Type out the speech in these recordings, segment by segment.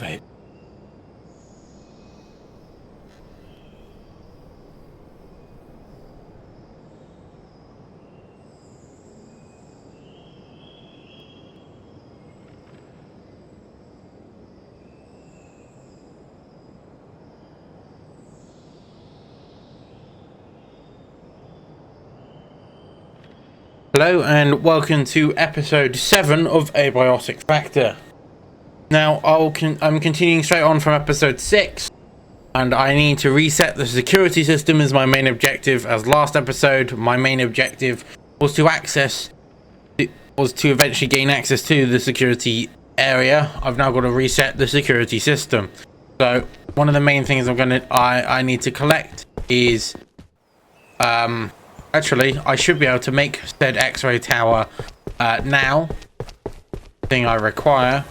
babe. Hello and welcome to episode 7 of Abiotic Factor. Now I'm continuing straight on from episode 6, and I need to reset the security system as my main objective. As last episode, my main objective was to eventually gain access to the security area. I've now got to reset the security system. So one of the main things I need to collect is actually, I should be able to make said X-ray tower now. Thing I require.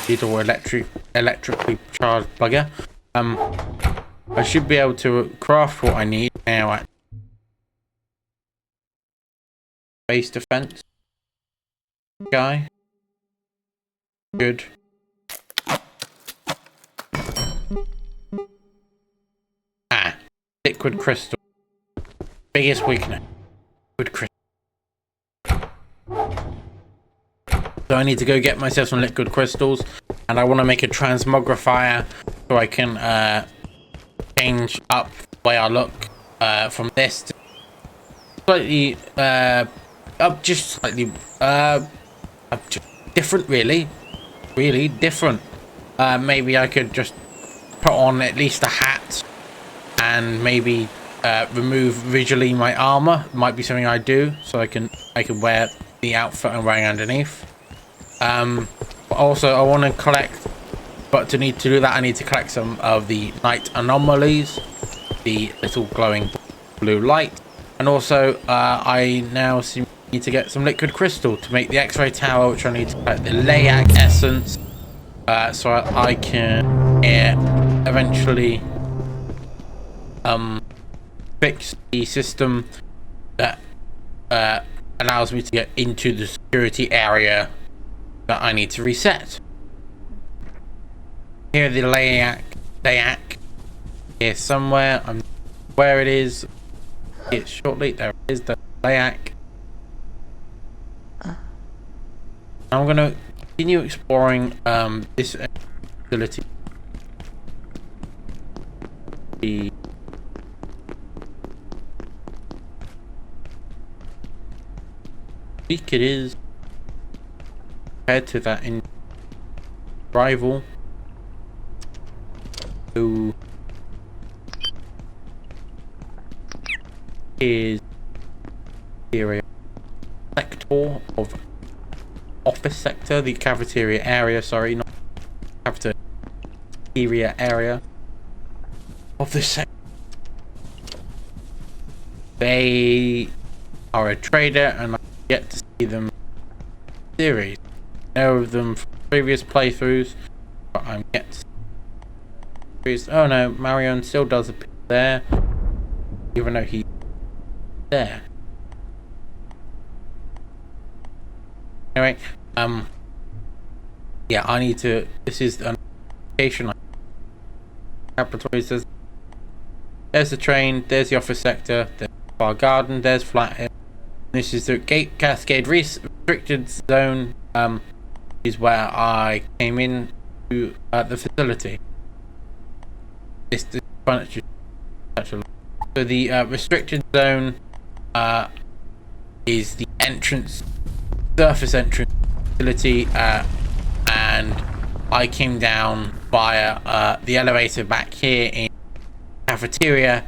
Little electrically charged bugger. I should be able to craft what I need now at base defense guy. Good. Liquid crystal. Biggest weakness. Liquid crystal. So I need to go get myself some liquid crystals, and I want to make a transmogrifier so I can change up the way I look from this to slightly just different, really different. Maybe I could just put on at least a hat and maybe remove visually my armor. Might be something I do, so I can wear the outfit I'm wearing underneath. But also I want to collect, but to do that I need to collect some of the night anomalies, the little glowing blue light, and also I now need to get some liquid crystal to make the X-ray tower, which I need to collect the Layak essence, so I can eventually fix the system that allows me to get into the security area that I need to reset. Here the Layak here somewhere. I'm where it is. It's shortly. There it is, the Layak. I'm gonna continue exploring this facility. I think it is compared to that in rival. Who is area sector of office sector, the cafeteria area, sorry, not cafeteria area of the sector. They are a trader, and I get to see them series. I know of them from previous playthroughs, but I'm yet to see. Oh no, Marion still does appear there, even though he's there. Anyway, yeah, I need to. This is an location. Laboratory says there's the train, there's the office sector, there's Bar Garden, there's Flathead. This is the Gate Cascade restricted zone. Is where I came in to the facility. This furniture. So the restricted zone is the entrance, surface entrance facility, and I came down via the elevator back here in cafeteria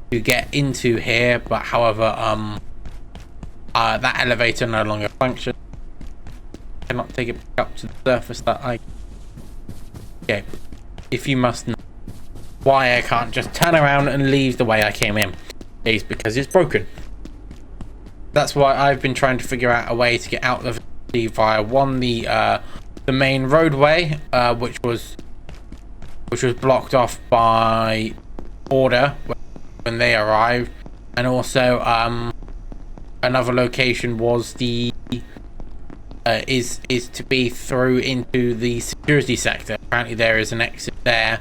to get into here, but however that elevator no longer functions. I cannot take it back up to the surface that I. Okay, if you must know why I can't just turn around and leave the way I came in, is because it's broken. That's why I've been trying to figure out a way to get out of the via the main roadway, which was blocked off by order when they arrived, and also another location was the is to be through into the security sector. Apparently there is an exit there,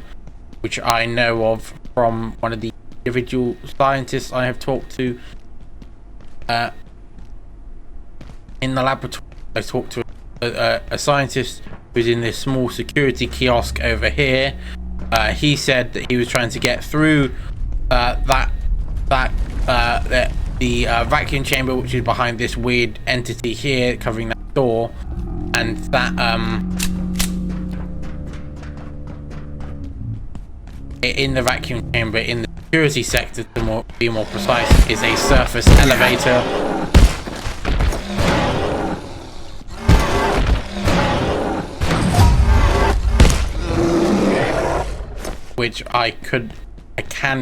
which I know of from one of the individual scientists I have talked to in the laboratory. I talked to a scientist who's in this small security kiosk over here. He said that he was trying to get through the vacuum chamber, which is behind this weird entity here covering that door, and that in the vacuum chamber in the security sector, to be more precise, is a surface elevator which I can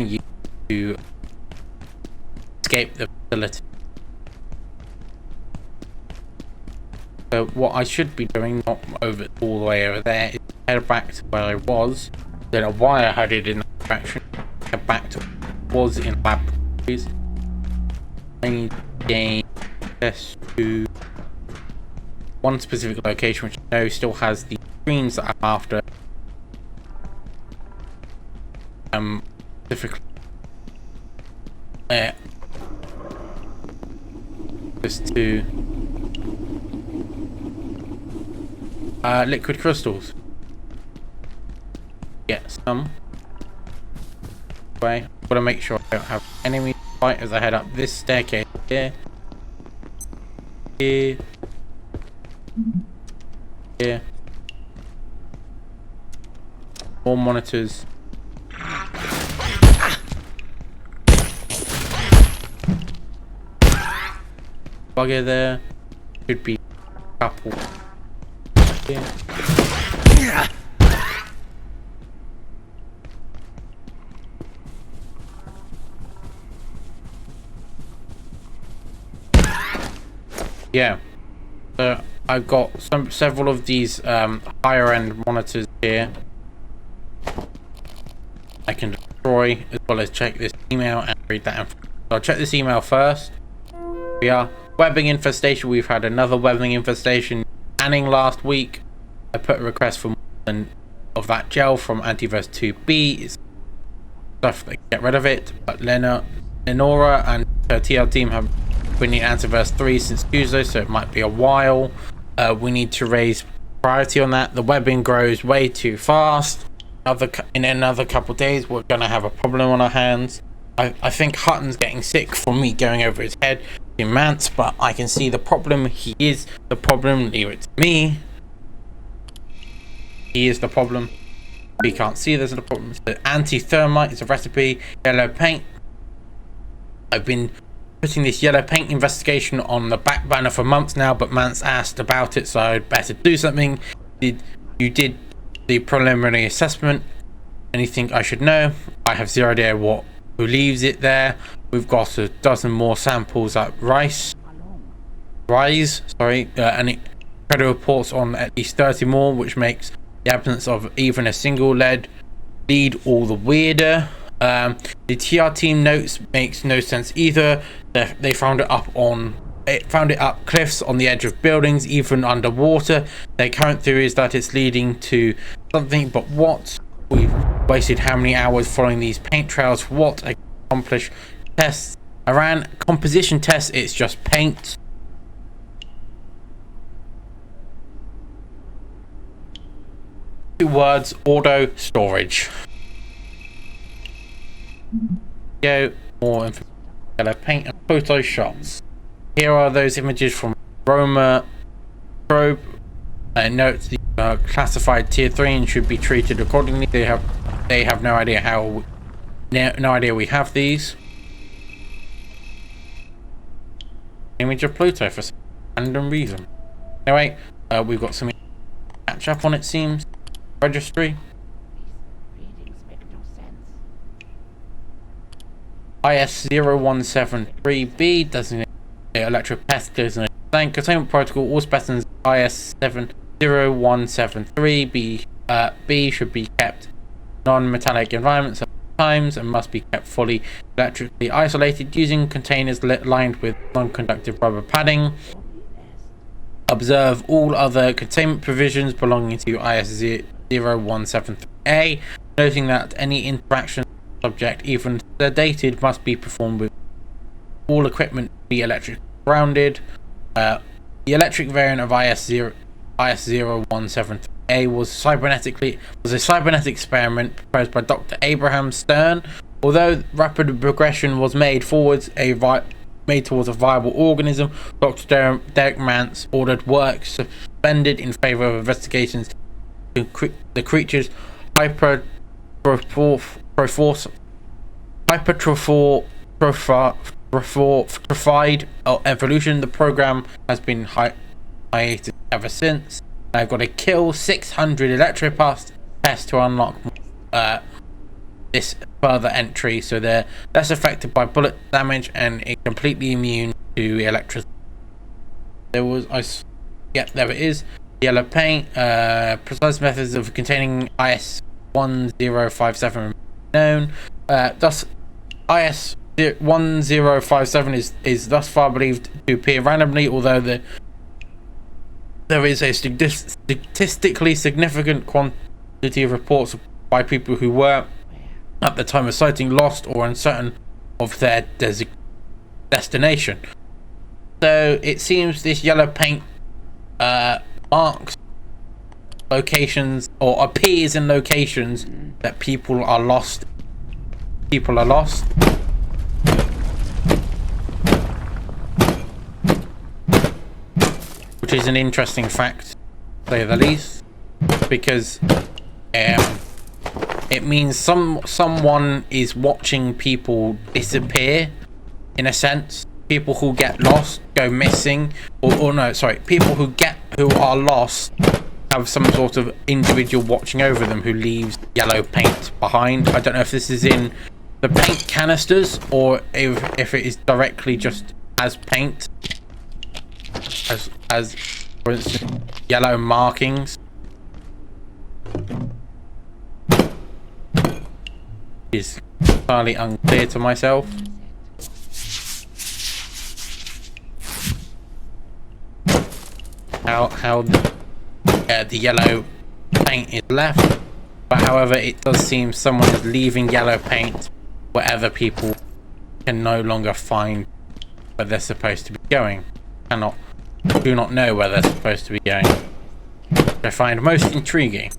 use to escape the facility. So what I should be doing, not all the way over there, is head back to where I was. Don't know why I headed in that direction. Head back to where I was in laboratories. I need to gain access to one specific location, which I know still has the screens that I'm after. Specifically just to liquid crystals. Get some way. Gotta make sure I don't have enemy fight as I head up this staircase here. Here. More monitors. Bugger there. Should be a couple here. Yeah, so I've got several of these higher end monitors here I can destroy, as well as check this email and read that info. So I'll check this email first. We are webbing infestation. We've had another webbing infestation scanning last week. I put a request for more than of that gel from Antivirus 2B. It's stuff that get rid of it, but Lenora and her TL team have been in Antivirus 3 since Tuesday, so it might be a while. We need to raise priority on that. The webbing grows way too fast. In another couple of days, we're going to have a problem on our hands. I think Hutton's getting sick from me going over his head to Mance, but I can see the problem. He is the problem. Leave it to me. He is the problem. We can't see there's a problem. So anti-thermite is a recipe. Yellow paint. I've been putting this yellow paint investigation on the back burner for months now, but Mance asked about it, so I'd better do something. You did the preliminary assessment. Anything I should know? I have zero idea who leaves it there. We've got a dozen more samples at Rise, and credit reports on at least 30 more, which makes the absence of even a single lead all the weirder. The TR team notes makes no sense either. They found it up cliffs, on the edge of buildings, even underwater. Their current theory is that it's leading to something, but what? We've wasted how many hours following these paint trails? What? Accomplish tests. I ran composition tests. It's just paint. Two words: auto storage. Go more information. Yellow paint and photo shots. Here are those images from Roma probe. Notes these are classified tier 3 and should be treated accordingly. They have no idea how. No idea we have these. Image of Pluto for some random reason. Anyway, we've got some catch up on, it seems. Registry. IS-0173B designated electropest designated tank containment protocol. All specimens IS-0173B B should be kept non-metallic environments. times and must be kept fully electrically isolated using containers lined with non-conductive rubber padding. Observe all other containment provisions belonging to IS 0173A, noting that any interaction subject, even sedated, must be performed with all equipment be electrically grounded. The electric variant of IS 0173A was a cybernetic experiment proposed by Dr. Abraham Stern. Although rapid progression was made towards a viable organism, Dr. Derek Mance ordered work suspended in favor of investigations into the creature's hypertrophied evolution. The program has been hiatus ever since. I've got to kill 600 electropaths tests to unlock this further entry, so they're less affected by bullet damage and completely immune to electricity. There it is. Yellow paint. Precise methods of containing IS 1057 known. Thus, IS 1057 is thus far believed to appear randomly, although there is a statistically significant quantity of reports by people who were, at the time of sighting, lost or uncertain of their destination. So it seems this yellow paint marks locations, or appears in locations that people are lost. Which is an interesting fact, to say the least, because it means someone is watching people disappear, in a sense. People who get lost, go missing, people who are lost have some sort of individual watching over them who leaves yellow paint behind. I don't know if this is in the paint canisters or if it is directly just as paint, as for instance yellow markings. Is entirely unclear to myself. How the yellow paint is left, but however it does seem someone is leaving yellow paint wherever people can no longer find where they're supposed to be going, do not know where they're supposed to be going, which I find most intriguing.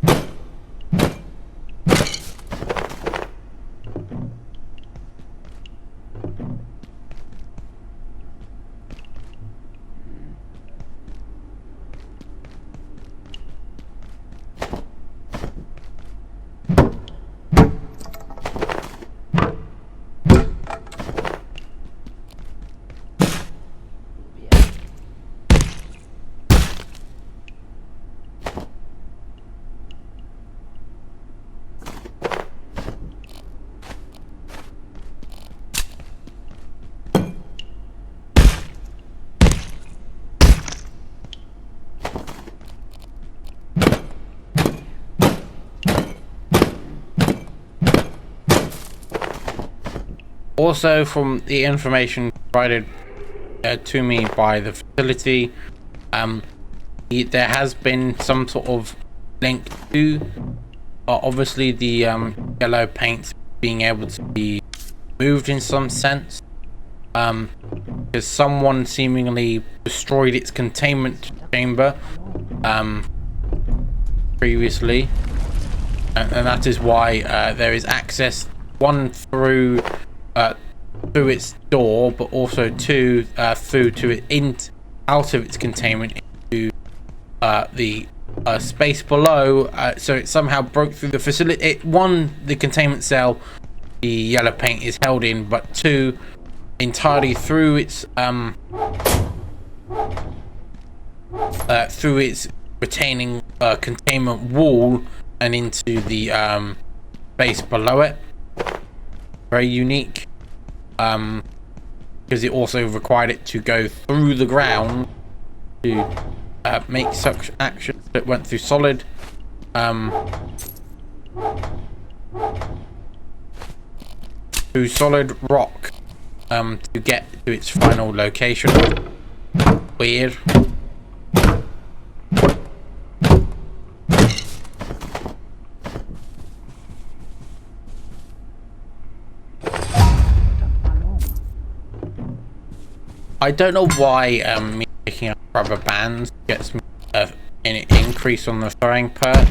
Also, from the information provided to me by the facility, there has been some sort of link to obviously the yellow paint being able to be moved in some sense, because someone seemingly destroyed its containment chamber previously, and that is why there is access, one through its door, but also two through to it out of its containment into the space below. So it somehow broke through the facility. The containment cell the yellow paint is held in, but two, entirely through its retaining containment wall and into the space below it. Very unique, because it also required it to go through the ground to make such actions that went through solid. through solid rock to get to its final location. Weird. I don't know why me picking up rubber bands gets me an increase on the throwing perk.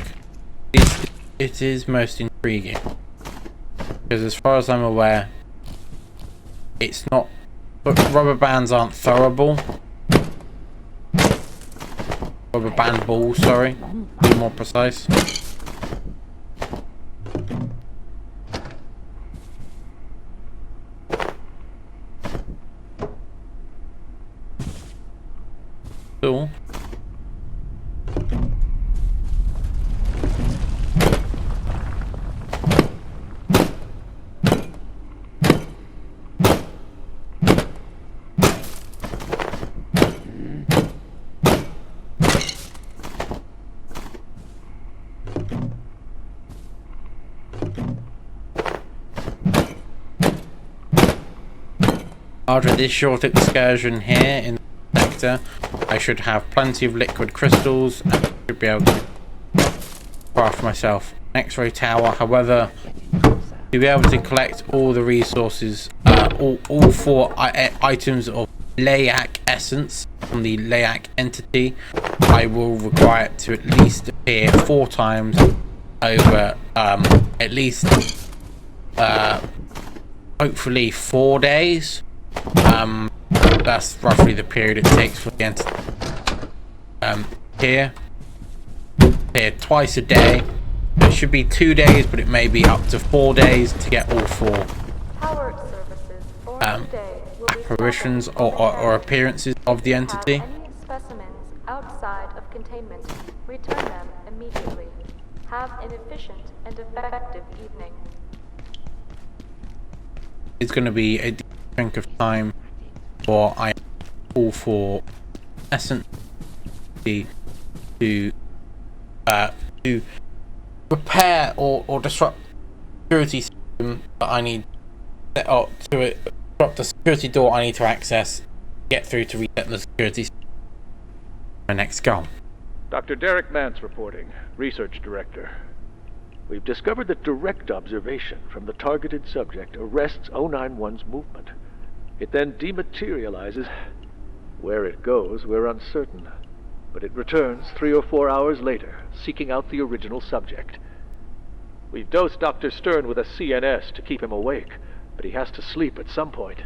It is most intriguing. Because as far as I'm aware, it's not... Rubber bands aren't throwable. Rubber band balls, sorry. To be more precise. Cool. After this short excursion here in the sector, I should have plenty of liquid crystals and should be able to craft myself an X-ray tower. However, to be able to collect all the resources, all 4 items of Layak essence from the Layak entity, I will require it to at least appear 4 times over at least hopefully 4 days. That's roughly the period it takes for the entity here twice a day. It should be 2 days, but it may be up to 4 days to get all 4 apparitions or appearances of the entity. Any specimens outside of containment, return them immediately. Have an efficient and effective evening. It's going to be a chunk of time for I all 4 essence to repair or disrupt the security system that I need set up to it. Disrupt the security door I need to access, get through to reset the security system. My next goal. Dr. Derek Mance reporting, Research Director. We've discovered that direct observation from the targeted subject arrests 091's movement. It then dematerializes. Where it goes, we're uncertain. But it returns 3 or 4 hours later, seeking out the original subject. We've dosed Dr. Stern with a CNS to keep him awake, but he has to sleep at some point.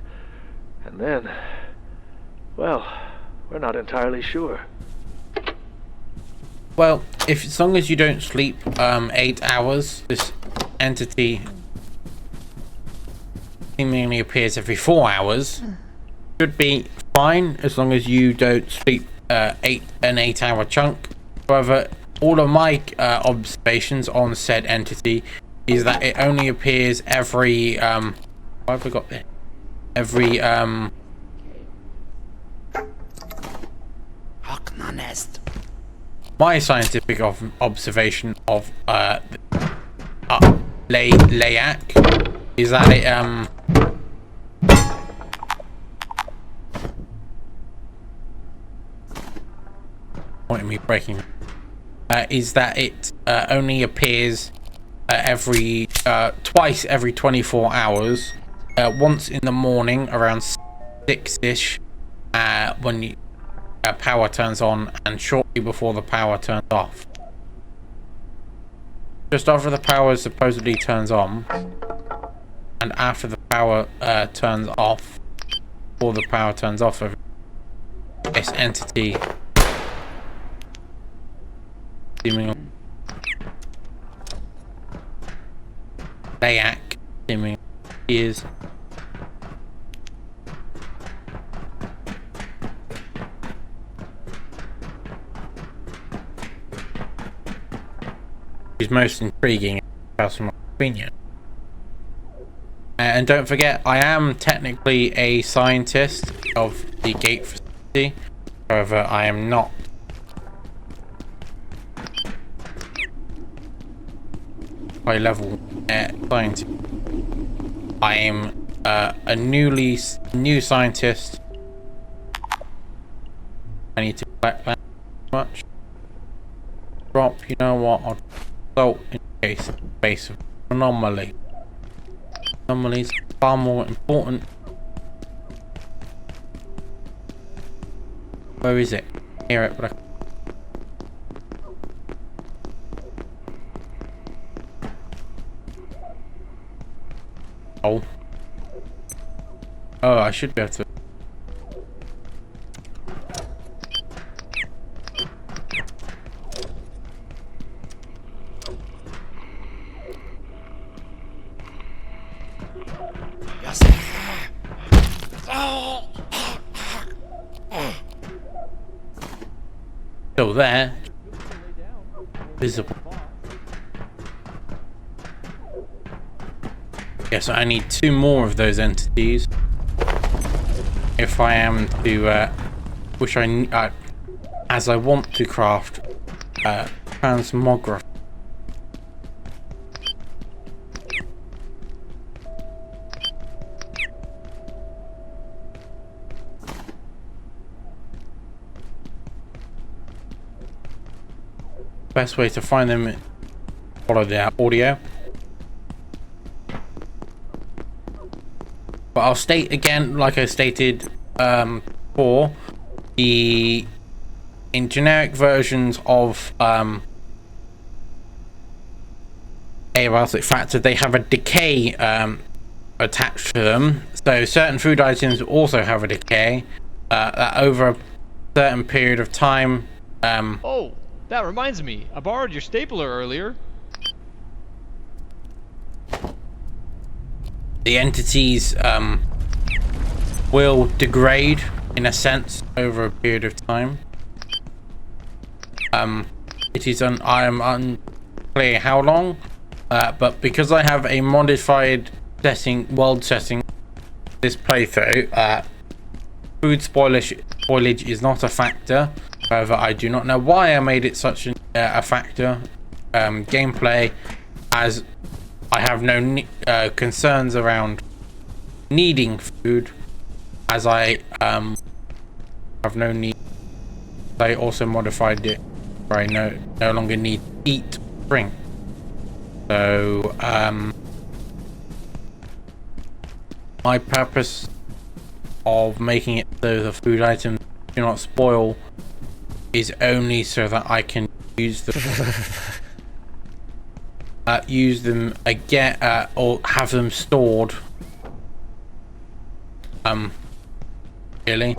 And then, well, we're not entirely sure. Well, as long as you don't sleep 8 hours, this entity seemingly appears every 4 hours. Should be fine as long as you don't sleep an 8-hour chunk. However, all of my observations on said entity is that it only appears every what have I got there? Every my scientific observation of Layak is that it pointing me breaking is that it only appears twice every 24 hours, once in the morning around 6ish when power turns on, and shortly before the power turns off. Just after the power supposedly turns on, and after the power turns off, before the power turns off, this entity seemingly Layak seemingly is most intriguing in personal opinion. And don't forget, I am technically a scientist of the gate facility. However, I am not high level scientist. I am a new scientist. I need to collect that much. Drop, you know what? I'll consult in case of space of anomaly. Anomalies are far more important. Where is it? I hear it, but I... Oh, I should be able to. Still there. Visible. Yes, I need 2 more of those entities if I am to, which as I want to craft transmography. Best way to find them, follow the audio. But I'll state again, like I stated before, in generic versions of Abiotic Factor, they have a decay attached to them. So certain food items also have a decay that over a certain period of time. Oh, that reminds me. I borrowed your stapler earlier. The entities will degrade in a sense over a period of time. It is I am unclear how long, but because I have a modified world setting this playthrough, food spoilage is not a factor. However, I do not know why I made it such a factor gameplay, as I have no concerns around needing food, as I have no need. I also modified it where I no longer need to eat or drink. So my purpose of making it so the food items do not spoil is only so that I can use them again, or have them stored. Really?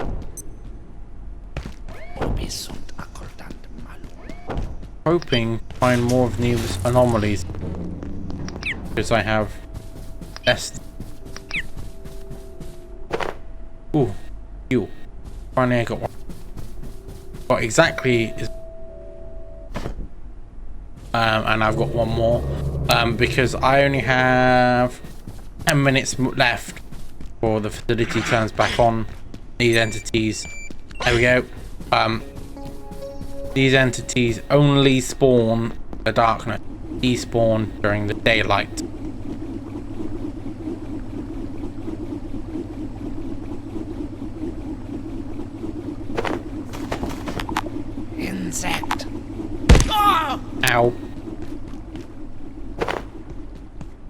Hoping to find more of these anomalies, because I have less. Ooh, you. Finally, I got one. What exactly is? And I've got one more, because I only have 10 minutes left before the facility turns back on. These entities, there we go. These entities only spawn the darkness. Despawn during the daylight. Insect. Ow.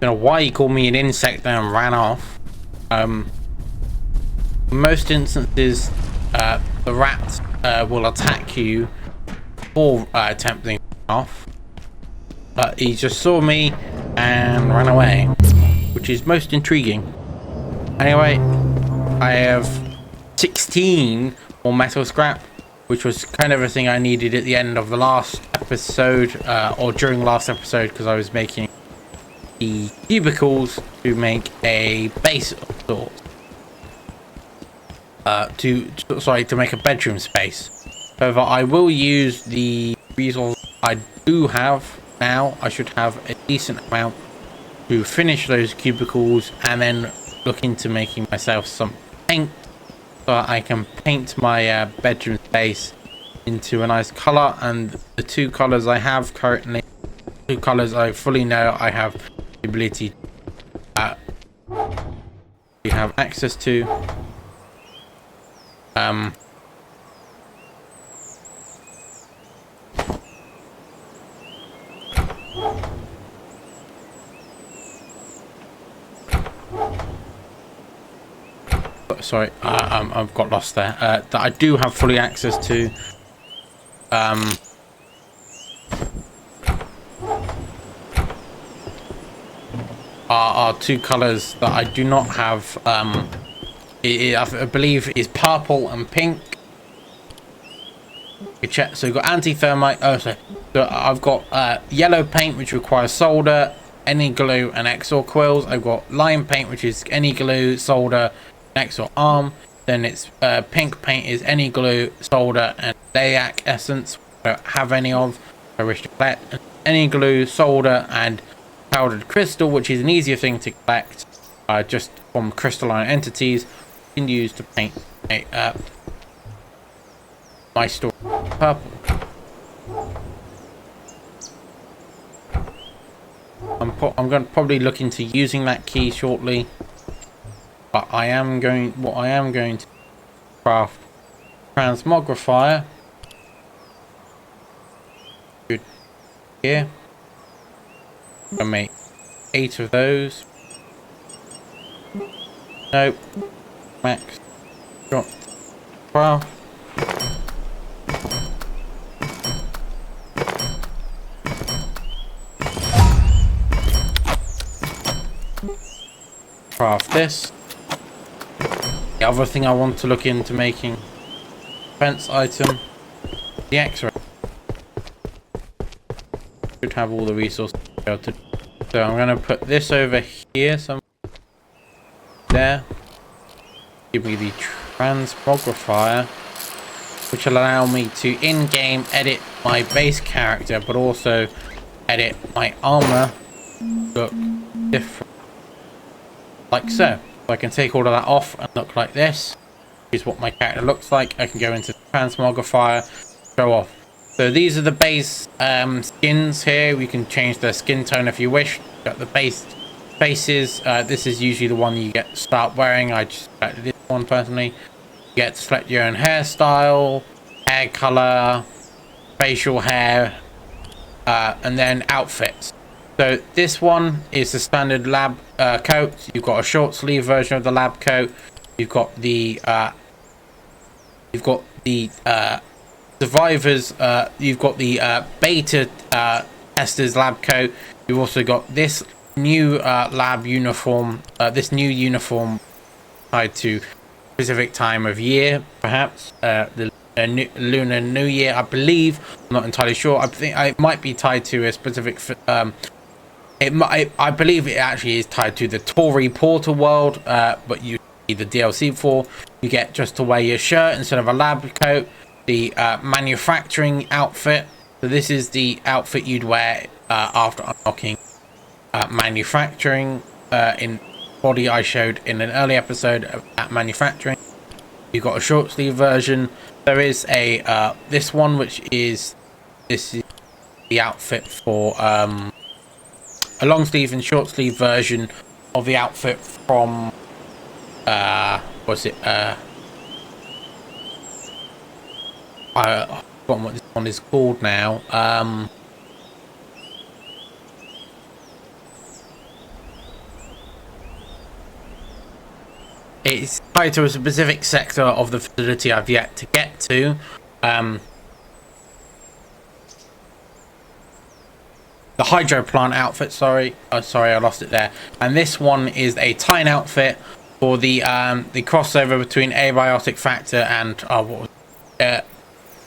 Don't know why he called me an insect and ran off. Most instances, the rats will attack you before attempting off. But he just saw me and ran away, which is most intriguing. Anyway, I have 16 more metal scrap, which was kind of everything I needed at the end of the last episode, or during last episode, because I was making the cubicles to make a base of sorts. To make a bedroom space. However, I will use the resources I do have now. I should have a decent amount to finish those cubicles, and then look into making myself some paint, so I can paint my bedroom space into a nice color. And the 2 colors I have currently, 2 colors I fully know I have the ability have access to. Sorry, I've got lost there. That I do have fully access to. Are two colors that I do not have. I believe is purple and pink. You check. So you've got anti-thermite. Oh, so I've got yellow paint, which requires solder, any glue, and XOR quills. I've got lime paint, which is any glue, solder, XOR arm. Then it's pink paint is any glue, solder, and Dayak essence. I don't have any of. I wish to collect any glue, solder, and powdered crystal, which is an easier thing to collect just from crystalline entities. You can use to paint my store purple. I'm going to probably look into using that key shortly, but what I am going to craft transmogrifier. Good here. I'm gonna make 8 of those. Nope. Max. Drop. Craft. Craft this. The other thing I want to look into making defense item, the X-ray. Should have all the resources to be able to. So I'm going to put this over here, somewhere there. Give me the transmogrifier, which will allow me to in-game edit my base character, but also edit my armor look different, like so. So I can take all of that off and look like this. Here's what my character looks like. I can go into the transmogrifier, show off. So these are the base skins here. We can change the skin tone if you wish. Got the base faces. This is usually the one you start wearing. I just selected this one personally. You get to select your own hairstyle, hair color, facial hair, and then outfits. So this one is the standard lab coat. You've got a short sleeve version of the lab coat. You've got the survivors. You've got the beta testers lab coat. You've also got this new lab uniform. This new uniform tied to specific time of year, perhaps the Lunar New Year, I believe. I'm not entirely sure. I think it might be tied to a specific. I believe it actually is tied to the Tory Portal world, but you need the DLC for. You get just to wear your shirt instead of a lab coat. The manufacturing outfit. So this is the outfit you'd wear after unlocking manufacturing in body I showed in an early episode of manufacturing. You've got a short sleeve version. There is a this one, which is the outfit for a long sleeve and short sleeve version of the outfit from what's it? I've forgotten what this one is called now. It's tied to a specific sector of the facility I've yet to get to. The hydro plant outfit, sorry, I lost it there. And this one is a tie-in outfit for the crossover between Abiotic Factor and what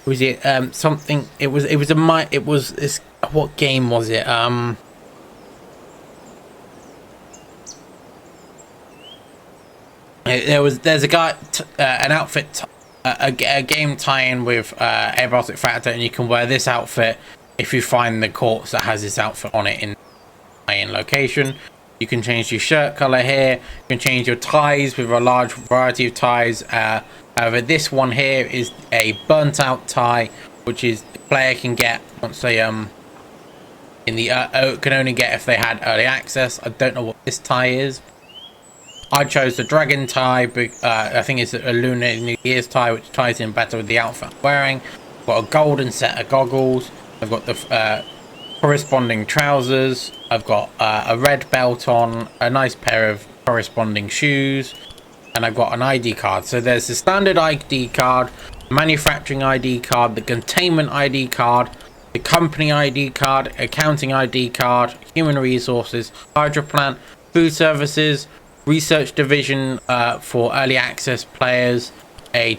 was it? Something. It was this. What game was it? There's a guy, an outfit, a game tie-in with Abiotic Factor, and you can wear this outfit if you find the corpse that has this outfit on it in tie-in location. You can change your shirt color here. You can change your ties with a large variety of ties. However, this one here is a burnt out tie, which is the player can get once they can only get if they had early access. I don't know what this tie is. I chose the dragon tie. I think it's a Lunar New Year's tie, which ties in better with the outfit I'm wearing. I've got a golden set of goggles. I've got the corresponding trousers. I've got a red belt on, a nice pair of corresponding shoes, and I've got an ID card. So there's the standard ID card, manufacturing ID card, the containment ID card, the company ID card, accounting ID card, human resources, hydro plant, food services, research division for early access players, an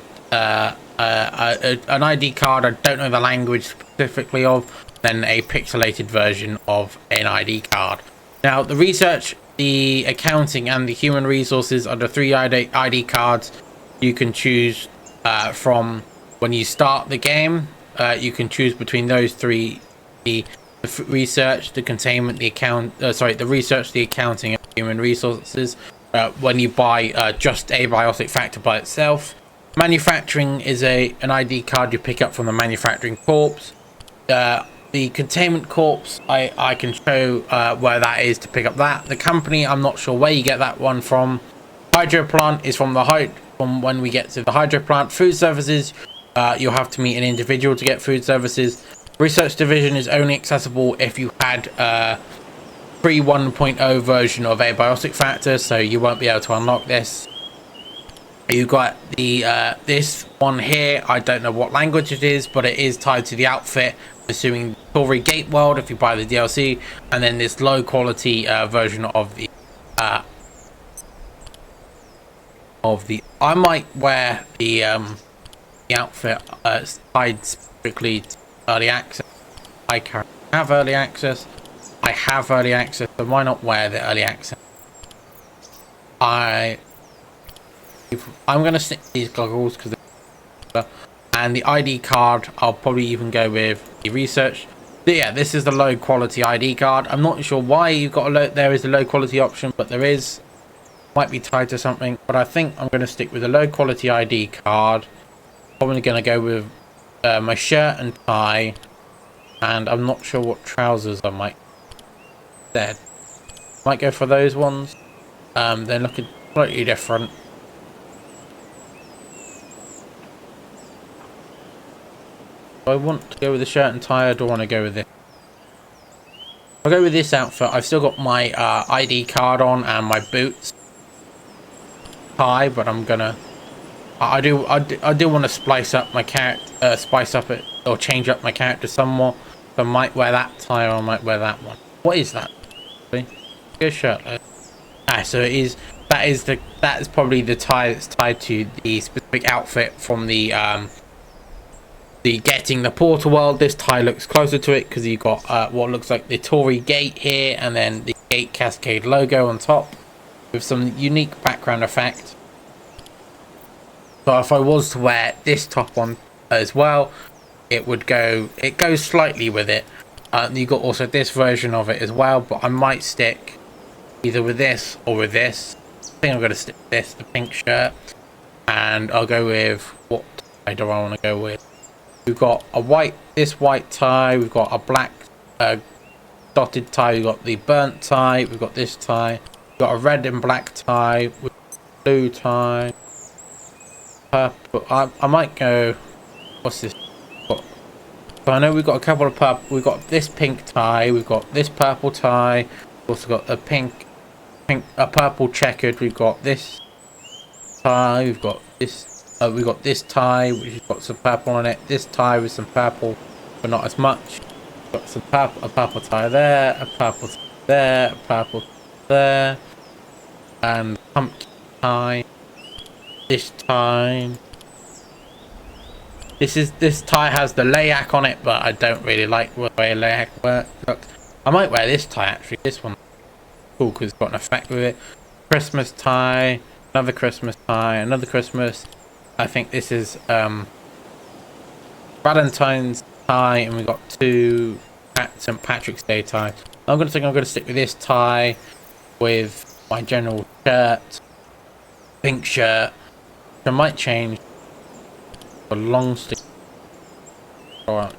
ID card I don't know the language specifically of, then a pixelated version of an ID card. Now the research, the accounting, and the human resources are the 3 ID cards you can choose from when you start the game. You can choose between those 3: the research, the containment, the research, the accounting, and human resources. When you buy just Abiotic Factor by itself. Manufacturing is an ID card you pick up from the manufacturing corps. The containment corps, I can show where that is to pick up that. The company, I'm not sure where you get that one from. Hydro plant is from when we get to the hydro plant. Food services, you'll have to meet an individual to get food services. Research division is only accessible if you had pre 1.0 version of Abiotic Factor, so you won't be able to unlock this. You got the this one here. I don't know what language it is, but it is tied to the outfit. Assuming Tory Gate World if you buy the DLC, and then this low quality version of the I might wear the outfit tied specifically to early access. I currently have early access. I have early access, so why not wear the early access? I'm gonna stick to these goggles because, and the ID card I'll probably even go with the research. But yeah, this is the low quality ID card. I'm not sure why you've got there is a low quality option, but there is. Might be tied to something, but I think I'm going to stick with a low quality ID card. Probably going to go with my shirt and tie, and I'm not sure what trousers I might go for those ones. They're looking slightly different. Do I want to go with the shirt and tie, or do I want to go with this? I'll go with this outfit. I've still got my ID card on and my boots. Tie, but I'm gonna I do want to spice up my character, or change up my character somewhat. So I might wear that tie, or I might wear that one. What is that? Good shirtless. So it is. That is probably the tie that's tied to the specific outfit from the getting the Portal World. This tie looks closer to it because you got what looks like the Tory Gate here, and then the Gate Cascade logo on top, with some unique background effect. So if I was to wear this top on as well, it goes slightly with it. You got also this version of it as well, but I might stick either with this or with this. I think I'm going to stick with this, the pink shirt, and I'll go with, what tie do I want to go with? We've got this white tie, we've got a black dotted tie, we've got the burnt tie, we've got this tie, we've got a red and black tie, with blue tie, purple. I might go, what's this? So I know we've got a couple of purple, we've got this pink tie, we've got this purple tie, we've also got a purple checkered, we've got this tie, we've got this tie which has got some purple on it, this tie with some purple but not as much, got some a purple tie there, a purple there, a purple there, and pumpkin tie, this tie. This tie has the layak on it, but I don't really like the way layak looks. I might wear this tie actually. This one cool because it's got an effect with it. Christmas tie, another Christmas tie, another Christmas. I think this is Valentine's tie, and we've got two St. Patrick's Day tie. I'm gonna stick with this tie with my general shirt, pink shirt. I might change a long sleeve. Alright.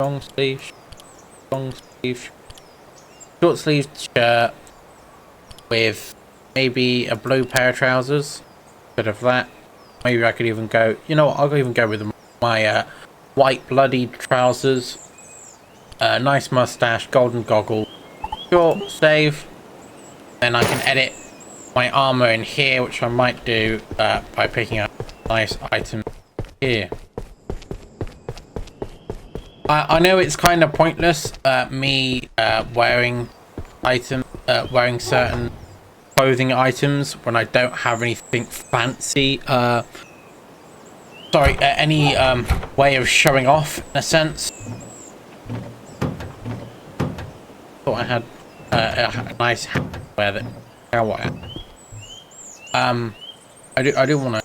Long sleeve, short sleeved shirt with maybe a blue pair of trousers. Bit of that. Maybe I could even go, you know what, I'll even go with my white bloody trousers. Nice mustache, golden goggles. Short stave. Then I can edit my armor in here, which I might do by picking up nice items here. I know it's kind of pointless, me wearing certain clothing items when I don't have anything fancy. Any way of showing off in a sense. Thought I had a nice hat to wear that. I do want to.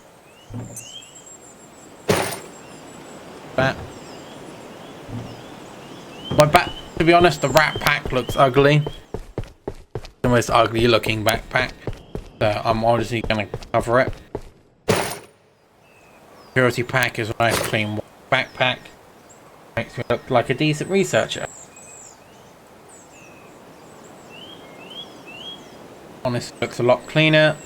That. My back, to be honest, the rat pack looks ugly. The most ugly looking backpack. So I'm obviously going to cover it. Security pack is a nice clean backpack. Makes me look like a decent researcher. Honestly, looks a lot cleaner.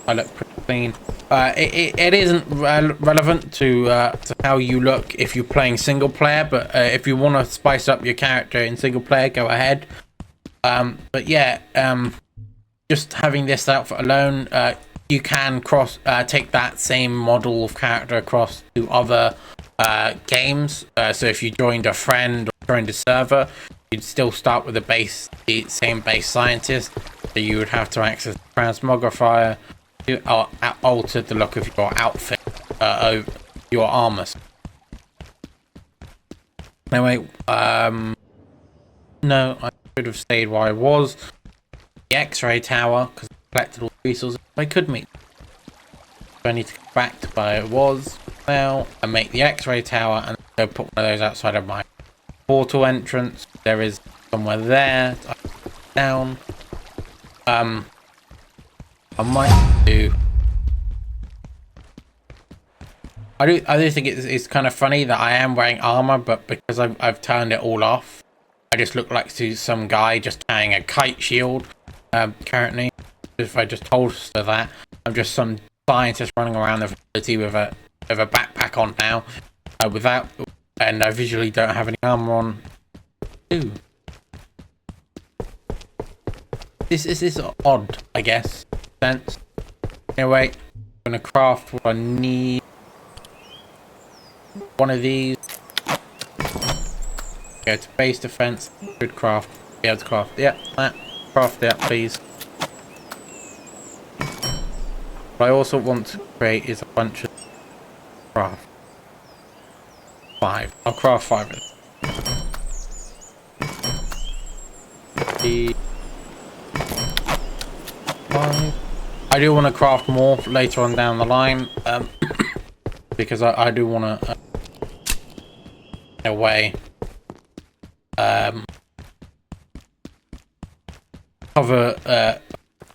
I look pretty clean. It isn't relevant to how you look if you're playing single player, but if you want to spice up your character in single player, go ahead. But yeah, just having this outfit alone, you can take that same model of character across to other games. So if you joined a friend or joined a server, you'd still start with the same base scientist. So you would have to access the transmogrifier to alter the look of your outfit, your armor. Anyway, no, I should have stayed where I was. The X-ray tower, because I collected all the resources I could meet. So I need to go back to where it was now and make the X-ray tower and go put one of those outside of my portal entrance. There is somewhere there. Down. I might do. I do think it's kind of funny that I am wearing armor, but because I've turned it all off, I just look like some guy just carrying a kite shield. Currently, if I just holster that, I'm just some scientist running around the facility with a backpack on now, and I visually don't have any armor on. Ooh. This is odd, I guess. Sense. Anyway, I'm gonna craft what I need. One of these. Go to base defense. Good craft. Be able to craft. Yeah, that. Craft that, please. What I also want to create is a bunch of craft. 5. I'll craft 5 of them. 5. I do want to craft more later on down the line, because I do want to, in a way, cover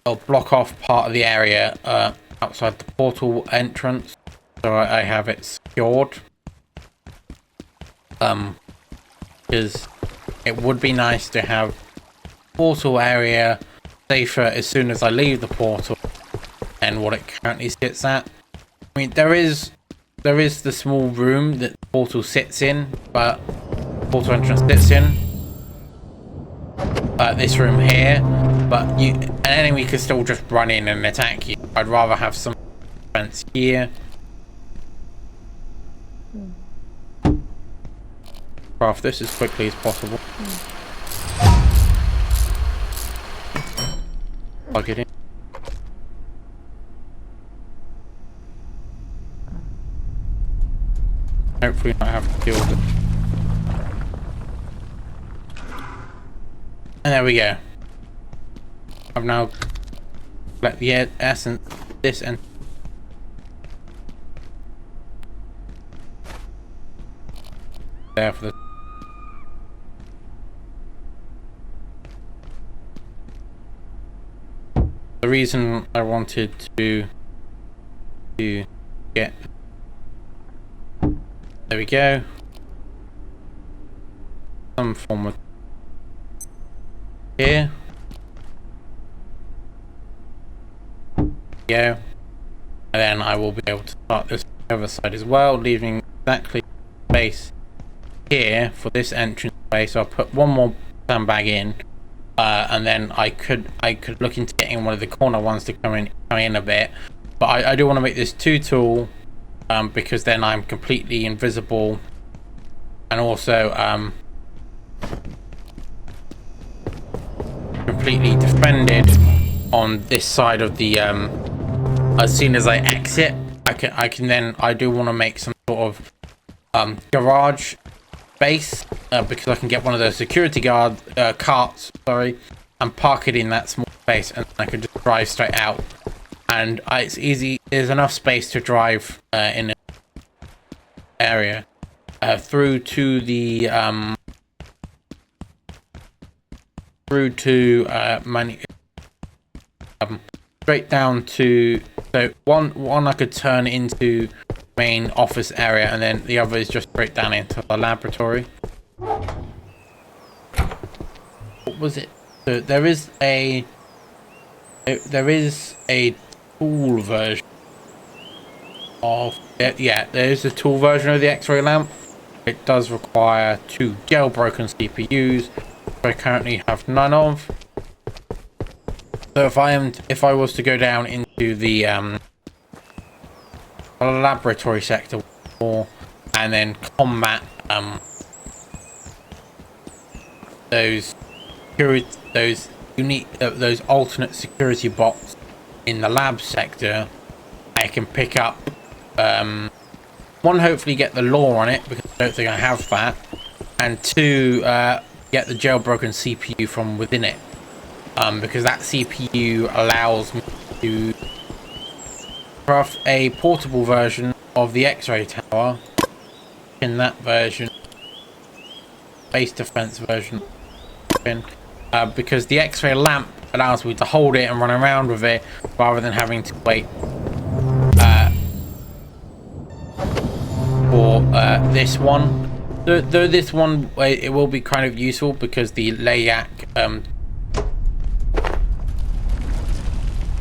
or block off part of the area outside the portal entrance, so I have it secured. Because it would be nice to have portal area safer as soon as I leave the portal and what it currently sits at. I mean, there is the small room that the portal sits in, but portal entrance sits in. This room here, but an enemy could still just run in and attack you. I'd rather have some defense here. Craft this as quickly as possible. Plug it in. Hopefully not have to deal with it. And there we go. I've now let the essence this and there for the reason I wanted to get. There we go. Some form of here. video, and then I will be able to start this other side as well, leaving exactly space here for this entrance way. So I'll put one more sandbag in, and then I could look into getting one of the corner ones to come in a bit, but I do want to make this too tall, because then I'm completely invisible, and also completely defended on this side of the as soon as I exit. I do want to make some sort of garage space, because I can get one of those security guard carts, sorry, and park it in that small space, and I can just drive straight out, and it's easy. There's enough space to drive in an area through to the straight down to, so one I could turn into main office area, and then the other is just straight down into the laboratory. What was it? So there is a tool version of it. Yeah, there is a tool version of the X-ray lamp. It does require 2 jailbroken CPUs, which I currently have none of. So if I was to go down into the laboratory sector and then combat those alternate security bots in the lab sector, I can pick up one, hopefully get the lore on it, because I don't think I have that, and 2, get the jailbroken CPU from within it, because that CPU allows me to craft a portable version of the X-ray tower. In that version, base defense version, because the X-ray lamp allows me to hold it and run around with it rather than having to wait for this one. Though this one, it will be kind of useful because the LAYAC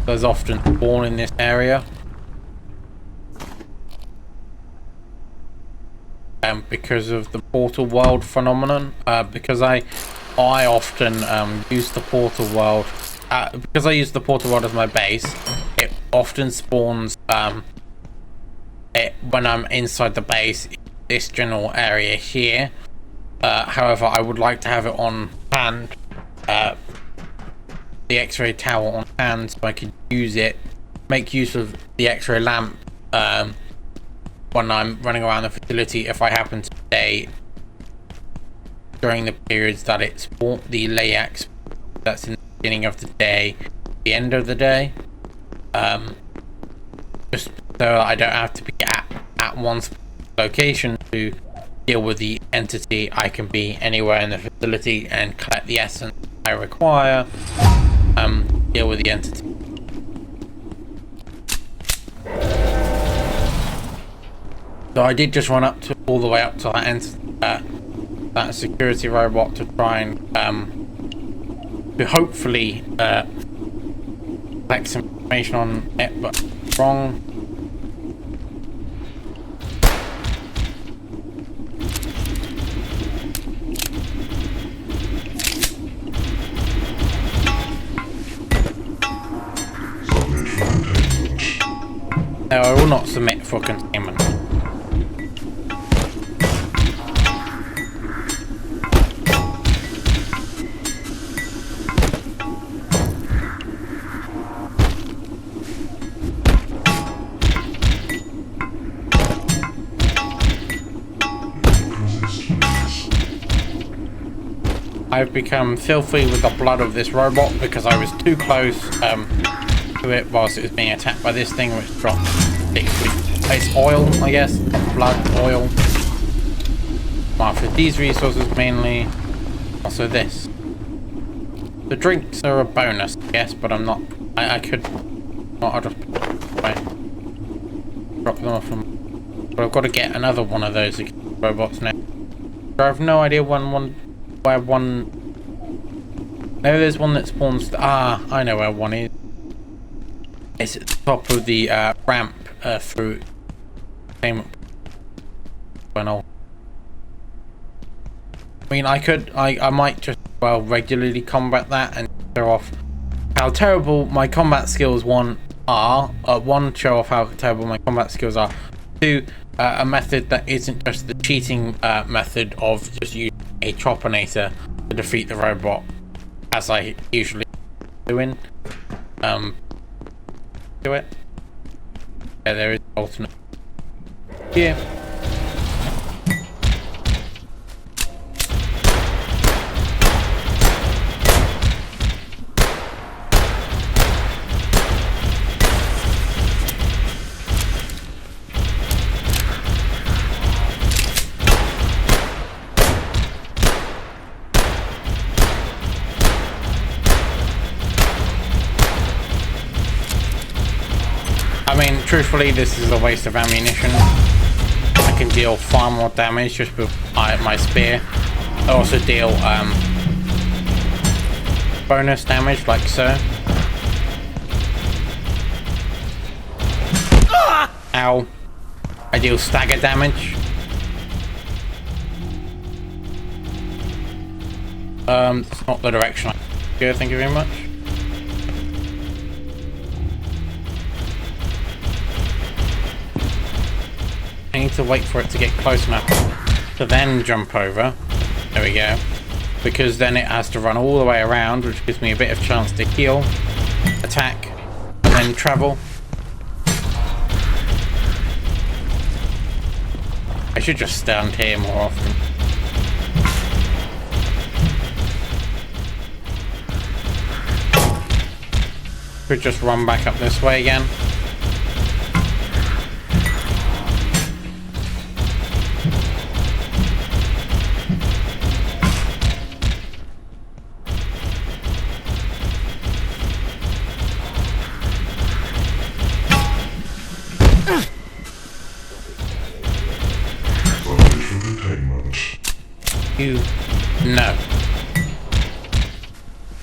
does often spawn in this area. Because of the portal world phenomenon, because I often use the portal world, because I use the portal world as my base, it often spawns when I'm inside the base, this general area here. However, I would like to have it on hand, the X-ray tower on hand, so I can use it, make use of the X-ray lamp when I'm running around the facility, if I happen to stay during the periods that it's spawned, the LAYAC, that's in the beginning of the day, the end of the day, just so that I don't have to be at one location to deal with the entity. I can be anywhere in the facility and collect the essence I require, deal with the entity. So I did just run all the way up to that security robot to try and to hopefully collect some information on it, but wrong. No, I will not submit for containment. I've become filthy with the blood of this robot because I was too close to it whilst it was being attacked by this thing, which dropped it's oil, I guess, blood, oil. For these resources mainly, also this. The drinks are a bonus, I guess, but I'm not. I could. I'll just drop them off from. But I've got to get another one of those robots now. I have no idea where one. Maybe there's one that spawns. I know where one is. It's at the top of the ramp through containment. I mean, I might just, well, regularly combat that and show off how terrible my combat skills, one, show off how terrible my combat skills are. Two, a method that isn't just the cheating method of just using a Chopinator to defeat the robot, as I usually doing. Do it. Yeah, there is an alternate. Yeah. I mean, truthfully, this is a waste of ammunition. I can deal far more damage just with my spear. I also deal bonus damage, like so. Ow. I deal stagger damage. It's not the direction I go, thank you very much. I need to wait for it to get close enough to then jump over. There we go. Because then it has to run all the way around, which gives me a bit of chance to heal, attack, and then travel. I should just stand here more often. Could just run back up this way again. No.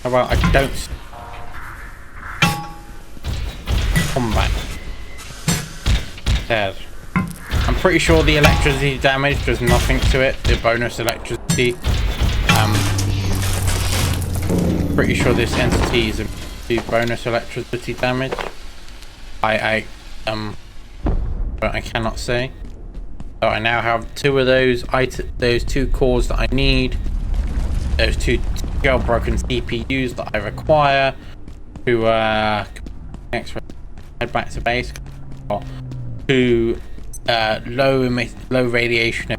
How about I don't combat? There. I'm pretty sure the electricity damage does nothing to it. The bonus electricity. Pretty sure this entity is a bonus electricity damage. But I cannot say. So I now have two of those two cores that I need. Those two jailbroken CPUs that I require to head back to base. To low radiation.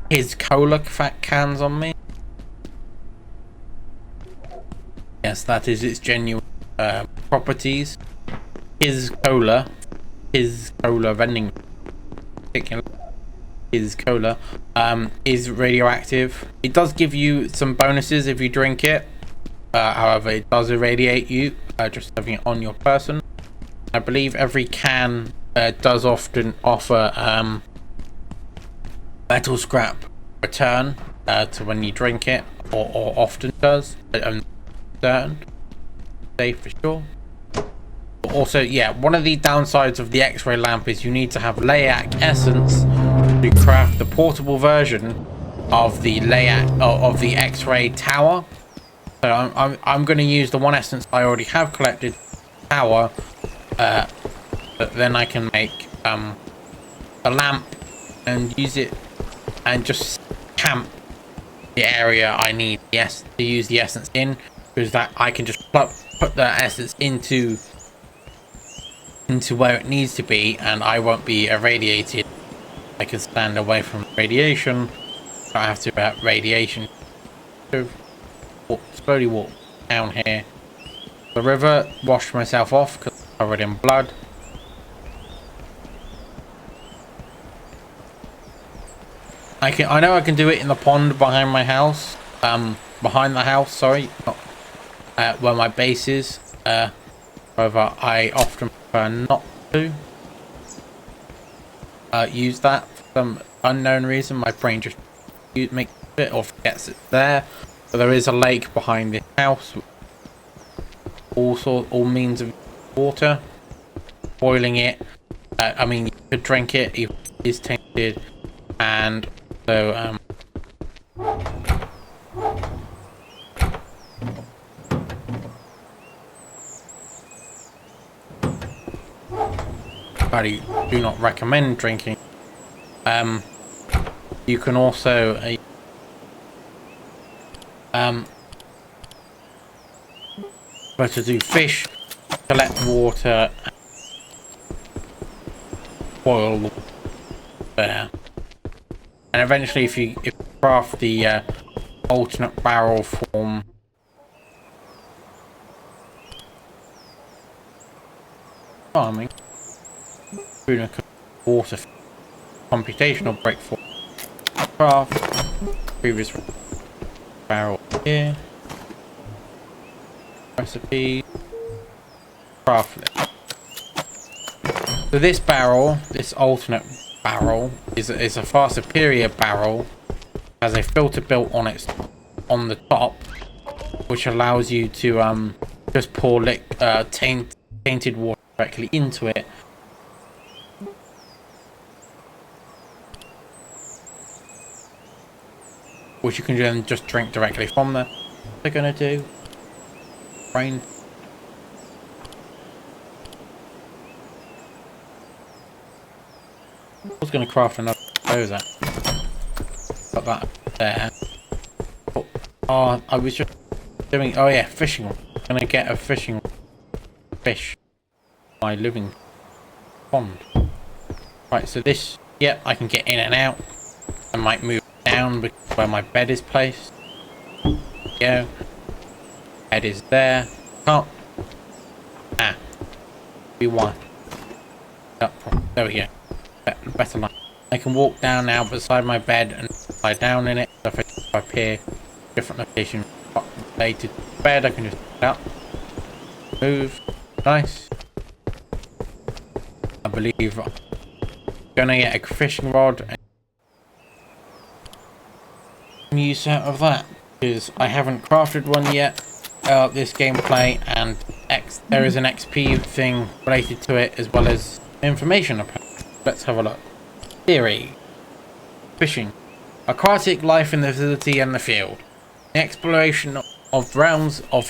His cola cans on me. Yes, that is its genuine properties. His cola vending. His cola is radioactive. It does give you some bonuses if you drink it. However, it does irradiate you just having it on your person. I believe every can does often offer metal scrap return to when you drink it, or often does. I'm certain. Safe for sure. But also, yeah, one of the downsides of the X-ray lamp is you need to have Layak essence to craft the portable version of the of the X-ray tower. So I'm going to use the one essence I already have collected, tower, but then I can make a lamp and use it and just camp the area I need to use the essence in, because that I can just put the essence into where it needs to be, and I won't be irradiated. I can stand away from radiation. I have to radiation. So slowly walk down here. The river, wash myself off because I'm covered in blood. I know I can do it in the pond behind my house. Behind the house, sorry, not where my base is. However, I often prefer not to use that for some unknown reason. My brain just makes it or forgets it's there. But there is a lake behind the house. All means of water, boiling it. I mean, you could drink it if it is tainted, and so I do not recommend drinking. You can also but to do fish, collect water, boil there, and eventually if you craft the alternate barrel form, farming, water computational break form, craft previous barrel here, recipe, craft it. So this barrel, this alternate barrel, is a far superior barrel. Has a filter built on the top, which allows you to just pour tainted water directly into it. Which you can then just drink directly from there. What they're gonna do? Rain. I was gonna craft another dozer. Got that there. Oh, I was just doing. Oh yeah, fishing. I'm gonna get a fishing fish. My living pond. Right, so this. Yep, I can get in and out. I might move down where my bed is placed. Go. Bed is there. Oh. Ah. B1. There we go. Better line. I can walk down now beside my bed and lie down in it. If I appear different location related to the bed, I can just get up. Move. Nice. I believe I'm gonna get a fishing rod and use out of that, because I haven't crafted one yet. This gameplay, and there is an XP thing related to it, as well as information about it. Let's have a look. Theory. Fishing. Aquatic life in the facility and the field. The exploration of realms of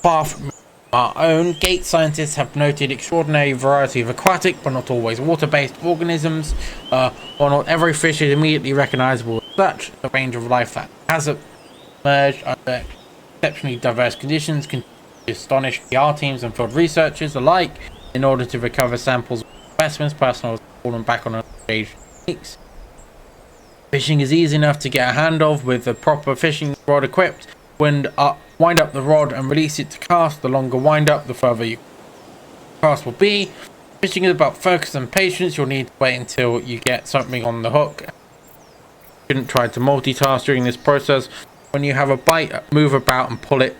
far from our own, Gate scientists have noted extraordinary variety of aquatic, but not always water-based organisms. While not every fish is immediately recognizable as such, the range of life that has emerged under exceptionally diverse conditions continues to astonish PR teams and field researchers alike. In order to recover samples of specimens, personnel has fallen back on stage techniques. Fishing is easy enough to get a hand of with a proper fishing rod equipped. Wind up the rod and release it to cast. The longer wind up, the further your cast will be. Fishing is about focus and patience. You'll need to wait until you get something on the hook. Shouldn't try to multitask during this process. When you have a bite, move about and pull it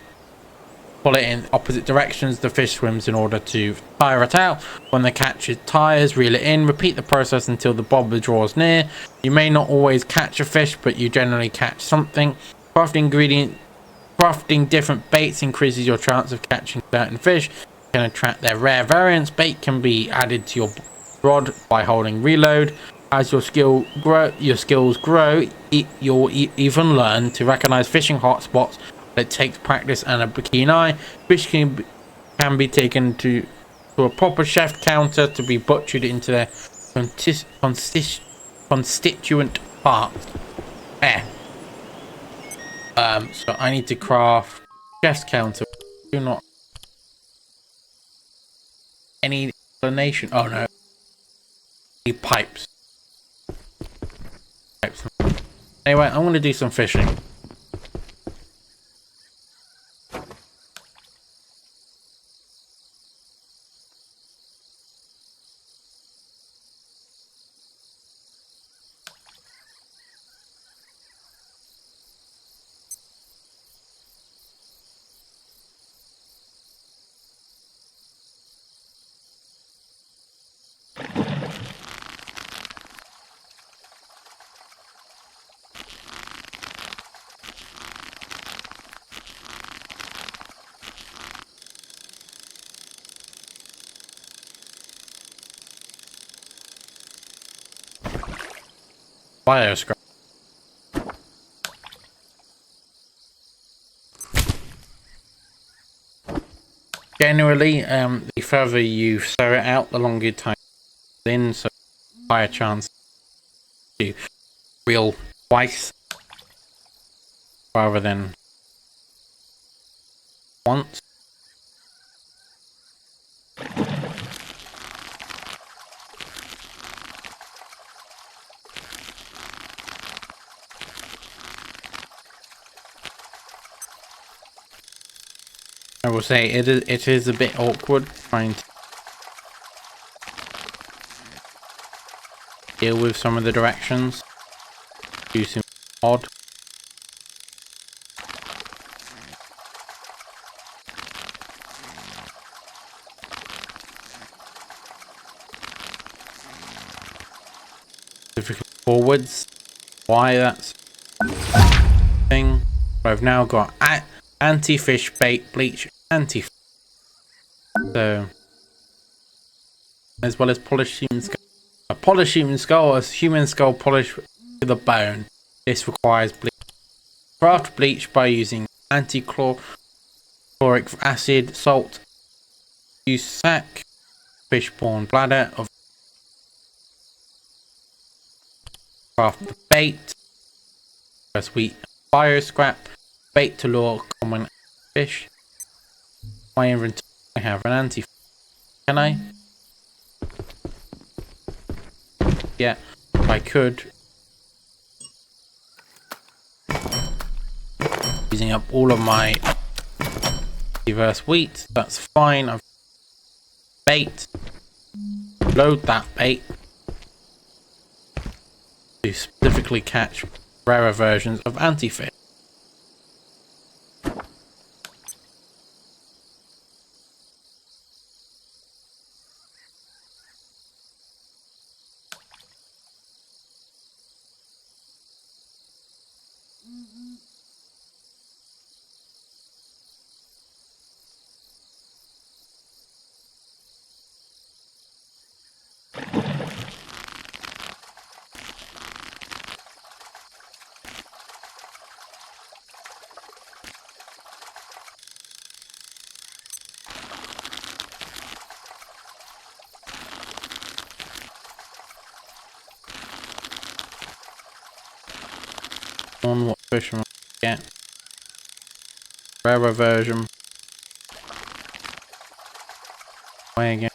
in opposite directions. The fish swims in order to tire it out. When the catch is tires, reel it in. Repeat the process until the bobber draws near. You may not always catch a fish, but you generally catch something. Crafting different baits increases your chance of catching certain fish. You can attract their rare variants. Bait can be added to your rod by holding reload. As your skills grow, you'll even learn to recognize fishing hotspots. It takes practice and a keen eye. Fish can be taken to a proper chef counter to be butchered into their constituent parts. So I need to craft chef's counter. Do not any explanation. Oh no, pipes. Anyway, I'm gonna do some fishing. bioscrap. Generally, the further you throw it out, the longer time in, so higher chance to reel twice rather than once. I will say it is a bit awkward trying to deal with some of the directions. Do seem odd. Specifically forwards. Why that's thing. But I've now got anti-fish bait bleach anti. So as well as polished human skull. A polished human skull, a human skull polished to the bone. This requires bleach. Craft bleach by using anti-chloric acid, salt, use sac, fish-borne bladder of craft the bait, sweet bio scrap, bait to lure common fish. My inventory, I have an anti. Can I? Yeah, I could. Using up all of my reverse wheat, that's fine. I've bait. Load that bait to specifically catch rarer versions of anti-fish. On what fish am I get? Rarer version. Way again.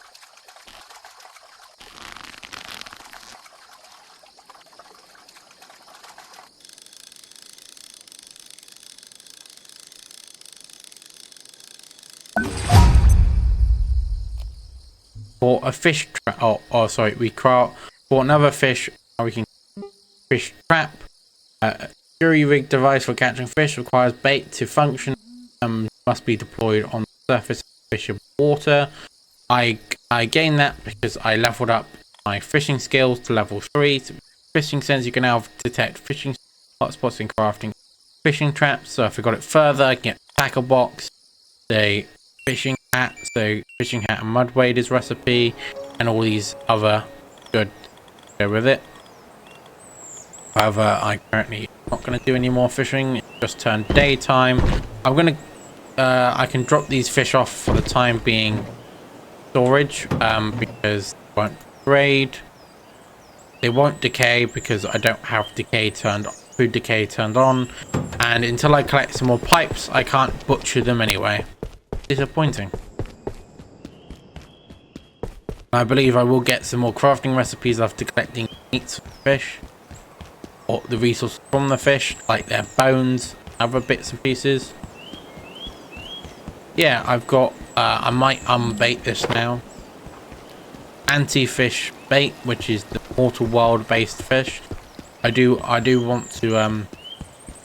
For a fish trap. Oh, sorry. We craft for another fish. We can fish trap. Jury rig device for catching fish requires bait to function. Must be deployed on the surface of fish and water. I gained that because I leveled up my fishing skills to level 3. Fishing sense, you can now detect fishing hotspots in crafting fishing traps. So if I got it further, I can get tackle box, the fishing hat, so fishing hat and mud waders recipe, and all these other good go with it. However, I currently not going to do any more fishing. It just turned daytime. I'm going to I can drop these fish off for the time being storage, because they won't degrade. They won't decay because I don't have food decay turned on, and until I collect some more pipes I can't butcher them anyway. Disappointing. I believe I will get some more crafting recipes after collecting meats from fish, or the resources from the fish, like their bones, other bits and pieces. Yeah, I've got I might unbait this now. Anti-fish bait, which is the mortal world based fish. I do want to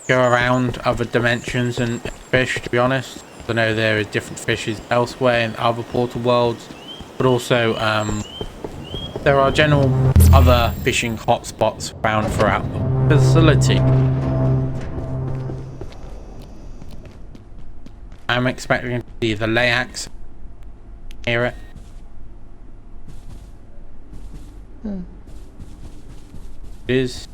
go around other dimensions and fish, to be honest. I know there are different fishes elsewhere in other portal worlds, but also there are general other fishing hotspots found throughout the facility. I'm expecting to see the Layax. Hear it. It is.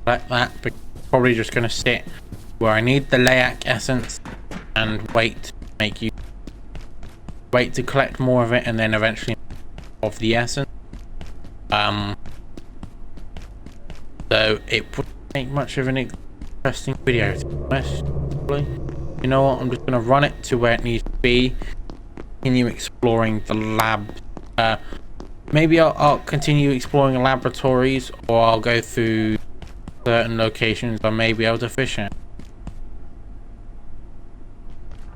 collect that, but probably just going to sit where I need the Layak essence and wait to collect more of it, and then eventually of the essence. So it wouldn't make much of an interesting video, to be honest. You know what, I'm just going to run it to where it needs to be, continue exploring the lab. Maybe I'll continue exploring laboratories, or I'll go through certain locations I may be able to fish at.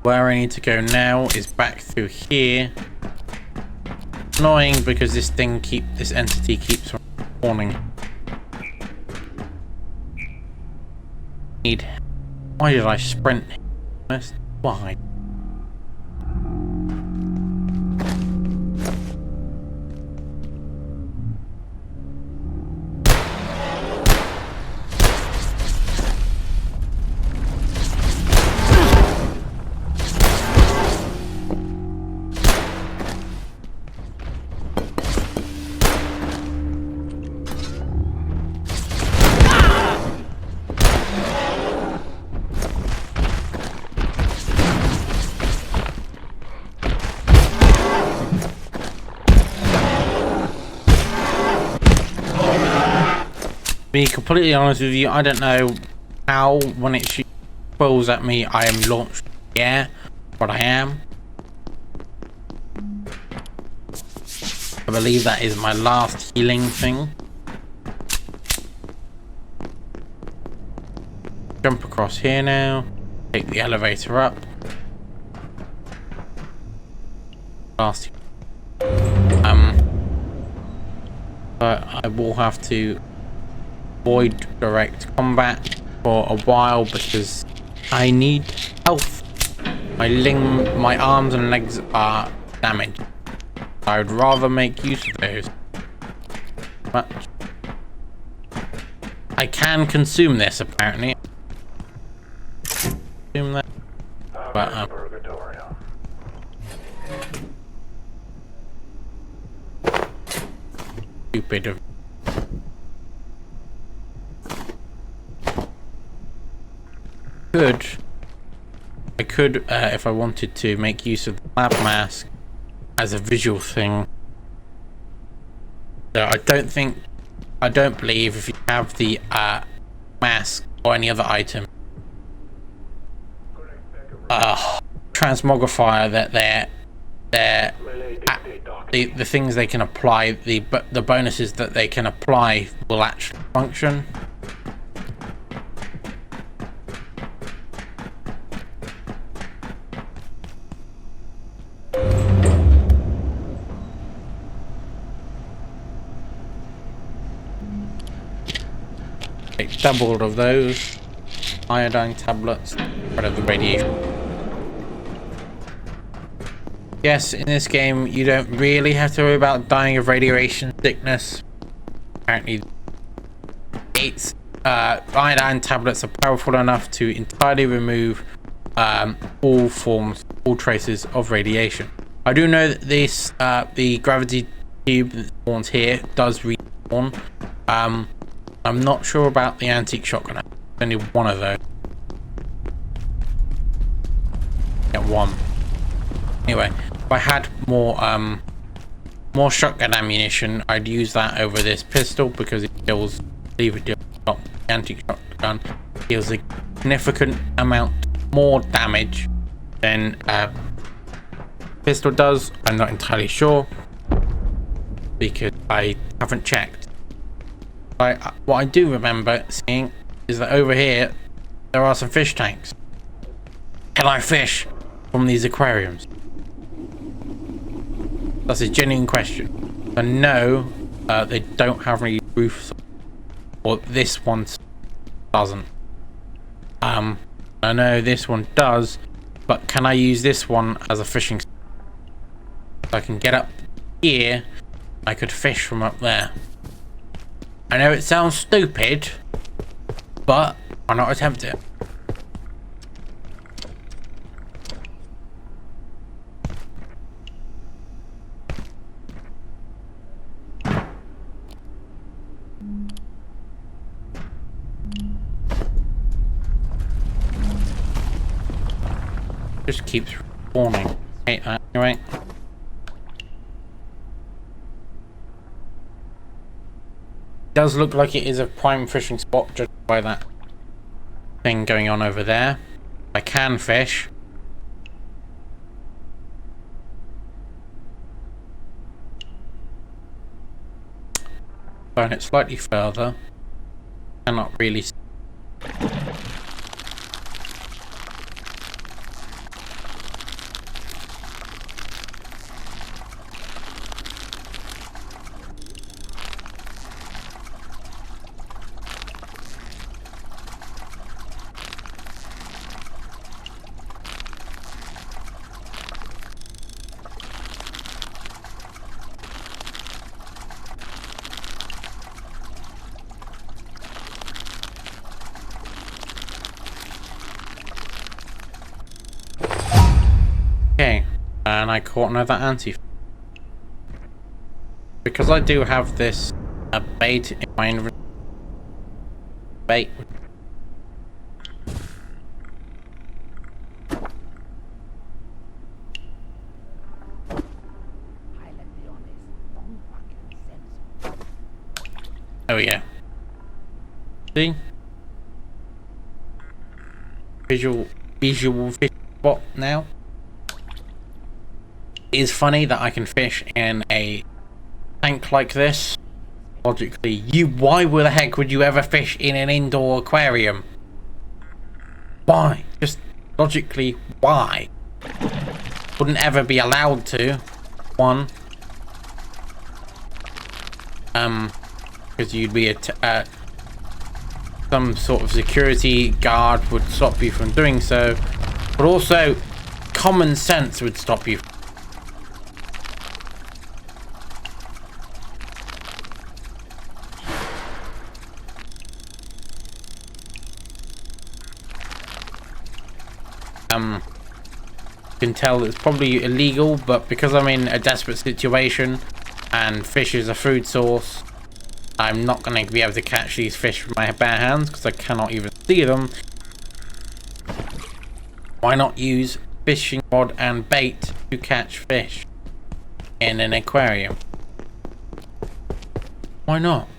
Where I need to go now is back through here. Annoying because this entity keeps spawning. Why did I sprint? Why? Be completely honest with you, I don't know how when it falls at me I am launched in the air, but I am. I believe that is my last healing thing. Jump across here now, take the elevator up. Last but I will have to avoid direct combat for a while because I need health. My arms and legs are damaged. I would rather make use of those. But I can consume this apparently. Consume that. But stupid of I could if I wanted to make use of the lab mask as a visual thing. So I don't believe if you have the mask or any other item transmogrifier that the things they can apply, the bonuses that they can apply will actually function. Take double of those iodine tablets out of the radiation. Yes, in this game you don't really have to worry about dying of radiation sickness. Apparently iodine tablets are powerful enough to entirely remove all traces of radiation. I do know that this the gravity tube that spawns here does respawn. I'm not sure about the antique shotgun. Only one of those. Get one. Anyway, if I had more shotgun ammunition, I'd use that over this pistol because it deals. The antique shotgun deals a significant amount more damage than pistol does. I'm not entirely sure because I haven't checked. What I do remember seeing is that over here there are some fish tanks. Can I fish from these aquariums? That's a genuine question. I know they don't have any roofs, or this one doesn't. I know this one does, but can I use this one as a fishing spot? So I can get up here, I could fish from up there. I know it sounds stupid, but why not attempt it? Just keeps spawning. Hate that. Anyway. Does look like it is a prime fishing spot just by that thing going on over there. I can fish. Going it slightly further. Cannot really see. Okay, and I caught another anti. Because I do have this bait in my inventory. Bait. Oh yeah. See? Visual fish spot now. It is funny that I can fish in a tank like this. Logically, why the heck would you ever fish in an indoor aquarium? Why? Just logically, why? Wouldn't ever be allowed to. One. Because you'd be some sort of security guard would stop you from doing so, but also common sense would stop you. You can tell it's probably illegal, but because I'm in a desperate situation and fish is a food source, I'm not going to be able to catch these fish with my bare hands because I cannot even see them. Why not use fishing rod and bait to catch fish in an aquarium? Why not?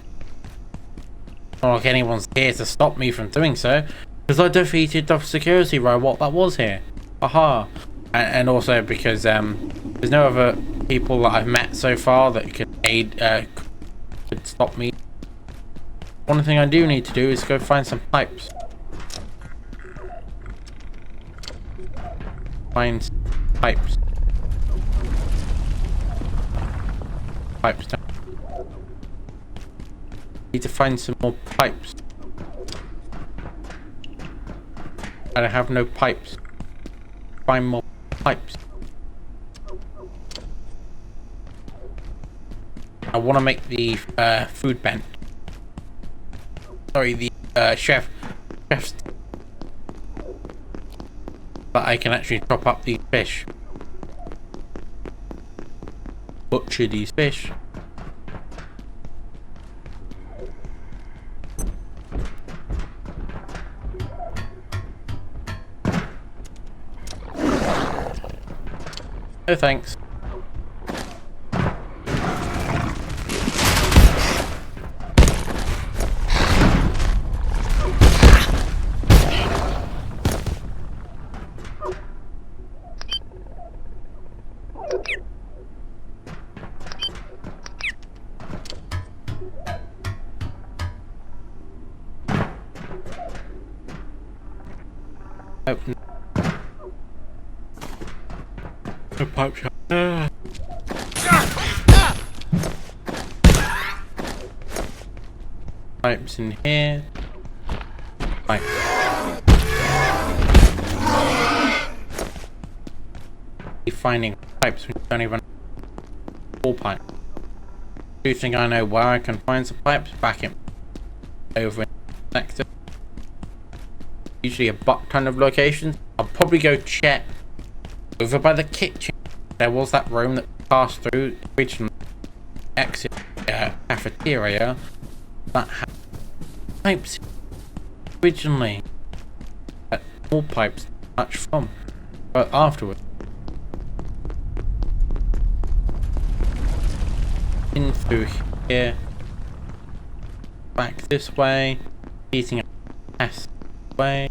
Not like anyone's here to stop me from doing so, because I defeated the security robot that was here. Aha! And also because there's no other people that I've met so far that could could stop me. One thing I do need to do is go find some pipes. Find pipes. Pipes. Need to find some more pipes. I have no pipes. Find more pipes. I want to make the food bench. Sorry, the chef's, but I can actually chop up these fish. Butcher these fish. No thanks. Oh, no. No pipe shot. Pipes in here. Pipe. Finding pipes when you don't even full pipe. Do you think I know where I can find some pipes? Back in over in the sector. Usually a butt ton of locations. I'll probably go check over by the kitchen. There was that room that passed through original exit cafeteria that had pipes originally. More pipes much from. but afterwards. In through here. Back this way. Eating a test way.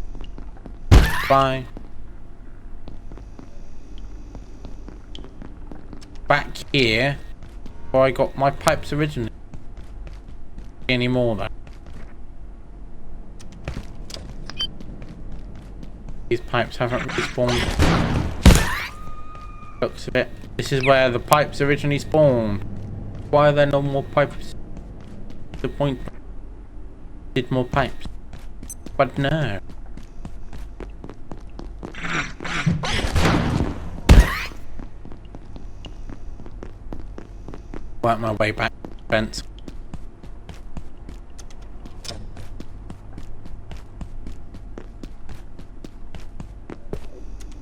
Bye. Back here where I got my pipes originally. Any more though. These pipes haven't respawned. Looks of it. This is where the pipes originally spawned. Why are there no more pipes? The point did more pipes. But no. Work my way back to the fence.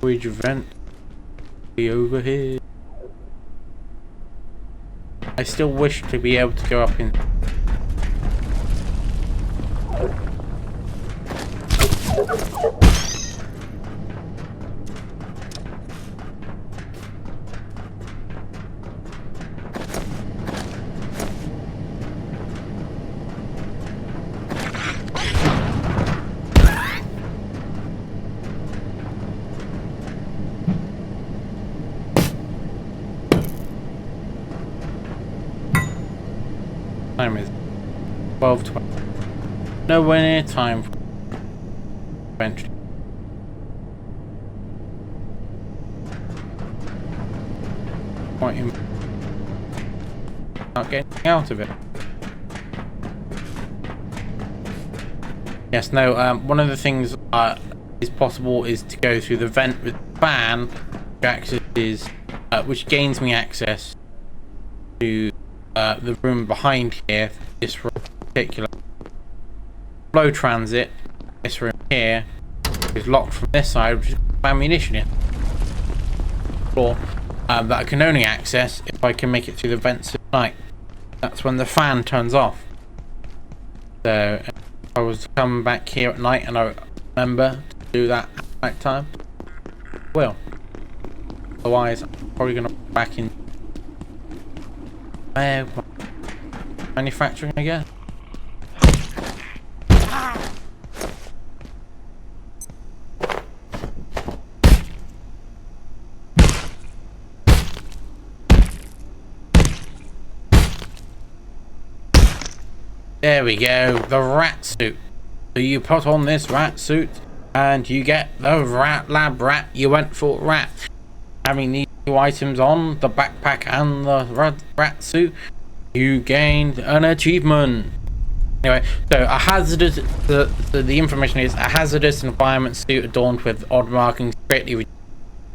Bridge vent. Be over here. I still wish to be able to go up in. Time is 12:20. Nowhere near time for eventually. Quite not getting out of it. Yes, no. One of the things is possible is to go through the vent with the fan, which gains me access to the room behind here. This room in particular. Flow transit. This room here is locked from this side, which is ammunition in floor that I can only access if I can make it through the vents at night. That's when the fan turns off. So if I was to come back here at night and I remember to do that at night time, I will. Otherwise, I'm probably going to go back in manufacturing again. There we go, the rat suit. So you put on this rat suit and you get the lab rat you went for. Rat. Having these two items on, the backpack and the rat suit, you gained an achievement. Anyway, so a hazardous, the information is a hazardous environment suit adorned with odd markings greatly reduce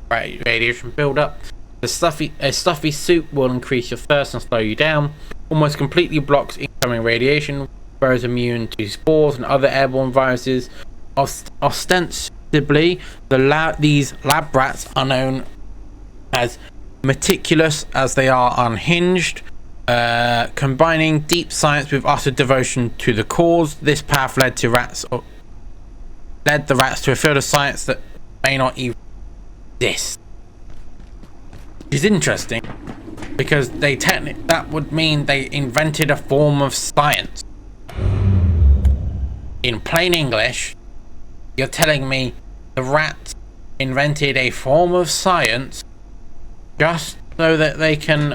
radiation buildup. A stuffy suit will increase your thirst and slow you down. Almost completely blocks incoming radiation, whereas immune to spores and other airborne viruses. Ostensibly, these lab rats are known as meticulous as they are unhinged, combining deep science with utter devotion to the cause. This path led the rats to a field of science that may not even exist. Which is interesting, because that would mean they invented a form of science. In plain English, you're telling me the rats invented a form of science just so that they can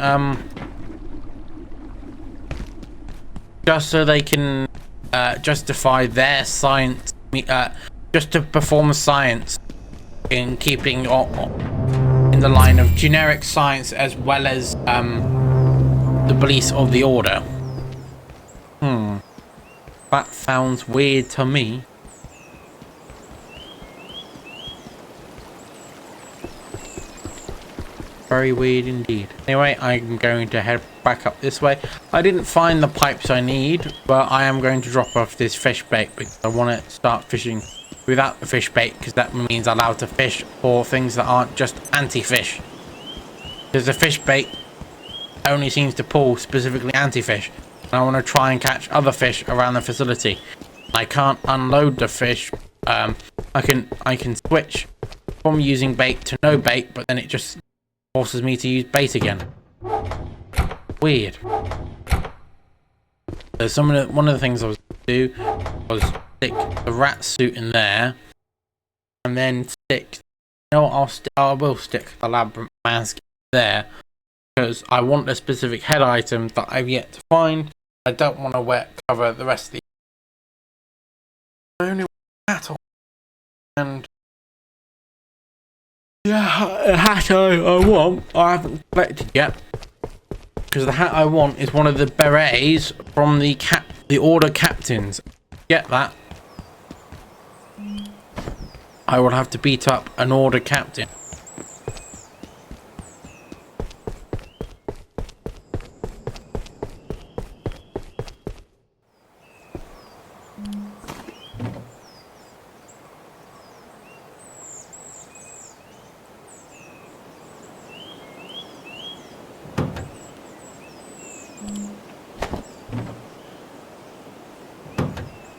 justify their science, just to perform science in keeping in the line of generic science as well as the beliefs of the order. That sounds weird to me. Very weird indeed. Anyway, I'm going to head back up this way. I didn't find the pipes I need, but I am going to drop off this fish bait because I want to start fishing without the fish bait, because that means I'm allowed to fish for things that aren't just anti-fish. Because the fish bait only seems to pull specifically anti-fish, and I want to try and catch other fish around the facility. I can't unload the fish. I can switch from using bait to no bait, but then it just forces me to use bait again. Weird. So one of the things I was going to do was stick the rat suit in there, and then stick. You know what? I will stick the lab mask there because I want a specific head item that I've yet to find. I don't want to cover the rest of the. I only want hat on, and yeah, a hat I want. I haven't collected yet because the hat I want is one of the berets from the order captains. Get that? I will have to beat up an order captain.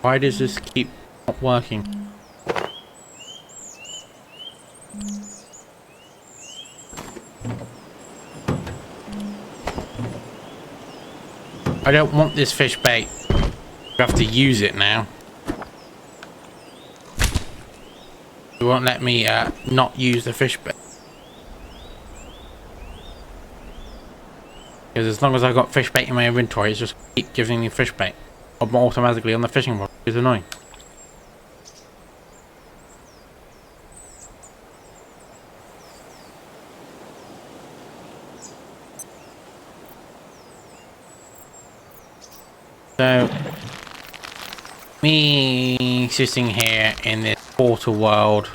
Why does this keep not working? I don't want this fish bait. You have to use it now. You won't let me not use the fish bait. Because as long as I've got fish bait in my inventory, it's just keep giving me fish bait. I'm automatically on the fishing rod. It's annoying. So, me sitting here in this portal world,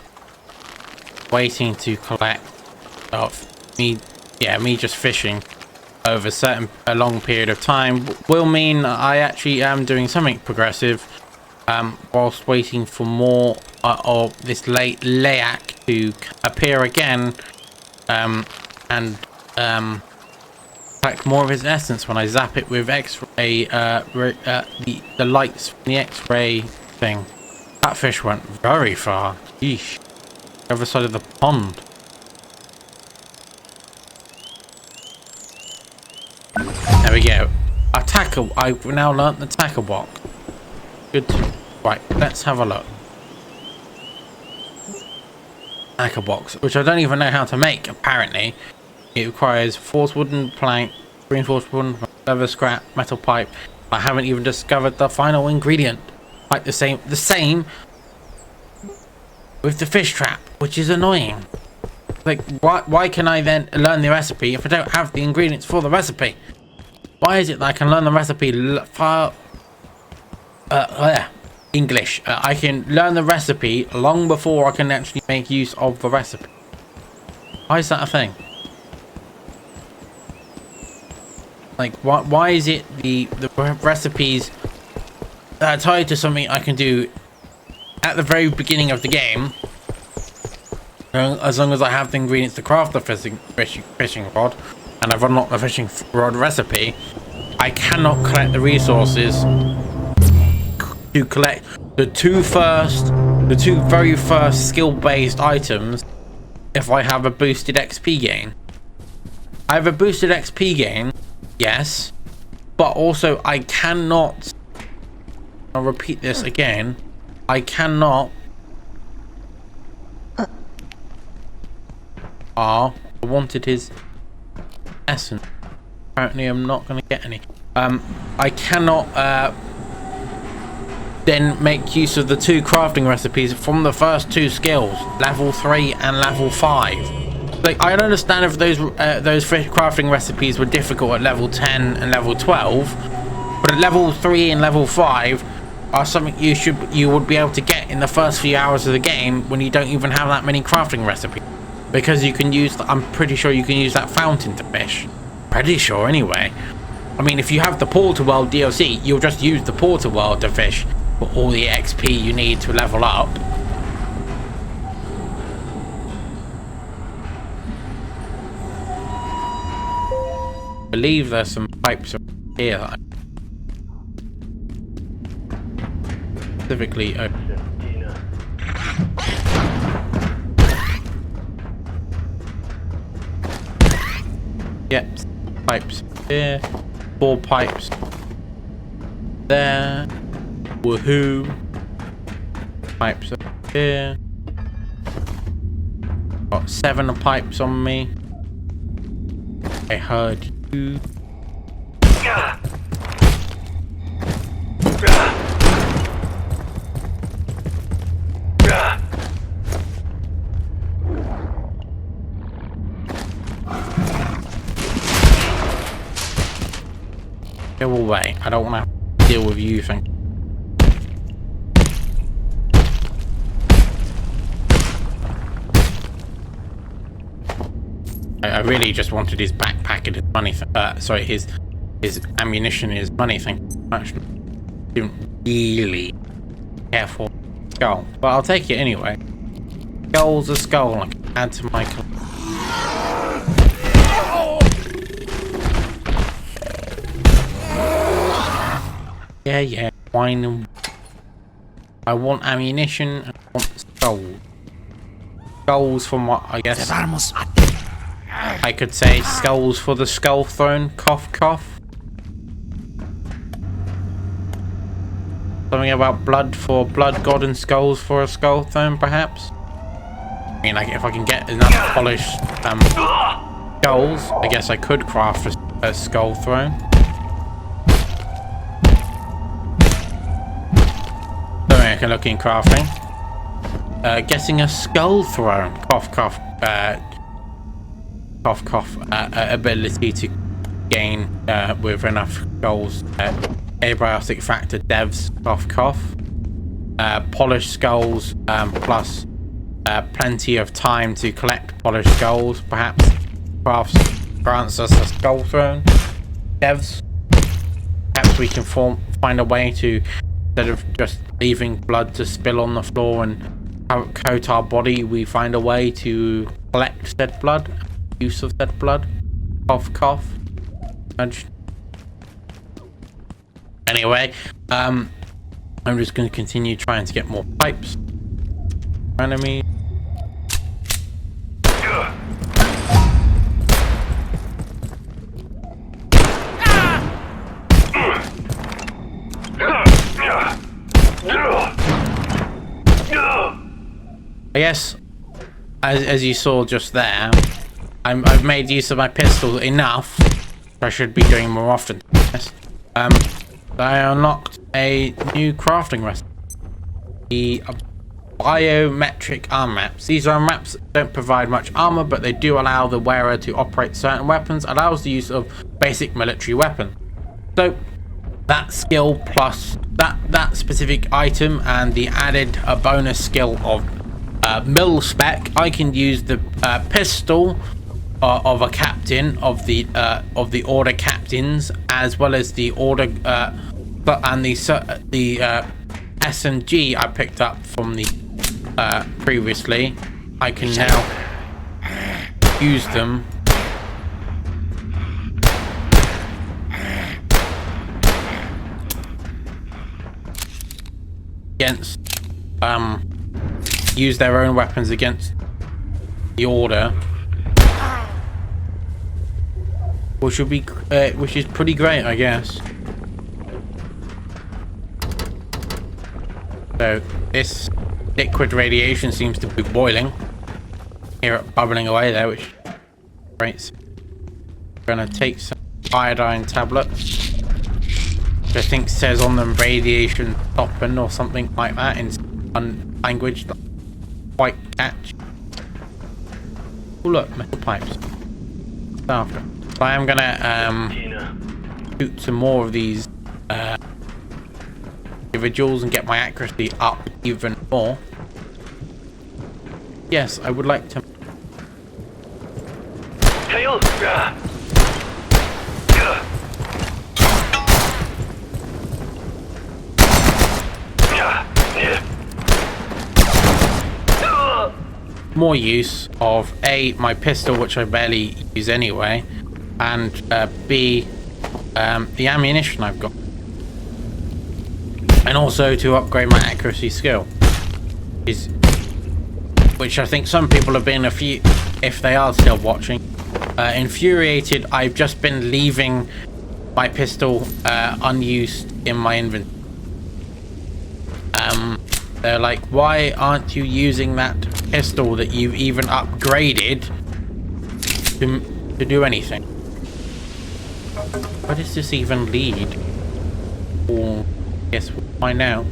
waiting to collect me just fishing over a long period of time will mean I actually am doing something progressive, whilst waiting for more of this layak to appear again, and collect more of his essence when I zap it with X-ray, the lights from the X-ray thing. That fish went very far. Yeesh. The other side of the pond. There we go. I've now learnt the tackle box. Good. Right, let's have a look. Tackle box, which I don't even know how to make, apparently. It requires forged wooden plank, reinforced wooden, leather scrap, metal pipe. I haven't even discovered the final ingredient. Like the same with the fish trap, which is annoying. Like, why can I then learn the recipe if I don't have the ingredients for the recipe? Why is it that I can learn the recipe English? I can learn the recipe long before I can actually make use of the recipe. Why is that a thing? Like, why is it the recipes that are tied to something I can do at the very beginning of the game, as long as I have the ingredients to craft the fishing rod, and I've unlocked the fishing rod recipe, I cannot collect the resources to collect the two very first skill-based items if I have a boosted XP gain. I have a boosted XP gain, yes, but also I cannot, I'll repeat this again, I cannot I wanted his essence. Apparently I'm not going to get any. I cannot then make use of the two crafting recipes from the first two skills, level 3 and level 5. Like, I understand if those crafting recipes were difficult at level 10 and level 12, but at level 3 and level 5 are something you would be able to get in the first few hours of the game when you don't even have that many crafting recipes, because you can use I'm pretty sure you can use that fountain to fish. Pretty sure anyway. I mean, if you have the Portal World DLC, you'll just use the Portal World to fish for all the XP you need to level up. I believe there's some pipes here that I specifically Yep, pipes here, 4 pipes there. Woohoo! Pipes up here. Got 7 pipes on me. I heard you. Go away. I don't want to deal with you, thank you. I really just wanted his backpack and his money. Sorry, his ammunition and his money. Thank you very much. Didn't really care for skull, but I'll take it anyway. Skull's a skull. I can add to my. Yeah. Wine and. I want ammunition. And I want skulls. Skulls from what I guess. I could say skulls for the skull throne. Cough, cough. Something about blood for blood god and skulls for a skull throne, perhaps. I mean, like if I can get enough polished skulls, I guess I could craft a skull throne. Something I can look in crafting. Getting a skull throne. Cough, cough. Cough, cough. Ability to gain with enough skulls. Abiotic Factor devs. Cough, cough. Polished skulls plus plenty of time to collect polished skulls. Perhaps grants us a skull throne. Devs. Perhaps we can find a way to, instead of just leaving blood to spill on the floor and coat our body, we find a way to collect said blood. Use of said blood. Cough, cough. Anyway, I'm just going to continue trying to get more pipes. Enemy. I guess, as you saw just there, I've made use of my pistol enough. I should be doing more often. Yes. I unlocked a new crafting recipe. The biometric arm maps. These arm maps don't provide much armor, but they do allow the wearer to operate certain weapons. Allows the use of basic military weapon. So that skill plus that specific item and the added bonus skill of mil spec, I can use the pistol of a captain of the order captains, as well as the order and the SMG I picked up from the previously. I can now use them against use their own weapons against the order, which would be which is pretty great, I guess. So this liquid radiation seems to be boiling. Hear it bubbling away there, which is great. Gonna take some iodine tablets, which I think says on them radiation softened or something like that in some language that I quite catch. Oh look, metal pipes. After. So I am gonna shoot some more of these individuals and get my accuracy up even more. Yes, I would like to. More use of A, my pistol, which I barely use anyway, and B, the ammunition I've got, and also to upgrade my accuracy skill, which I think some people have been if they are still watching, infuriated, I've just been leaving my pistol unused in my inventory. They're like, why aren't you using that pistol that you've even upgraded to do anything? Where does this even lead? Or yes, we'll find out.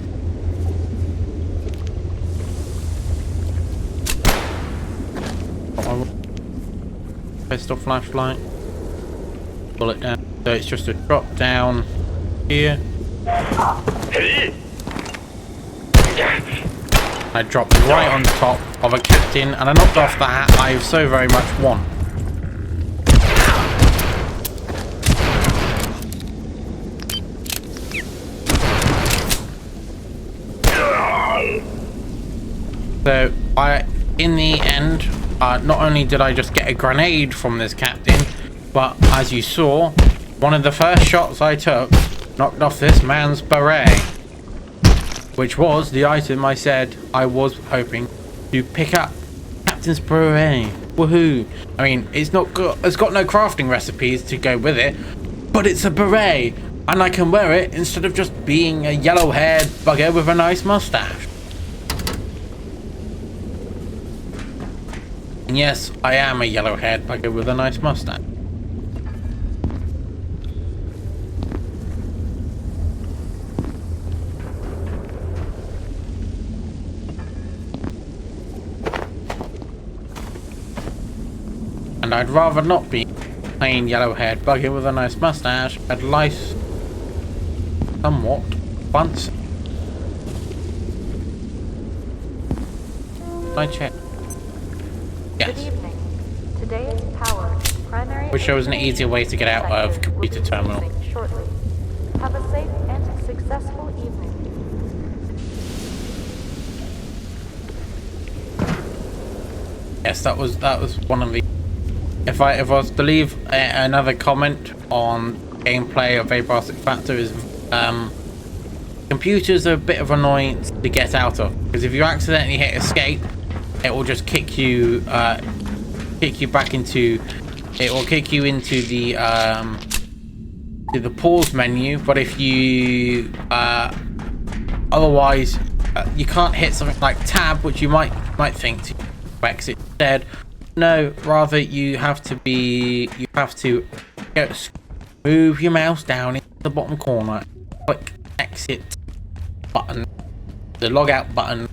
Pistol flashlight. Pull it down. So it's just a drop down here. I dropped right on top of a captain, and I knocked off the hat I so very much want. So in the end, not only did I just get a grenade from this captain, but as you saw, one of the first shots I took knocked off this man's beret, which was the item I said I was hoping to pick up. Captain's beret. Woohoo! I mean, it's got no crafting recipes to go with it, but it's a beret, and I can wear it instead of just being a yellow-haired bugger with a nice mustache. And yes, I am a yellow-haired bugger with a nice mustache. And I'd rather not be plain yellow-haired bugger with a nice mustache. I'd like somewhat fancy. I check. Yes. Good evening. Today's power primary. Wish there was an easier way to get out of computer terminal. Shortly. Have a safe and successful evening. Yes, that was one of the. If I was to leave another comment on gameplay of Abiotic Factor, is computers are a bit of annoyance to get out of, because if you accidentally hit escape, it will just kick you back into. It will kick you into the to the pause menu. But if you otherwise you can't hit something like tab, which you might think to exit instead. No, rather you have to move your mouse down into the bottom corner, click exit button, the logout button.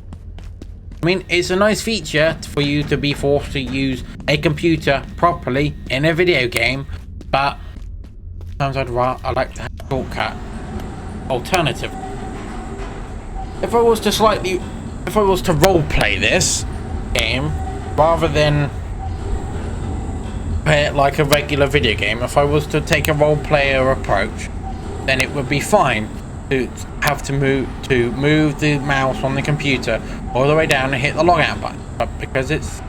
I mean, it's a nice feature for you to be forced to use a computer properly in a video game, but sometimes I like to have a shortcut alternative. If I was to roleplay this game rather than play it like a regular video game, if I was to take a role player approach, then it would be fine to have to move the mouse on the computer all the way down and hit the logout button. But because it's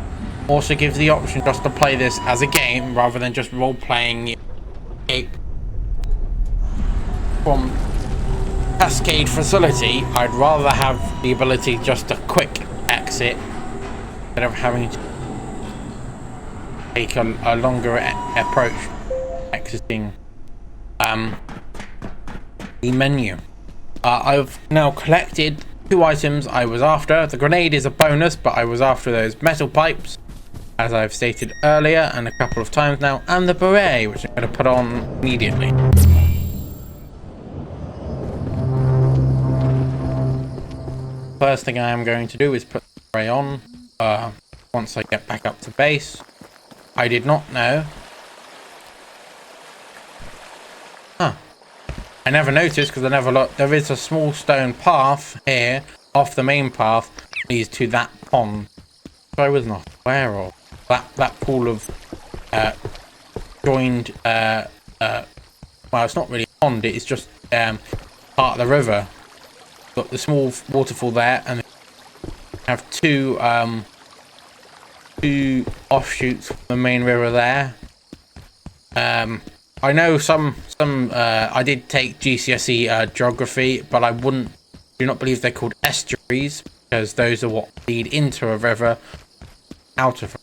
also gives the option just to play this as a game rather than just role playing it from Cascade facility, I'd rather have the ability just to quick exit instead of having to take a longer approach exiting the menu. I've now collected 2 items I was after. The grenade is a bonus, but I was after those metal pipes, as I've stated earlier and a couple of times now, and the beret, which I'm going to put on immediately. First thing I am going to do is put the beret on once I get back up to base. I did not know. I never noticed because I never looked. There is a small stone path here off the main path leads to that pond. I was not aware of that pool of joined. Well, it's not really a pond. It's just part of the river. Got the small waterfall there, and have two offshoots from the main river there. I know some I did take GCSE geography, but I do not believe they're called estuaries, because those are what lead into a river out of it,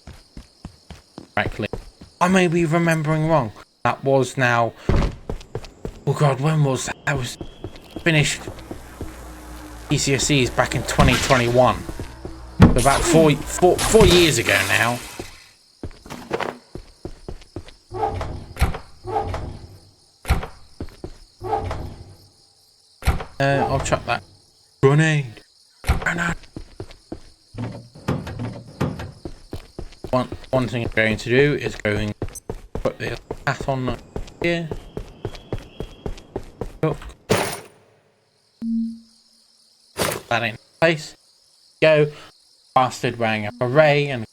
correctly. I may be remembering wrong. That was now... Oh god, when was that? That was finished GCSEs back in 2021. About four years ago now. I'll chuck that. Grenade. Grenade. One thing I'm going to do is going to put the hat on here. Look. That in place. Go. Bastard wearing a beret and a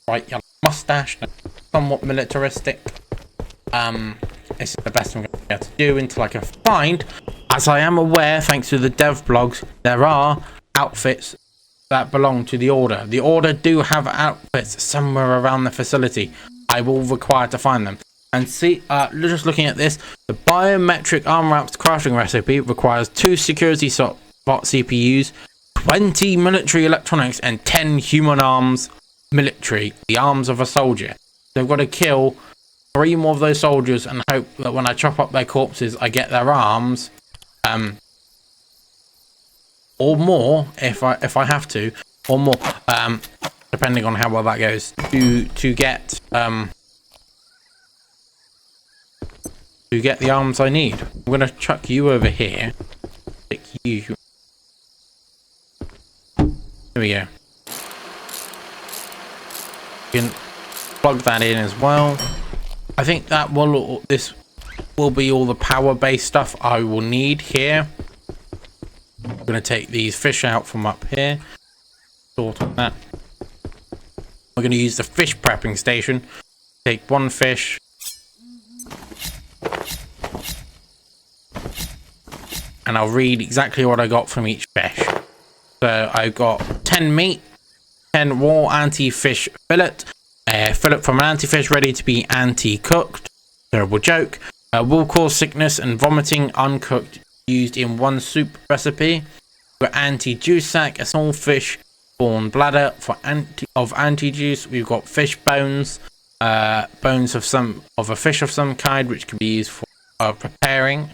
bright yellow mustache, and somewhat militaristic. This is the best I'm going to be able to do until I can find, as I am aware, thanks to the dev blogs, there are outfits that belong to the Order. The Order do have outfits somewhere around the facility. I will require to find them. And see, just looking at this, the biometric arm wraps crafting recipe requires 2 security bot CPUs, 20 military electronics, and 10 human arms military, the arms of a soldier. They've got to kill 3 more of those soldiers and hope that when I chop up their corpses, I get their arms, or more if I have to, or more, depending on how well that goes, to get the arms I need. I'm gonna chuck you over here. Stick you. There we go. You can plug that in as well. I think that this will be all the power-based stuff I will need here. I'm going to take these fish out from up here. Sort of that. We're going to use the fish prepping station. Take 1 fish. And I'll read exactly what I got from each fish. So I got 10 meat, 10 raw anti-fish fillet, fillet from an anti-fish ready to be anti-cooked. Terrible joke. Will cause sickness and vomiting uncooked, used in 1 soup recipe. We've got anti-juice sac, a small fish born bladder for anti-juice. We've got fish bones, bones of a fish of some kind, which can be used for preparing,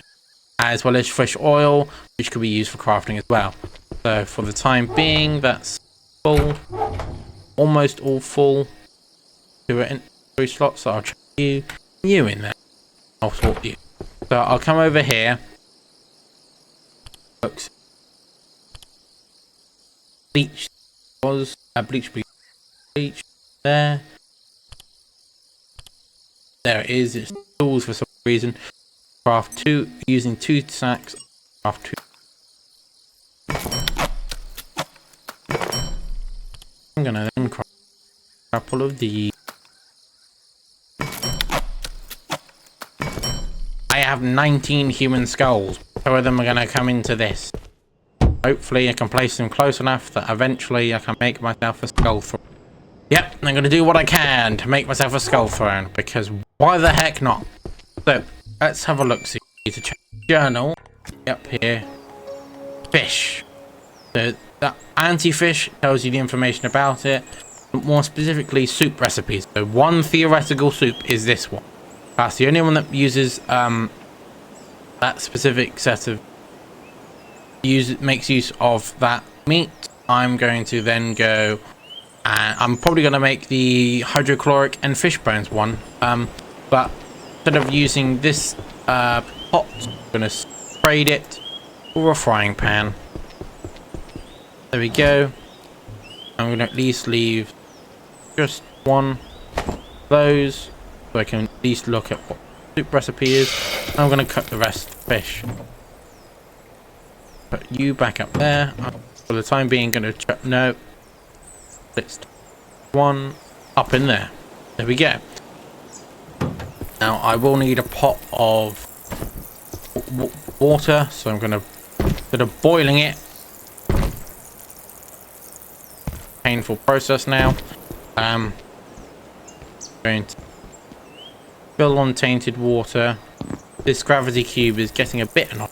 as well as fish oil, which could be used for crafting as well. So for the time being, that's full, almost all full. 2 slots, so I'll chuck you in there. I'll sort you. So I'll come over here. Looks. Bleach was a bleach there. There it is. It's tools for some reason. Craft 2 using 2 sacks. Craft 2. I'm gonna then craft a couple of these. I have 19 human skulls. 2 of them are gonna come into this. Hopefully I can place them close enough that eventually I can make myself a skull throne. Yep, I'm gonna do what I can to make myself a skull throne, because why the heck not? So let's have a look. See, to check journal up here. Fish. So that anti-fish tells you the information about it. More specifically, soup recipes. So 1 theoretical soup is this one. That's the only one that uses that specific set of makes use of that meat. I'm going to then go and I'm probably going to make the hydrochloric and fish bones one, but instead of using this pot, I'm going to trade it for a frying pan. There we go. I'm going to at least leave just 1 of those so I can at least look at what the soup recipe is. I'm going to cut the rest fish. Put you back up there. For the time being, going to no. Let's 1 up in there. There we go. Now I will need a pot of water, so I'm going to instead of boiling it. Painful process now. Going to fill on tainted water. This gravity cube is getting a bit annoying.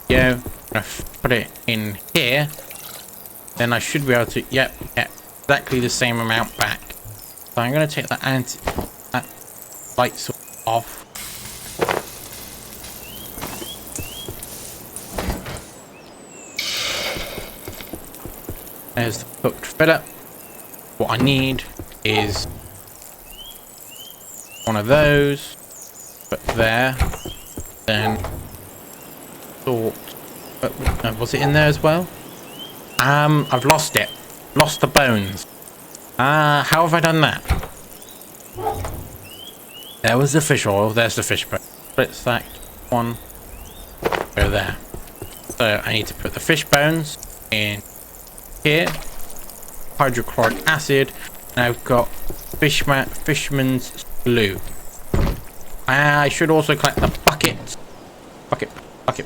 Yeah, I'm gonna put it in here. Then I should be able to, yep, get exactly the same amount back. So I'm gonna take that lights off. There's the cooked fillet. What I need is one of those. Put there. Then salt. Was it in there as well? I've lost it. Lost the bones. How have I done that? There was the fish oil. There's the fish bone. Split that one. Go there. So I need to put the fish bones in here. Hydrochloric acid. And I've got fisherman's glue. I should also collect the bucket.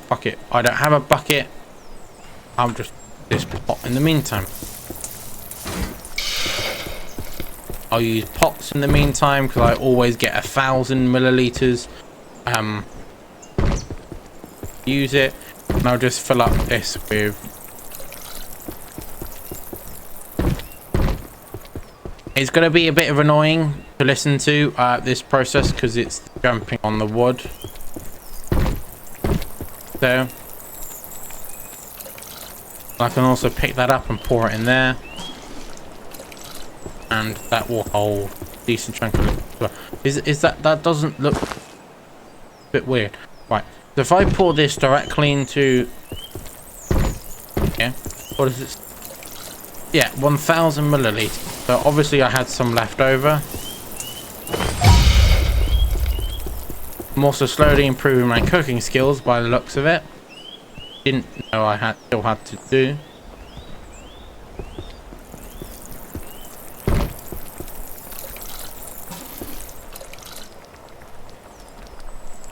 Bucket. I don't have a bucket. I'll just this pot in the meantime. I'll use pots in the meantime because I always get 1,000 milliliters. Use it, and I'll just fill up this with. It's going to be a bit of annoying to listen to this process because it's jumping on the wood. So I can also pick that up and pour it in there, and that will hold a decent chunk of it. Is that doesn't look a bit weird, right? So if I pour this directly into, yeah, what is it? Yeah, 1,000 milliliters. So obviously I had some left over. I'm also slowly improving my cooking skills by the looks of it. Didn't know I still had to do.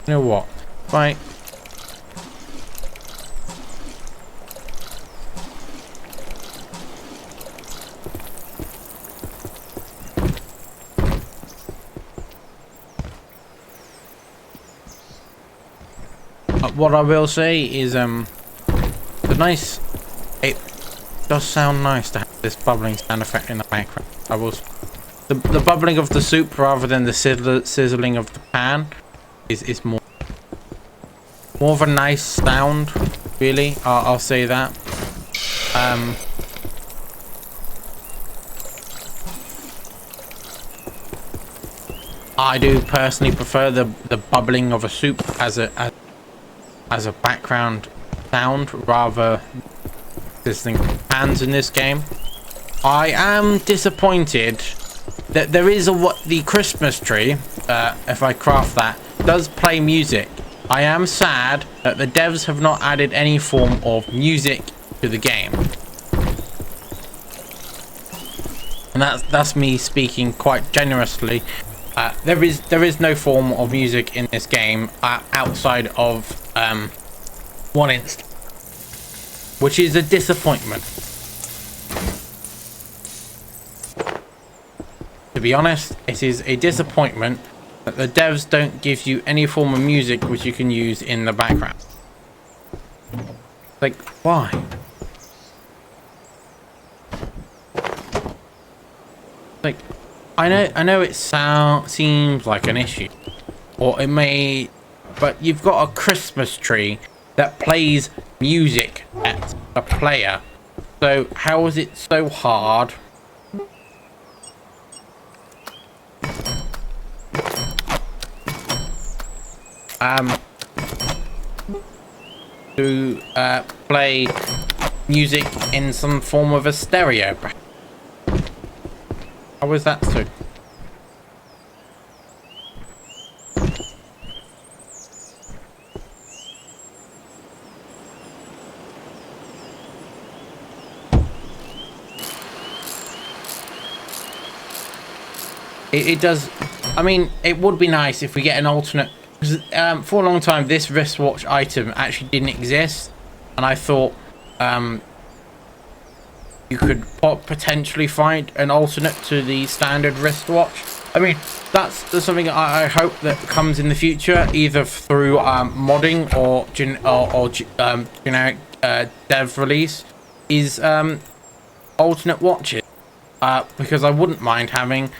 You know what? Right. What I will say is it does sound nice to have this bubbling sound effect in the background. The bubbling of the soup rather than the sizzling of the pan is more of a nice sound, really. I'll say that. I do personally prefer the bubbling of a soup as a background sound rather sizzling pans in this game. I am disappointed that there is the Christmas tree, if I craft that, does play music. I am sad that the devs have not added any form of music to the game. And that's me speaking quite generously. There is no form of music in this game outside of one instance, which is a disappointment. To be honest, it is a disappointment that the devs don't give you any form of music which you can use in the background. Like, why? Like, I know it seems like an issue, or it may, but you've got a Christmas tree that plays music at a player. So how is it so hard to play music in some form of a stereo? How is that so? It does. I mean, it would be nice if we get an alternate. For a long time, this wristwatch item actually didn't exist, and I thought you could potentially find an alternate to the standard wristwatch. I mean, that's something I hope that comes in the future, either through modding or generic dev release, is alternate watches, because I wouldn't mind having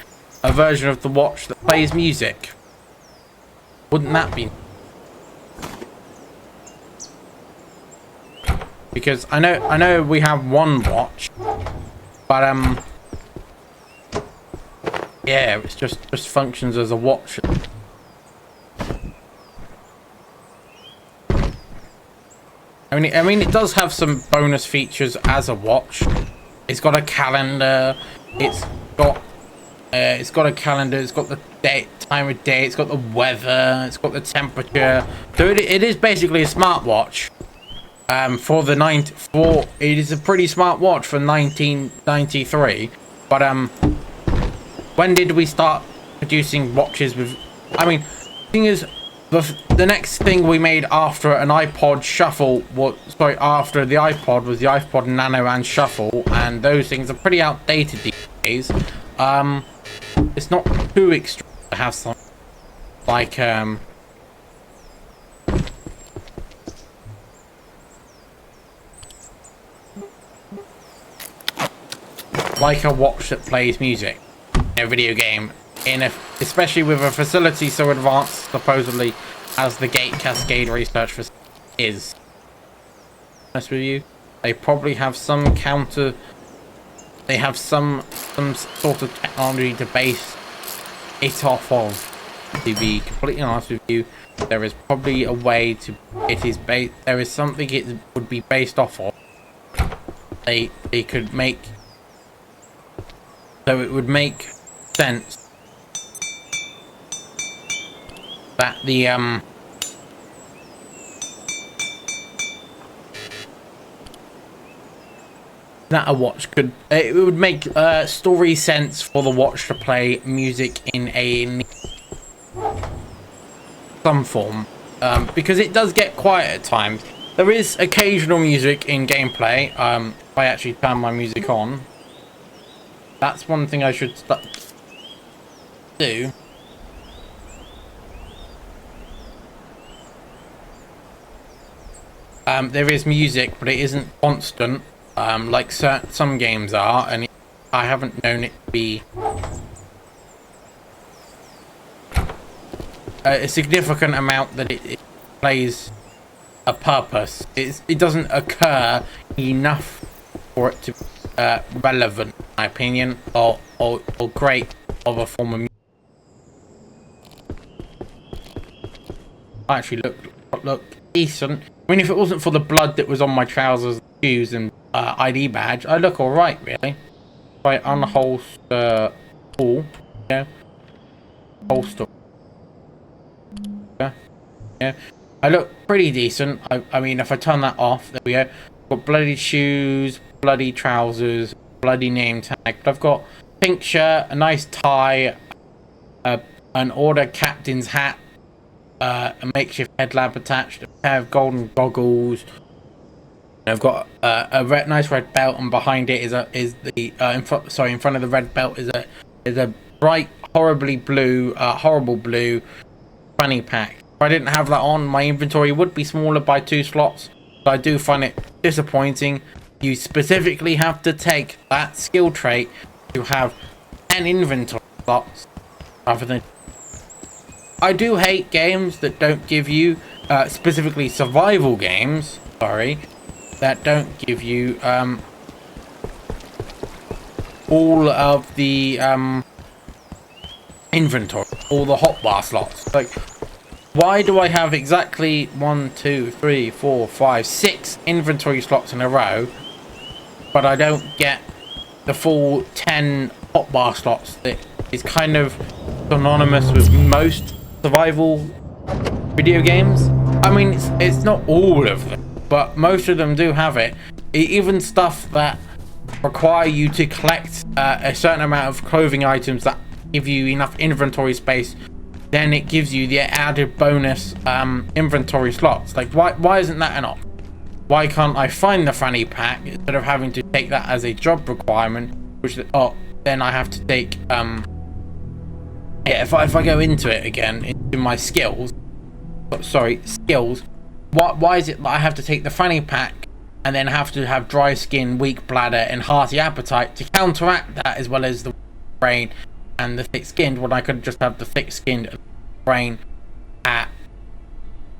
a version of the watch that plays music. Wouldn't that be? Because I know we have one watch, but yeah, it's just functions as a watch. I mean, it does have some bonus features as a watch. It's got a calendar. It's got a calendar. It's got the date, time of day. It's got the weather. It's got the temperature. So it is basically a smartwatch. It is a pretty smart watch for 1993. But when did we start producing watches with? I mean, the thing is, the next thing we made after an iPod Shuffle after the iPod was the iPod Nano and Shuffle, and those things are pretty outdated these days. It's not too extreme to have something like a watch that plays music in a video game, especially with a facility so advanced supposedly as the Gate Cascade Research Facility is. Honest with you, they probably have some counter. They have some sort of technology to base it off of. To be completely honest with you, there is probably a way to. There is something it would be based off of. They could make. So it would make sense that that a watch could. It would make story sense for the watch to play music in some form, because it does get quiet at times. There is occasional music in gameplay. If I actually turn my music on. That's one thing I should do. There is music, but it isn't constant, like some games are, and I haven't known it to be a significant amount that it plays a purpose. It doesn't occur enough for it to be relevant, in my opinion, or great of a form of music. Actually look decent. I mean, if it wasn't for the blood that was on my trousers, shoes, and ID badge, I look alright, really. Right, unholster tool, yeah. Holster. Yeah. I look pretty decent. I mean, if I turn that off, there we go. Got bloody shoes, bloody trousers, bloody name tag. But I've got pink shirt, a nice tie, an order captain's hat, a makeshift headlamp attached, a pair of golden goggles. I've got a nice red belt, and behind it in front of the red belt is a bright, horrible blue fanny pack. If I didn't have that on, my inventory would be smaller by 2 slots. But I do find it disappointing. You specifically have to take that skill trait to have 10 inventory slots rather than. I do hate games that don't give you, specifically survival games, that don't give you all of the inventory, all the hotbar slots. Like, why do I have exactly 1, 2, 3, 4, 5, 6 inventory slots in a row, but I don't get the full 10 hotbar slots that is kind of synonymous with most survival video games? I mean, it's not all of them, but most of them do have it. Even stuff that require you to collect a certain amount of clothing items that give you enough inventory space, then it gives you the added bonus inventory slots. Like, why isn't that enough? Why can't I find the fanny pack instead of having to take that as a job requirement? Which then I have to take if I go into it again, into my skills. Why is it that I have to take the fanny pack and then have to have dry skin, weak bladder, and hearty appetite to counteract that, as well as the brain and the thick-skinned, when I could just have the thick-skinned brain at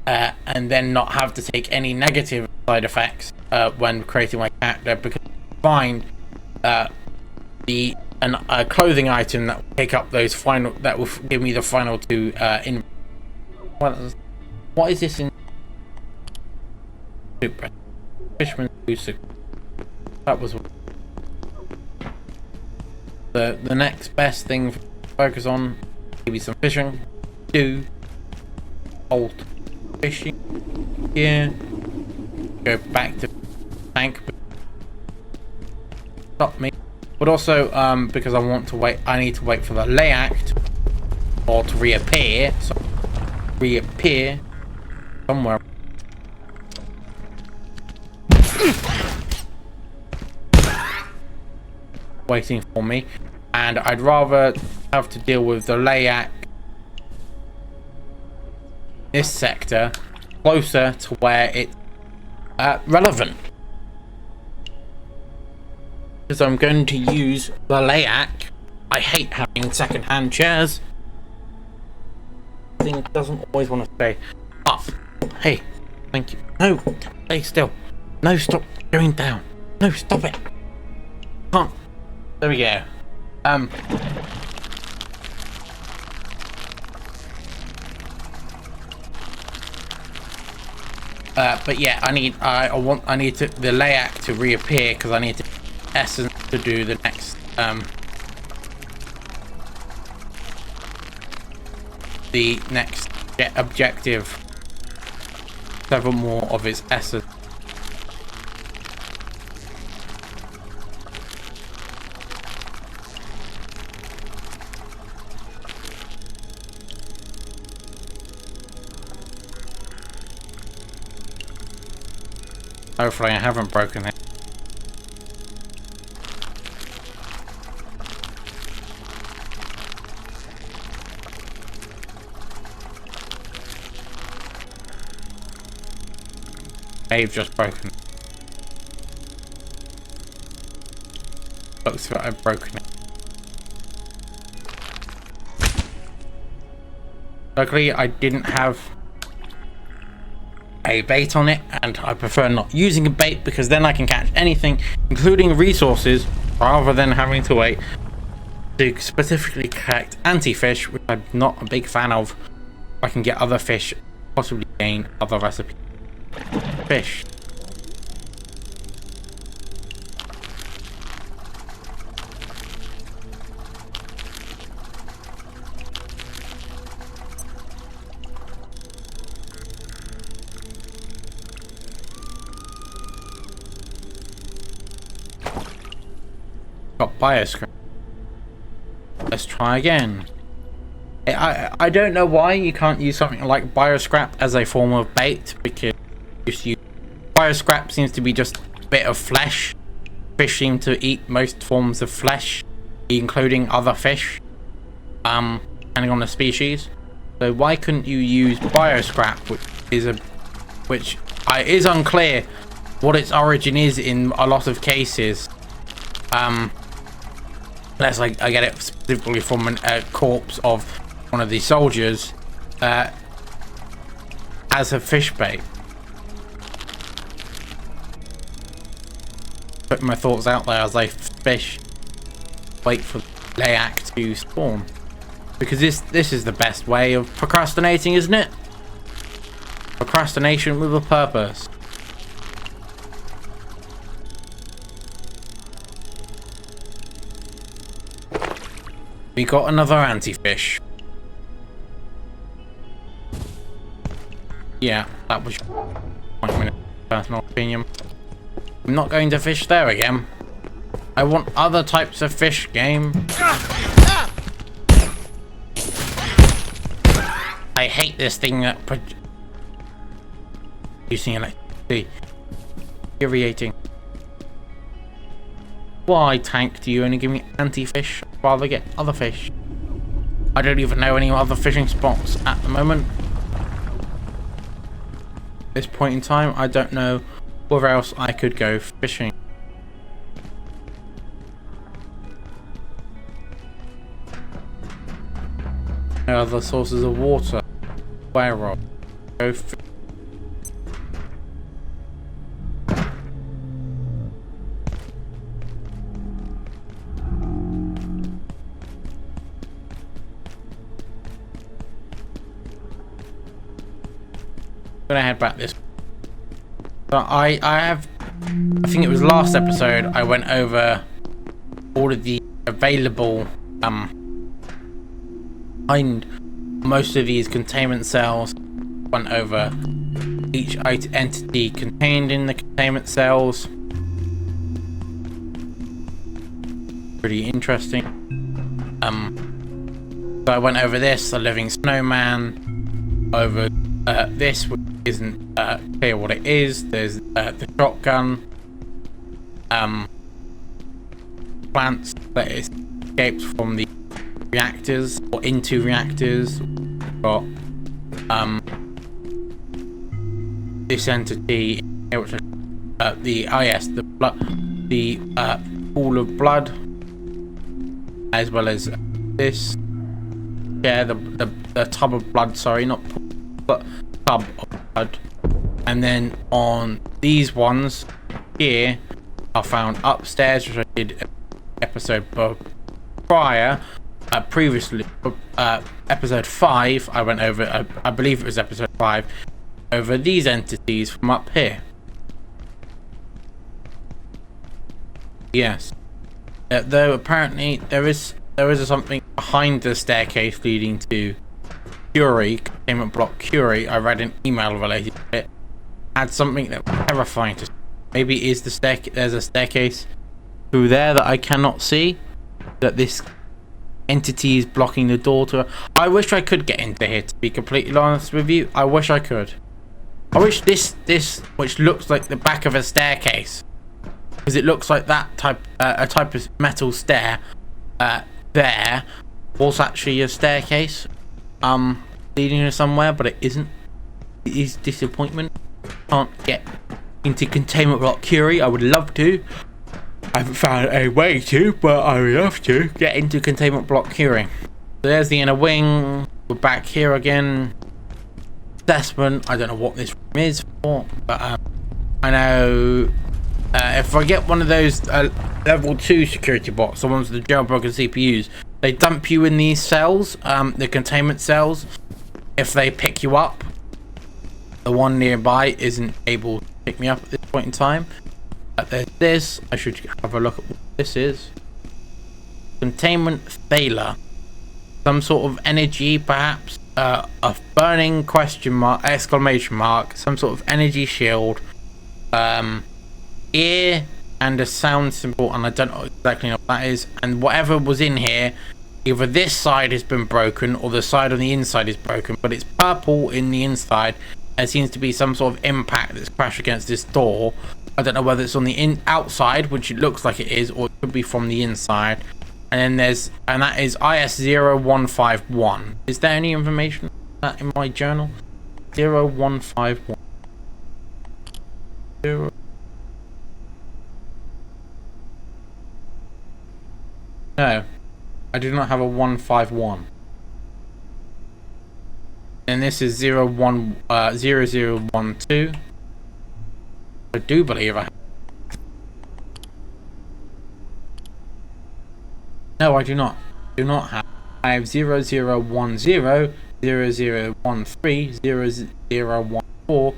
and then not have to take any negative side effects when creating my character, because I find a clothing item that will pick up those final, that will give me the final two in. What is this in? Super Fishman Super. That was the next best thing to focus on. Maybe some fishing. Do old fishing. Yeah. Go back to tank. Stop me. But also, because I want to wait, I need to wait for the layout or to reappear. So reappear somewhere. Waiting for me, and I'd rather have to deal with the layout this sector closer to where it's relevant, because I'm going to use the layout. I hate having second-hand chairs. I think it doesn't always want to stay up. Hey, thank you. No, stay still. No, stop going down. No, stop it. Can't. There we go. But yeah, I need the layout to reappear, because I need the essence to do the next objective. Several more of its essence. Hopefully I haven't broken it. I've just broken it. Looks like I've broken it. Luckily I didn't have a bait on it, and I prefer not using a bait, because then I can catch anything, including resources, rather than having to wait to specifically collect anti-fish, which I'm not a big fan of. I can get other fish, possibly gain other recipes. Fish. Got bioscrap. Let's try again. I don't know why you can't use something like bioscrap as a form of bait, because bioscrap seems to be just a bit of flesh. Fish seem to eat most forms of flesh, including other fish, depending on the species. So why couldn't you use bioscrap, which is unclear what its origin is in a lot of cases. Unless I get it specifically from a corpse of one of these soldiers as a fish bait. Putting my thoughts out there as I wait for the layout to spawn, because this is the best way of procrastinating, isn't it? Procrastination with a purpose. We got another anti-fish. Yeah, that was my personal opinion. I'm not going to fish there again. I want other types of fish, game. I hate this thing that producing electricity. Infuriating. Why, tank, do you only give me anti-fish? I'd rather get other fish. I don't even know any other fishing spots at the moment. At this point in time, I don't know where else I could go fishing. No other sources of water. Where Rob? Go fish. gonna head back this way. So I think it was last episode I went over all of the available behind most of these containment cells. Went over each entity contained in the containment cells. Pretty interesting. So I went over this, the living snowman, over this, which isn't clear what it is. There's the shotgun, plants that escaped from the reactors or into reactors. We've got this entity here, which the pool of blood, as well as this. Yeah, the tub of blood, sorry, not pool, but tub of blood. And then on these ones here are found upstairs, which I did episode prior, previously, episode 5, I went over, I believe it was episode 5, over these entities from up here. Yes. Though apparently there is something behind the staircase leading to Curie, containment block Curie. I read an email related to it. Had something that was terrifying to see. Maybe it is there's a staircase through there that I cannot see. That this entity is blocking the door to. I wish I could get into here, to be completely honest with you. I wish I could. I wish this which looks like the back of a staircase, because it looks like that type a type of metal stair there was actually a staircase leading to somewhere, but it isn't. It is disappointment. Can't get into containment block Curie. I would love to. I haven't found a way to, but I would love to get into containment block Curie. So there's the inner wing. We're back here again. Assessment. I don't know what this room is for, but I know if I get one of those level 2 security bots, the ones with the jailbroken CPUs, they dump you in these cells, the containment cells. If they pick you up, the one nearby isn't able to pick me up at this point in time. There's this. I should have a look at what this is. Containment failure. Some sort of energy, perhaps. A burning question mark, exclamation mark. Some sort of energy shield. Ear and a sound symbol, and I don't know exactly what that is. And whatever was in here, either this side has been broken or the side on the inside is broken, but it's purple in the inside. There seems to be some sort of impact that's crashed against this door. I don't know whether it's on the outside, which it looks like it is, or it could be from the inside. And then that is IS0151. Is there any information on that in my journal? 0151. No, I do not have a 151. And this is 0012. I do believe I have. No, I do not. Do not have. I have 0010, 0013, 0014,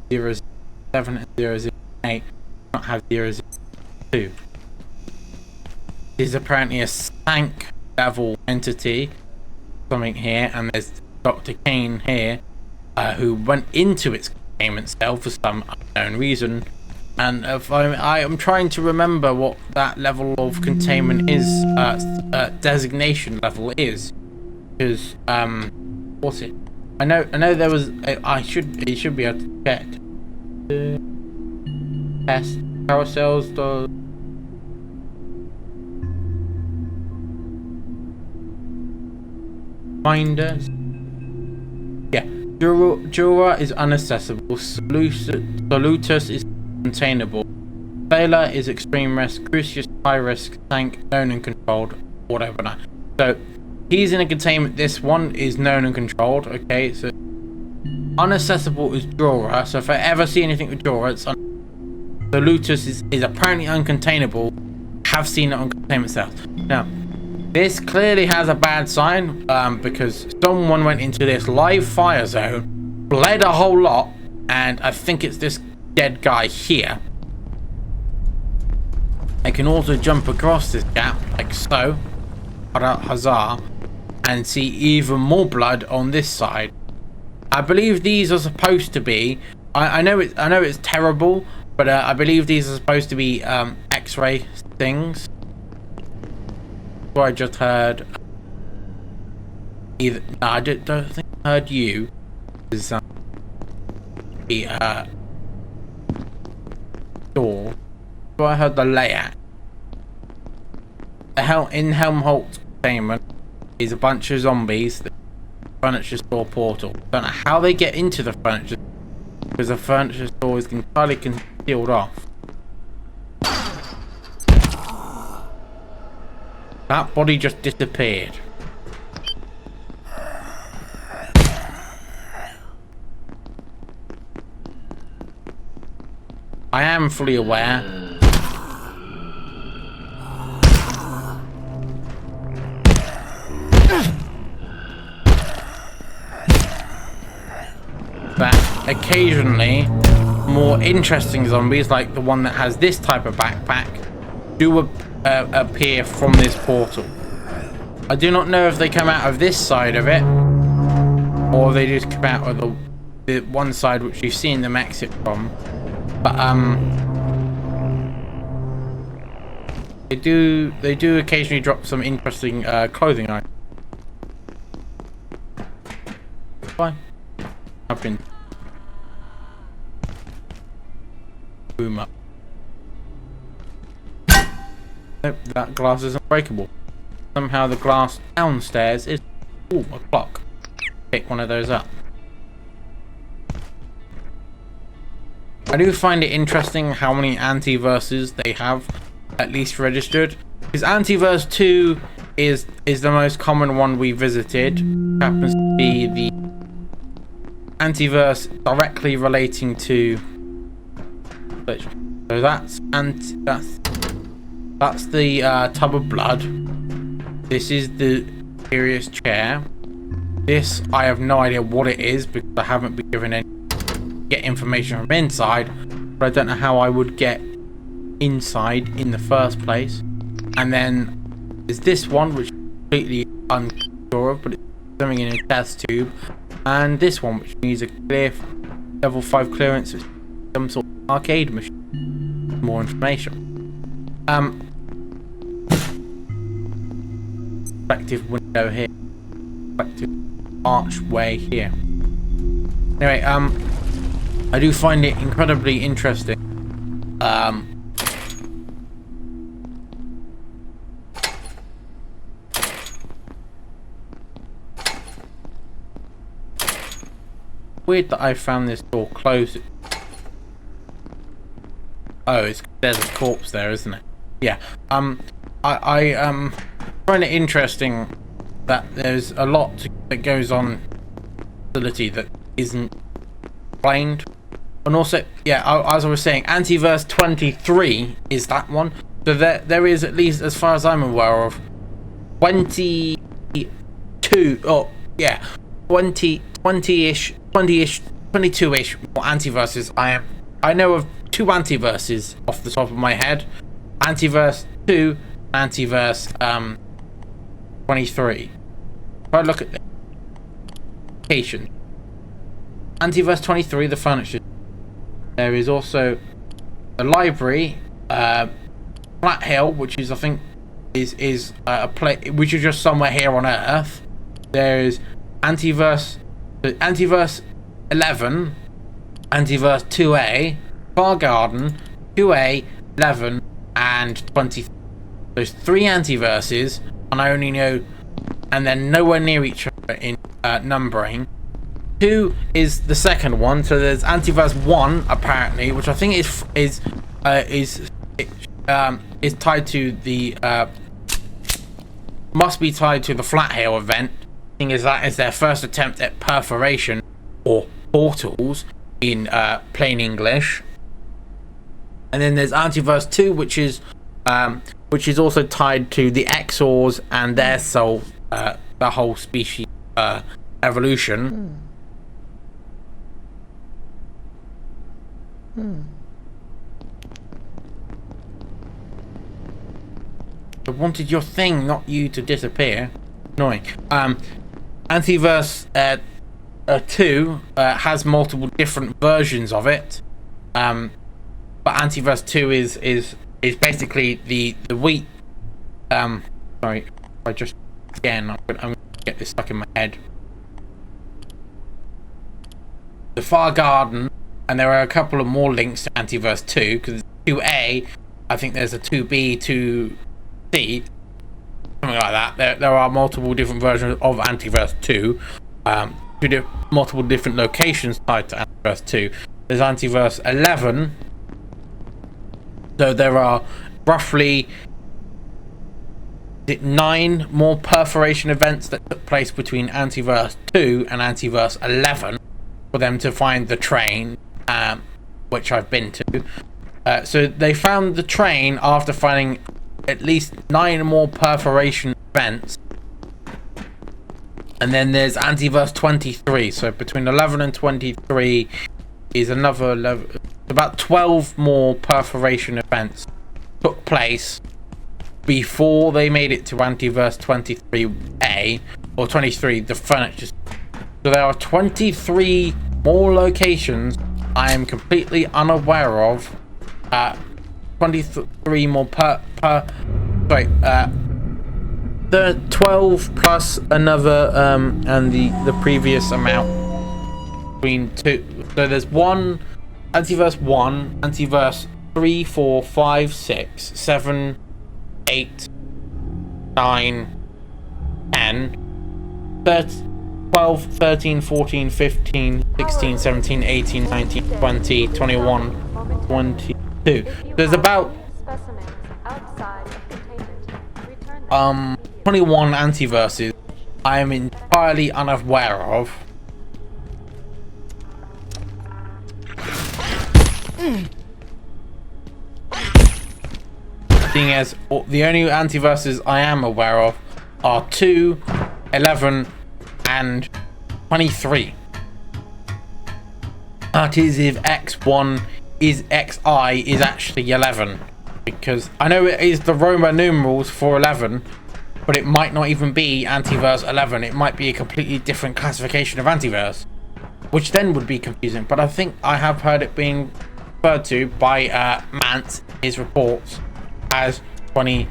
007, and 008. I do not have 002. This is apparently a tank level entity. Something here, and there's Dr. Kane here, who went into its containment cell for some unknown reason. And if I am trying to remember what that level of containment is, designation level is, because what's it? I know there was. It should be able to check. Test carousels. Reminders. Yeah, Jura is unaccessible. Salutus is containable. Baylor is extreme risk. Crucius high risk. Tank known and controlled. Whatever that. So he's in a containment. This one is known and controlled. Okay, so unaccessible is Jura. So if I ever see anything with Jura, it's Salutus is apparently uncontainable. Have seen it on containment cells. Now this clearly has a bad sign, because someone went into this live fire zone, bled a whole lot, and I think it's this dead guy here. I can also jump across this gap like so, huzzah, and see even more blood on this side. I believe these are supposed to be. I know it's terrible, but I believe these are supposed to be X-ray things. What I just heard. Either no, I don't think I heard you. Is the door. So I heard the layout. In Helmholtz containment is a bunch of zombies. The furniture store portal. Don't know how they get into the furniture, because the furniture store is entirely concealed off. That body just disappeared. I am fully aware that occasionally more interesting zombies, like the one that has this type of backpack, do appear from this portal. I do not know if they come out of this side of it, or they just come out of the one side which you've seen them exit from. But they do occasionally drop some interesting clothing items. Fine. I've been boom up. Nope, that glass is unbreakable. Somehow the glass downstairs is a clock. Pick one of those up. I do find it interesting how many antiverses they have at least registered, because Antiverse 2 is the most common one we visited. It happens to be the antiverse directly relating to, so that's the tub of blood. This is the curious chair. This I have no idea what it is, because I haven't been given any information from inside, but I don't know how I would get inside in the first place. And then there's this one, which is completely unsure of, but it's something in a test tube, and this one which needs a clear level 5 clearance with some sort of arcade machine. More information. Perspective window here, perspective archway here. Anyway, I do find it incredibly interesting. Weird that I found this door closed. Oh, there's a corpse there, isn't it? Yeah. I find it interesting that there's a lot that goes on in the facility that isn't explained. And also, yeah, as I was saying, Antiverse 23 is that one. So there is, at least as far as I'm aware of, 20-ish, 22-ish more antiverses. I know of 2 antiverses off the top of my head. Antiverse 2, Antiverse 23. If I look at the location, Antiverse 23, the furniture. There is also the library, Flat Hill, which is, I think, is a place which is just somewhere here on Earth. There is Antiverse 11, Antiverse 2A, Far Garden, 2A, 11, and 20. There's 3 antiverses, and I only know, and they're nowhere near each other in numbering. 2 is the second one, so there's Antiverse 1 apparently, which I think is tied to the must be tied to the Flat Hill event. Thing is, that is their first attempt at perforation or portals in plain English. And then there's Antiverse 2, which is also tied to the Exors and their soul, the whole species evolution. I wanted your thing, not you to disappear. Annoying. Antiverse 2 has multiple different versions of it. But Antiverse 2 is basically the weak. Sorry, I just again I'm gonna get this stuck in my head. The Far Garden, and there are a couple of more links to Antiverse 2 because 2A. I think there's a 2B, 2C, something like that. There are multiple different versions of Antiverse 2. Multiple different locations tied to Antiverse 2. There's Antiverse 11. So there are roughly 9 more perforation events that took place between Antiverse 2 and Antiverse 11 for them to find the train, which I've been to. So they found the train after finding at least 9 more perforation events. And then there's Antiverse 23. So between 11 and 23 is another level. About 12 more perforation events took place before they made it to Antiverse 23A or 23, the furniture. So there are 23 more locations I am completely unaware of. 23 more the 12 plus another and the previous amount between 2. So there's one Antiverse 1, Antiverse 3, 4, 5, 6, 7, 8, 9, 10, 12, 13, 14, 15, 16, 17, 18, 19, 20, 21, 22. There's about 21 antiverses I am entirely unaware of. Seeing as the only antiverses I am aware of are 2, 11, and 23. That is if X1 is XI is actually 11. Because I know it is the Roman numerals for 11, but it might not even be Antiverse 11. It might be a completely different classification of Antiverse, which then would be confusing. But I think I have heard it being referred to by Mance in his reports as 11.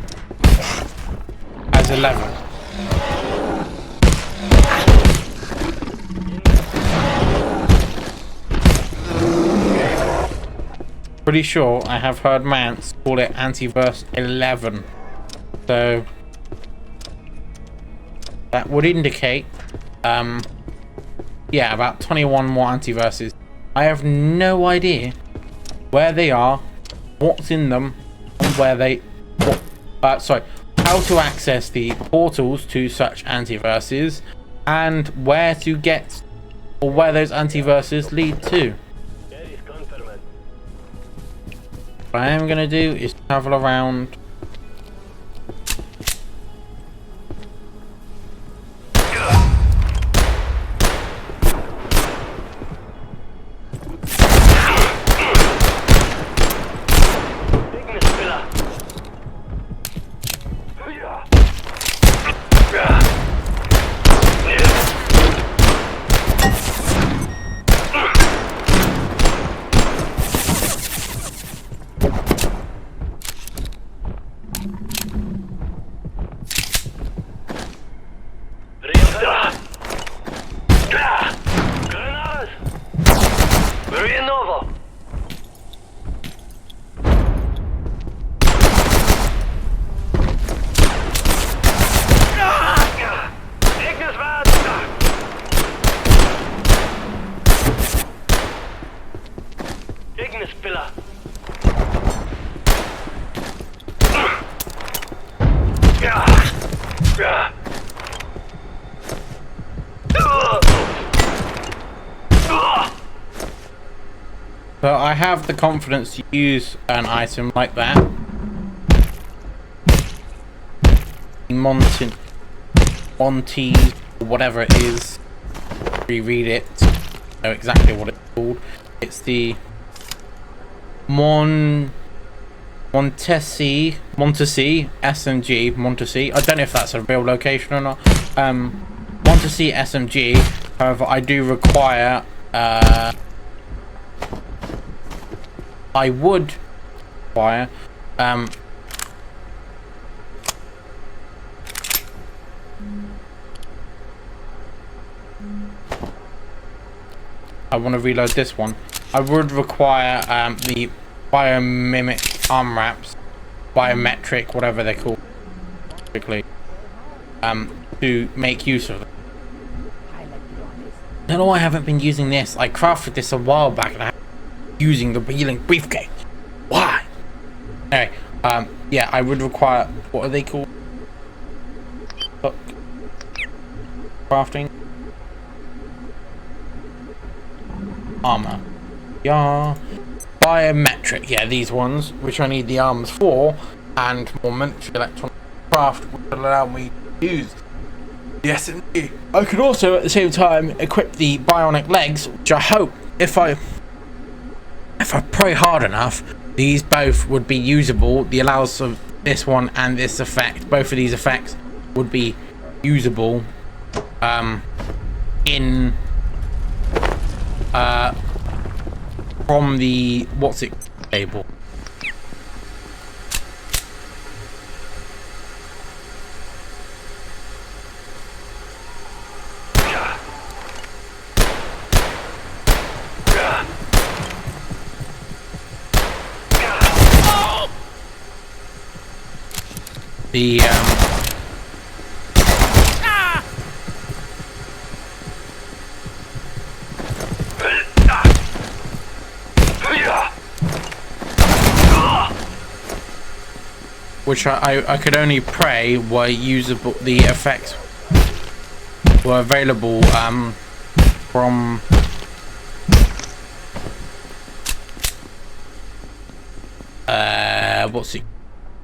Pretty sure I have heard Mance call it Antiverse 11. So that would indicate yeah, about 21 more antiverses. I have no idea where they are, what's in them, and where they how to access the portals to such antiverses, and where to get or where those antiverses lead to. What I am going to do is travel around. So I have the confidence to use an item like that. Monty, or whatever it is. Reread it. Know exactly what it's called. It's the Montesi SMG. Montesi. I don't know if that's a real location or not. Montesi SMG. However, I do require. I would require. I want to reload this one. I would require the biomimic arm wraps, biometric, whatever they're called, to make use of them. I don't know why I haven't been using this. I crafted this a while back and I haven't been using the healing briefcase. Why? Anyway, yeah, I would require, what are they called? Look. Crafting. Armor. Yeah. Biometric. Yeah, these ones, which I need the arms for, and more military electronic craft, which will allow me to use the SMG. I could also, at the same time, equip the bionic legs, which I hope, if I pray hard enough, these both would be usable. The allows of this one and this effect, both of these effects would be usable in from the table. The which I could only pray were usable. The effects were available from what's it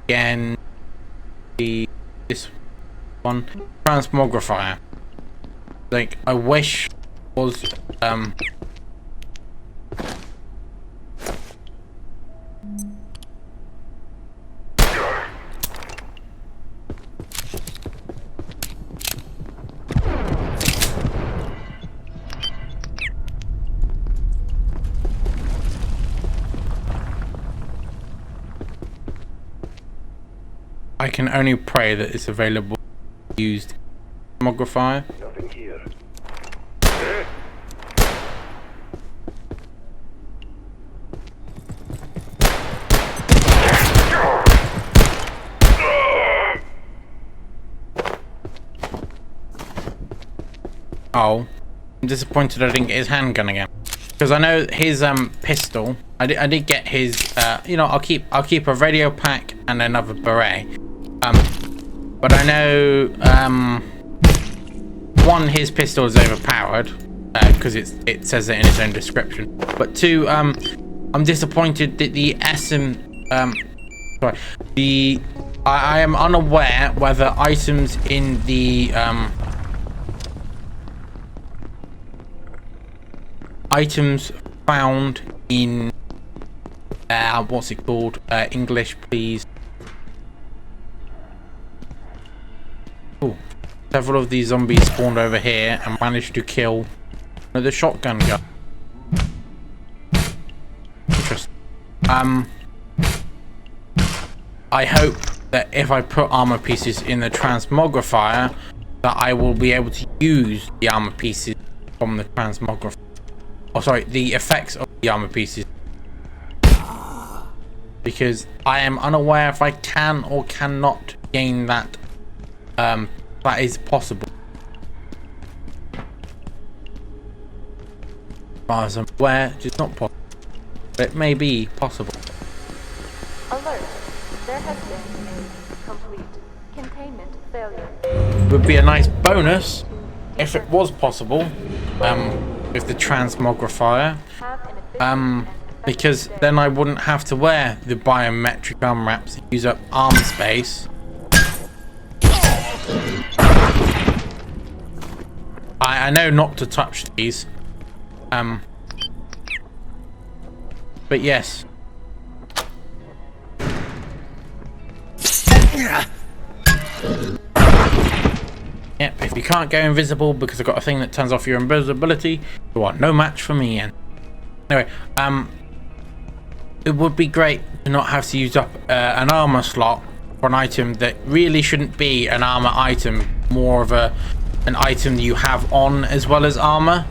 again? This one, transmogrifier. Like I wish was I can only pray that it's available used transmogrifier. Nothing here. Oh, I'm disappointed I didn't get his handgun again, because I know his pistol. I did get his. You know, I'll keep a radio pack and another beret. But I know one, his pistol is overpowered because it says it in its own description. But two, I'm disappointed that the I am unaware whether items in the items found in what's it called? English, please. Ooh. Several of these zombies spawned over here and managed to kill the shotgun guy. Interesting. I hope that if I put armor pieces in the transmogrifier, that I will be able to use the armor pieces from the transmogrifier. Oh, sorry, the effects of the armor pieces. Because I am unaware if I can or cannot gain that. That is possible. As far as I'm aware, it's not possible. But it may be possible. Alert. There has been a complete containment failure. It would be a nice bonus if it was possible with the transmogrifier. Because then I wouldn't have to wear the biometric arm wraps and use up arm space. I know not to touch these. But yes, Yep, if you can't go invisible because I've got a thing that turns off your invisibility, you are no match for me. And anyway, it would be great to not have to use up an armor slot for an item that really shouldn't be an armor item, more of an item that you have on as well as armor.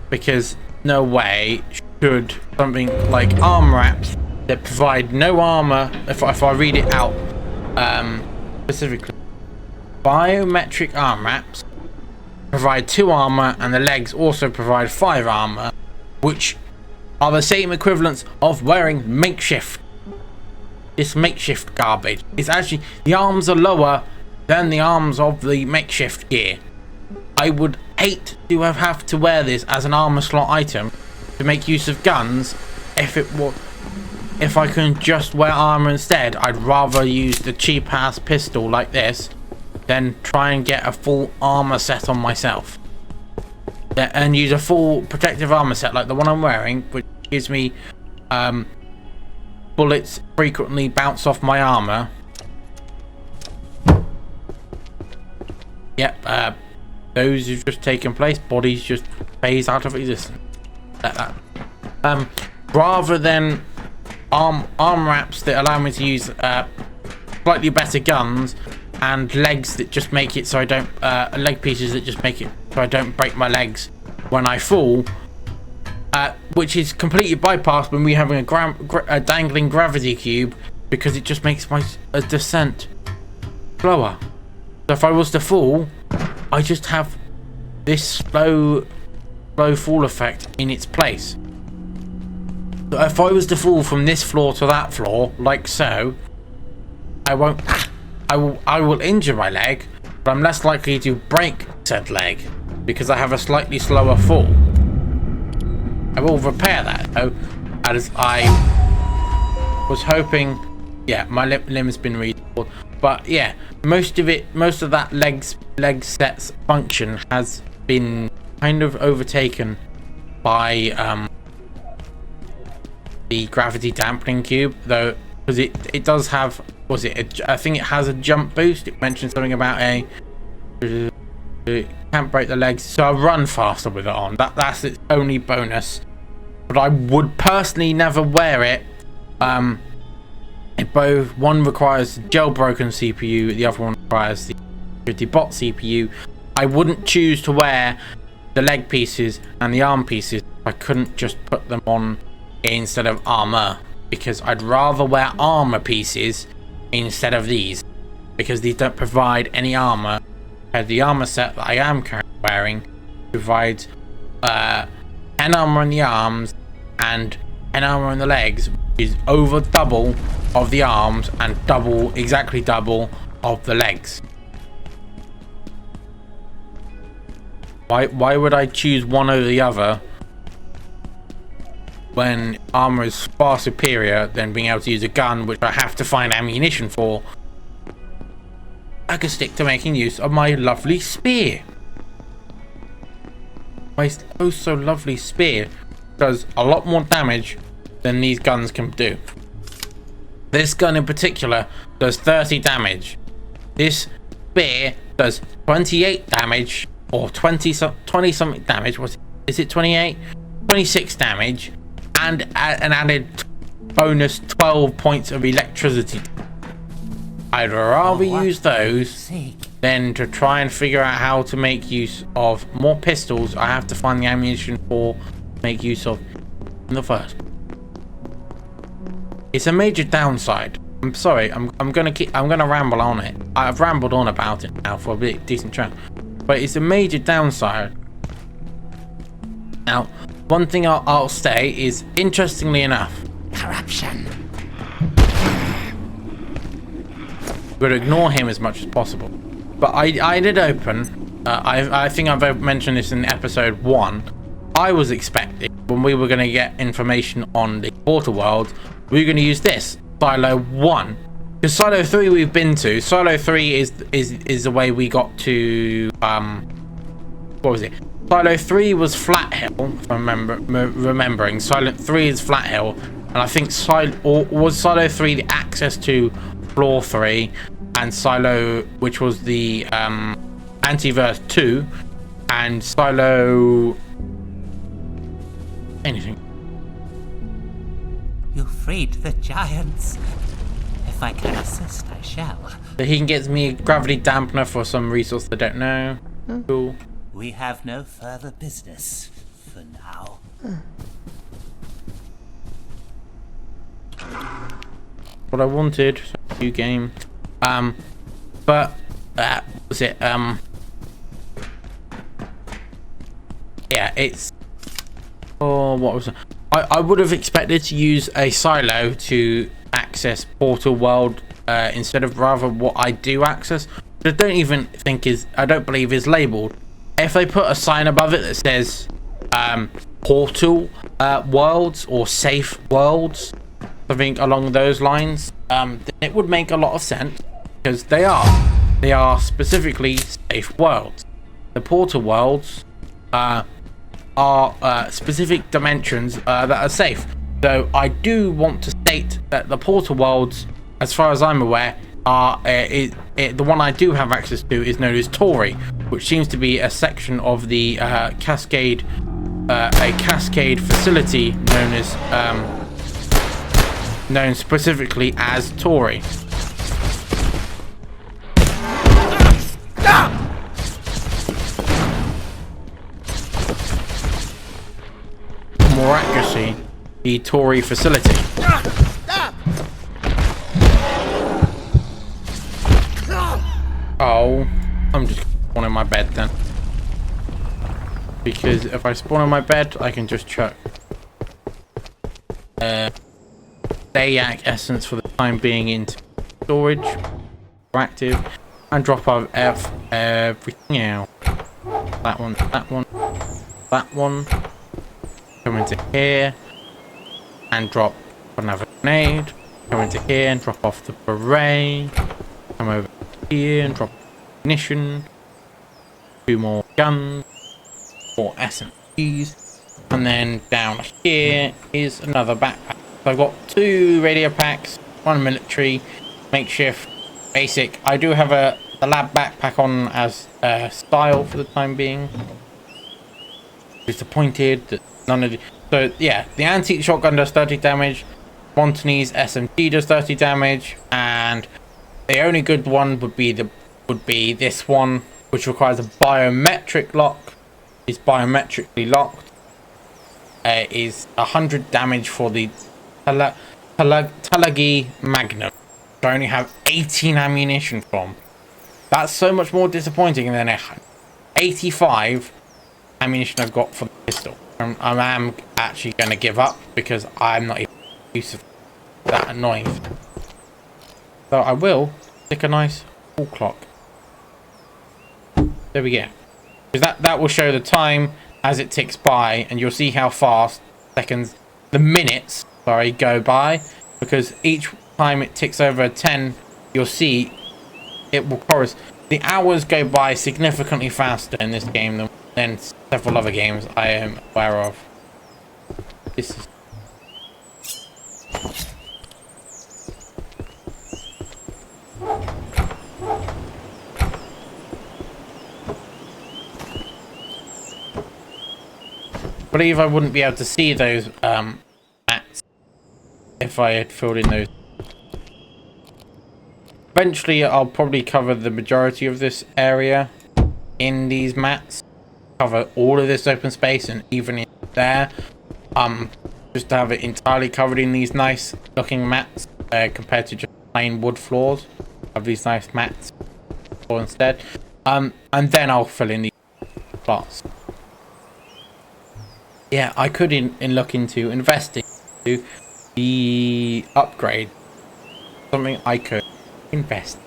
Because no way should something like arm wraps that provide no armor, if I read it out specifically, biometric arm wraps provide 2 armor and the legs also provide 5 armor, which are the same equivalents of wearing makeshift. This makeshift garbage. It's actually, the arms are lower than the arms of the makeshift gear. I would hate to have to wear this as an armor slot item to make use of guns. If I can just wear armor instead, I'd rather use the cheap ass pistol like this than try and get a full armor set on myself. And use a full protective armor set like the one I'm wearing, which gives me bullets frequently bounce off my armor. Yep, those have just taken place. Bodies just phase out of existence. Rather than arm wraps that allow me to use slightly better guns and legs that just make it so I don't leg pieces that just make it so I don't break my legs when I fall, which is completely bypassed when we're having a dangling gravity cube, because it just makes my descent slower. So if I was to fall, I just have this slow fall effect in its place. So if I was to fall from this floor to that floor, like so, I will injure my leg, but I'm less likely to break said leg because I have a slightly slower fall. I will repair that though, as I was hoping. Yeah, my limb has been restored, but yeah, most of that leg set's function has been kind of overtaken by the gravity dampening cube, though, because it does have, I think it has a jump boost. It mentioned something about can't break the legs, so I run faster with it on. That's its only bonus, but I would personally never wear it. Both one requires the jailbroken CPU, the other one requires the security bot CPU. I wouldn't choose to wear the leg pieces and the arm pieces if I couldn't just put them on instead of armor, because I'd rather wear armor pieces instead of these, because these don't provide any armor. The armor set that I am currently wearing provides 10 armor in the arms and 10 armor in the legs, which is over double of the arms and exactly double of the legs. Why would I choose one over the other when armor is far superior than being able to use a gun, which I have to find ammunition for? I could stick to making use of my lovely spear. My oh so lovely spear does a lot more damage than these guns can do. This gun in particular does 30 damage. This spear does 28 damage, or 20 something damage. Is it 28? 26 damage, and an added bonus 12 points of electricity. I'd rather use those than to try and figure out how to make use of more pistols I have to find the ammunition for, make use of in the first. It's a major downside. I'm sorry, I'm gonna ramble on it. I've rambled on about it now for a decent chunk, but it's a major downside. Now, one thing I'll say is, interestingly enough, corruption. We're going to ignore him as much as possible. But I did open, I think I've mentioned this in episode 1. I was expecting, when we were going to get information on the Portal World, we were going to use this, Silo 1. Because Silo 3 we've been to. Silo 3 is the way we got to, what was it? Silo 3 was Flat Hill, if I'm remembering. Silo 3 is Flat Hill. And I think was Silo 3 the access to Floor 3, and Silo, which was the Antiverse 2, and Silo... anything. You freed the giants. If I can assist, I shall. So he can get me a gravity dampener for some resource I don't know. Cool. We have no further business for now. What I wanted, new game. But what was it? Yeah, it's. Oh, what was it? I would have expected to use a silo to access Portal World instead of rather what I do access. But I don't even think I don't believe is labeled. If they put a sign above it that says Portal Worlds or Safe Worlds, something along those lines, then it would make a lot of sense, because they are specifically safe worlds. The Portal Worlds are specific dimensions that are safe. So I do want to state that the Portal Worlds, as far as I'm aware, are the one I do have access to is known as Tori, which seems to be a section of the Cascade, a Cascade facility known specifically as Tori. More accuracy, the Tori facility. Oh, I'm just spawn in my bed then. Because if I spawn in my bed, I can just chuck Dayak essence for the time being into storage, active, and drop off everything out. That one, that one, that one. Come into here and drop another grenade. Come into here and drop off the beret. Come over here and drop ignition. 2 more guns, 4 SMGs, and then down here is another backpack. So I've got 2 radio packs, 1 military, makeshift, basic. I do have the lab backpack on as style for the time being. Disappointed that none of the... So yeah, the antique shotgun does 30 damage, Montanese SMG does 30 damage, and the only good one would be this one, which requires a biometric lock. Is biometrically locked. Is 100 damage for the Talagi Magnum, which I only have 18 ammunition from. That's so much more disappointing than 85 ammunition I've got for the pistol. I am actually going to give up because I'm not even used to that annoying. So I will stick a nice wall clock. There we go. Because that will show the time as it ticks by, and you'll see how fast the minutes, sorry, go by. Because each time it ticks over 10, you'll see it will correspond. The hours go by significantly faster in this game than several other games I am aware of. This is... I believe I wouldn't be able to see those mats if I had filled in those. Eventually I'll probably cover the majority of this area in these mats, cover all of this open space and even in there, just to have it entirely covered in these nice looking mats compared to just plain wood floors. Have these nice mats instead, and then I'll fill in these spots. Yeah, I could look into investing to the upgrade. Something I could invest.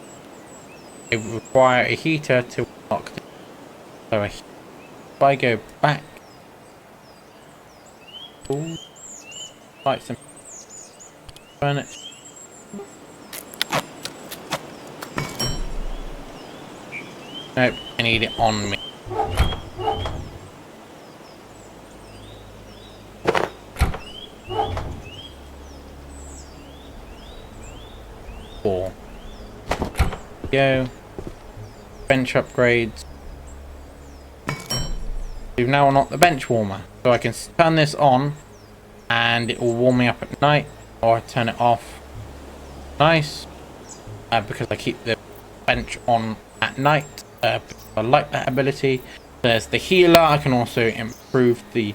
It would require a heater to unlock. So if I go back, like some furniture. Nope, I need it on me. Go. Bench upgrades. We've now unlocked the bench warmer. So I can turn this on and it will warm me up at night, or I turn it off. Nice. Because I keep the bench on at night. I like that ability. There's the healer. I can also improve the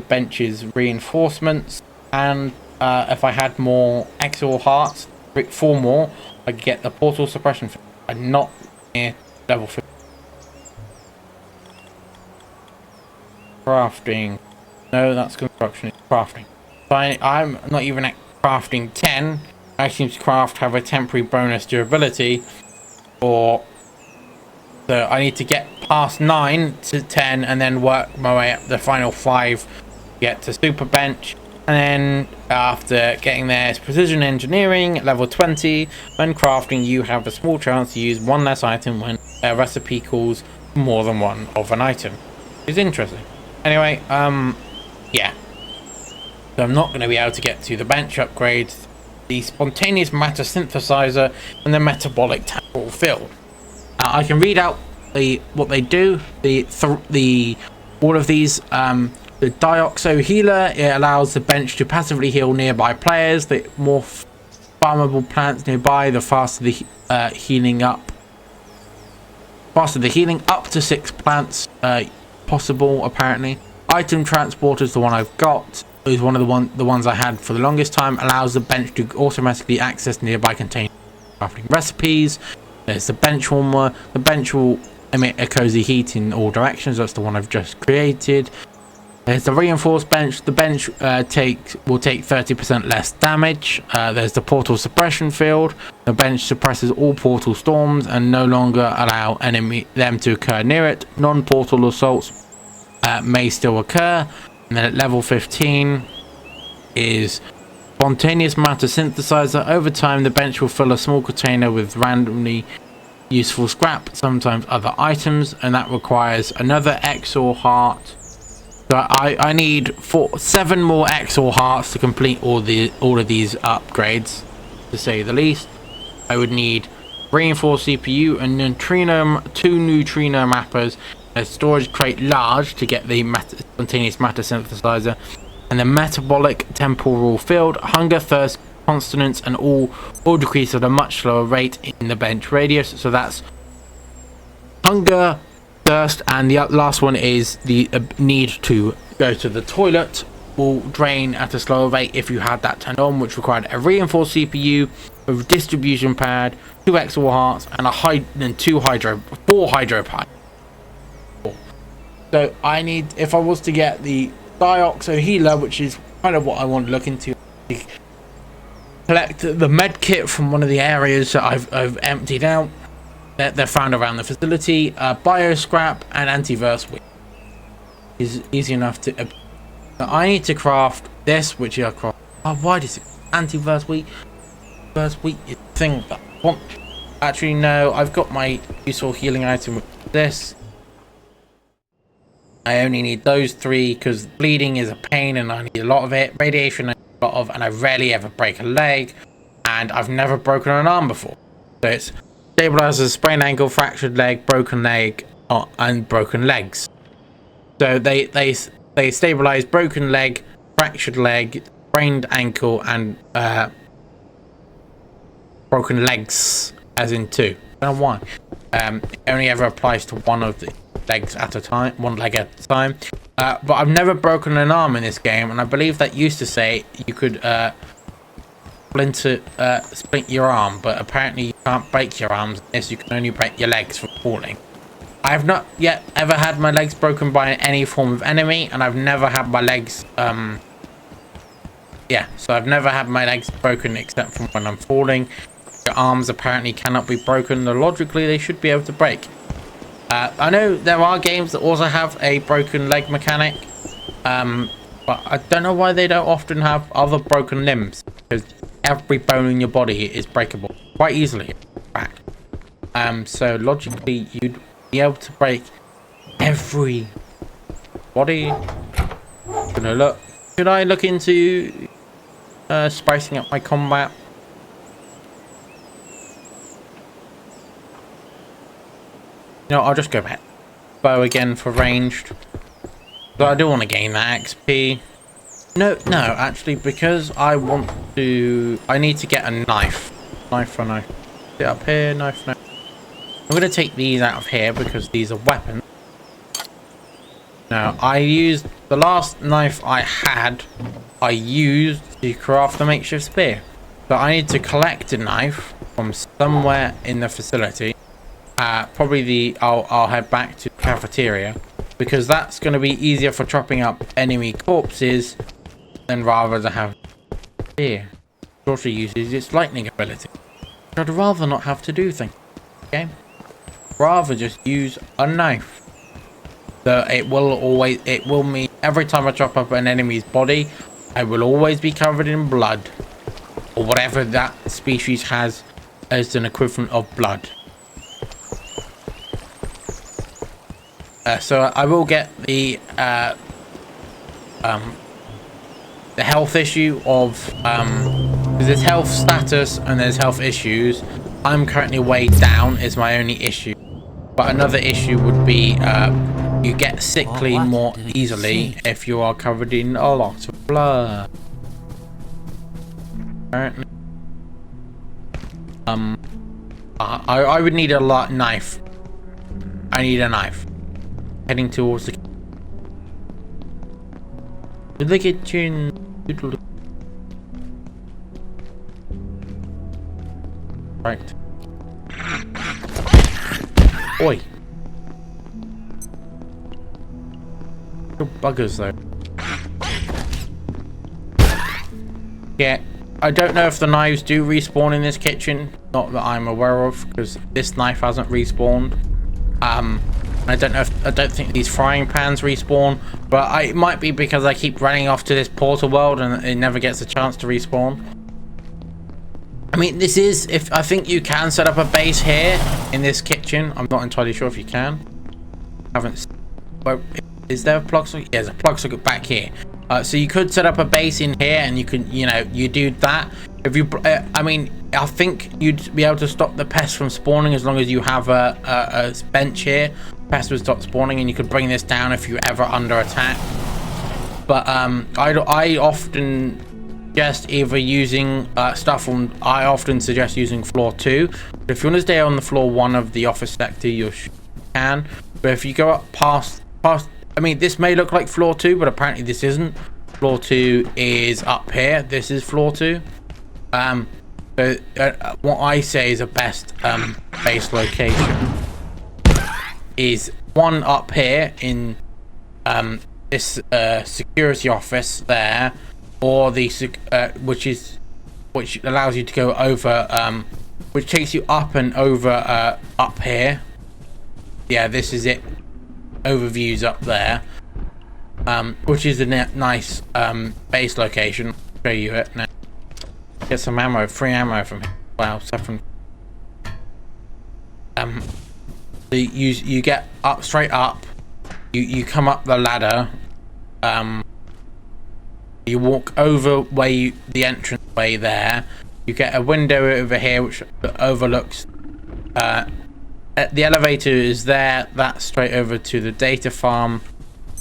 bench's reinforcements, and if I had more XL hearts, 4 more, I could get the portal suppression. I'm not near level 50. Crafting. No, that's construction. It's crafting. So I'm not even at crafting 10. I seem to craft have a temporary bonus durability, or so I need to get past 9 to 10 and then work my way up the final 5 to get to super bench. And then after getting there, it's precision engineering level 20. When crafting, you have a small chance to use one less item when a recipe calls more than one of an item. It's interesting. Anyway, yeah. So I'm not going to be able to get to the bench upgrades, the spontaneous matter synthesizer, and the metabolic temporal field. I can read out what they do. All of these. The Dioxo healer, it allows the bench to passively heal nearby players. The more farmable plants nearby, the faster the healing up. Faster the healing, up to 6 plants possible apparently. Item transport is the one I've got. Is one of the ones I had for the longest time. Allows the bench to automatically access nearby containers crafting recipes. There's the bench warmer. The bench will emit a cozy heat in all directions. That's the one I've just created. There's the reinforced bench. The bench will take 30% less damage. There's the portal suppression field. The bench suppresses all portal storms and no longer allow them to occur near it. Non-portal assaults may still occur. And then at level 15 is spontaneous matter synthesizer. Over time, the bench will fill a small container with randomly useful scrap, sometimes other items, and that requires another XOR heart. So I need 7 more XOR hearts to complete all of these upgrades, to say the least. I would need reinforced CPU, and neutrino, 2 neutrino mappers, a storage crate large to get the spontaneous matter synthesizer, and the metabolic temporal field. Hunger, thirst, consonance, and all decrease at a much slower rate in the bench radius. So that's hunger, thirst, and the last one is the need to go to the toilet will drain at a slower rate if you had that turned on, which required a reinforced CPU, a distribution pad, 2 XOR hearts, and 4 hydro pipes. So I need, if I was to get the Dioxo healer, which is kind of what I want to look into, collect the med kit from one of the areas that I've emptied out. They're found around the facility. Bio scrap and antiverse wheat is easy enough to. I need to craft this, which I craft. Oh, why does it antiverse wheat? Verse wheat is the thing that I want. Actually, no. I've got my useful healing item with this. I only need those 3 because bleeding is a pain and I need a lot of it. Radiation I need a lot of, and I rarely ever break a leg, and I've never broken an arm before. So it's stabilizes sprained ankle, fractured leg, broken leg, and broken legs. So they stabilize broken leg, fractured leg, sprained ankle, and broken legs, as in 2. I don't know why. It only ever applies to one of the legs at a time, one leg at a time. But I've never broken an arm in this game, and I believe that used to say you could split your arm, but apparently you can't break your arms unless you can only break your legs from falling. I have not yet ever had my legs broken by any form of enemy, and I've never had my legs so I've never had my legs broken except from when I'm falling. Your arms apparently cannot be broken, though logically they should be able to break. I know there are games that also have a broken leg mechanic, but I don't know why they don't often have other broken limbs, because every bone in your body is breakable quite easily, in fact. So logically you'd be able to break every body. Gonna look. Should I look into spicing up my combat? know, I'll just go back. Bow again for ranged. But I do want to gain that XP. No, actually, because I need to get a knife. Knife for knife. Sit up here, knife. I'm going to take these out of here because these are weapons. Now, I used the last knife I used to craft the makeshift spear. So I need to collect a knife from somewhere in the facility. Probably I'll head back to the cafeteria because that's going to be easier for chopping up enemy corpses than rather than have spear. It also uses its lightning ability. I'd rather not have to do things. Okay? Rather just use a knife. So it will mean every time I chop up an enemy's body, I will always be covered in blood. Or whatever that species has as an equivalent of blood. So I will get the health issue of there's health status and there's health issues. I'm currently way down is my only issue. But another issue would be you get sickly more easily if you are covered in a lot of blood. Apparently. I would need a knife. I need a knife. Heading towards the kitchen. Right. Oi. No buggers though. Yeah, I don't know if the knives do respawn in this kitchen. Not that I'm aware of, because this knife hasn't respawned. I don't think these frying pans respawn, but it might be because I keep running off to this portal world and it never gets a chance to respawn. I mean, I think you can set up a base here in this kitchen. I'm not entirely sure if you can. Well, is there a plug socket? Yeah, there's a plug socket back here. So you could set up a base in here, and you could, you do that. If you, I mean, I think you'd be able to stop the pests from spawning as long as you have a bench here. Pests would stop spawning, and you could bring this down if you're ever under attack. But I often suggest either using stuff on. I often suggest using floor 2. But if you want to stay on the floor 1 of the office sector, you can. But if you go up past, I mean, this may look like floor 2, but apparently this isn't. Floor 2 is up here. This is floor 2. So what I say is a best base location is one up here in this security office there, or the which allows you to go over, which takes you up and over up here. Yeah, this is it. Overviews up there, which is a nice base location. I'll show you it now. Get some ammo, free ammo from here. Wow, stuff from. You get up, straight up. You come up the ladder. You walk over the entrance way there. You get a window over here which overlooks. The elevator is there. That's straight over to the data farm.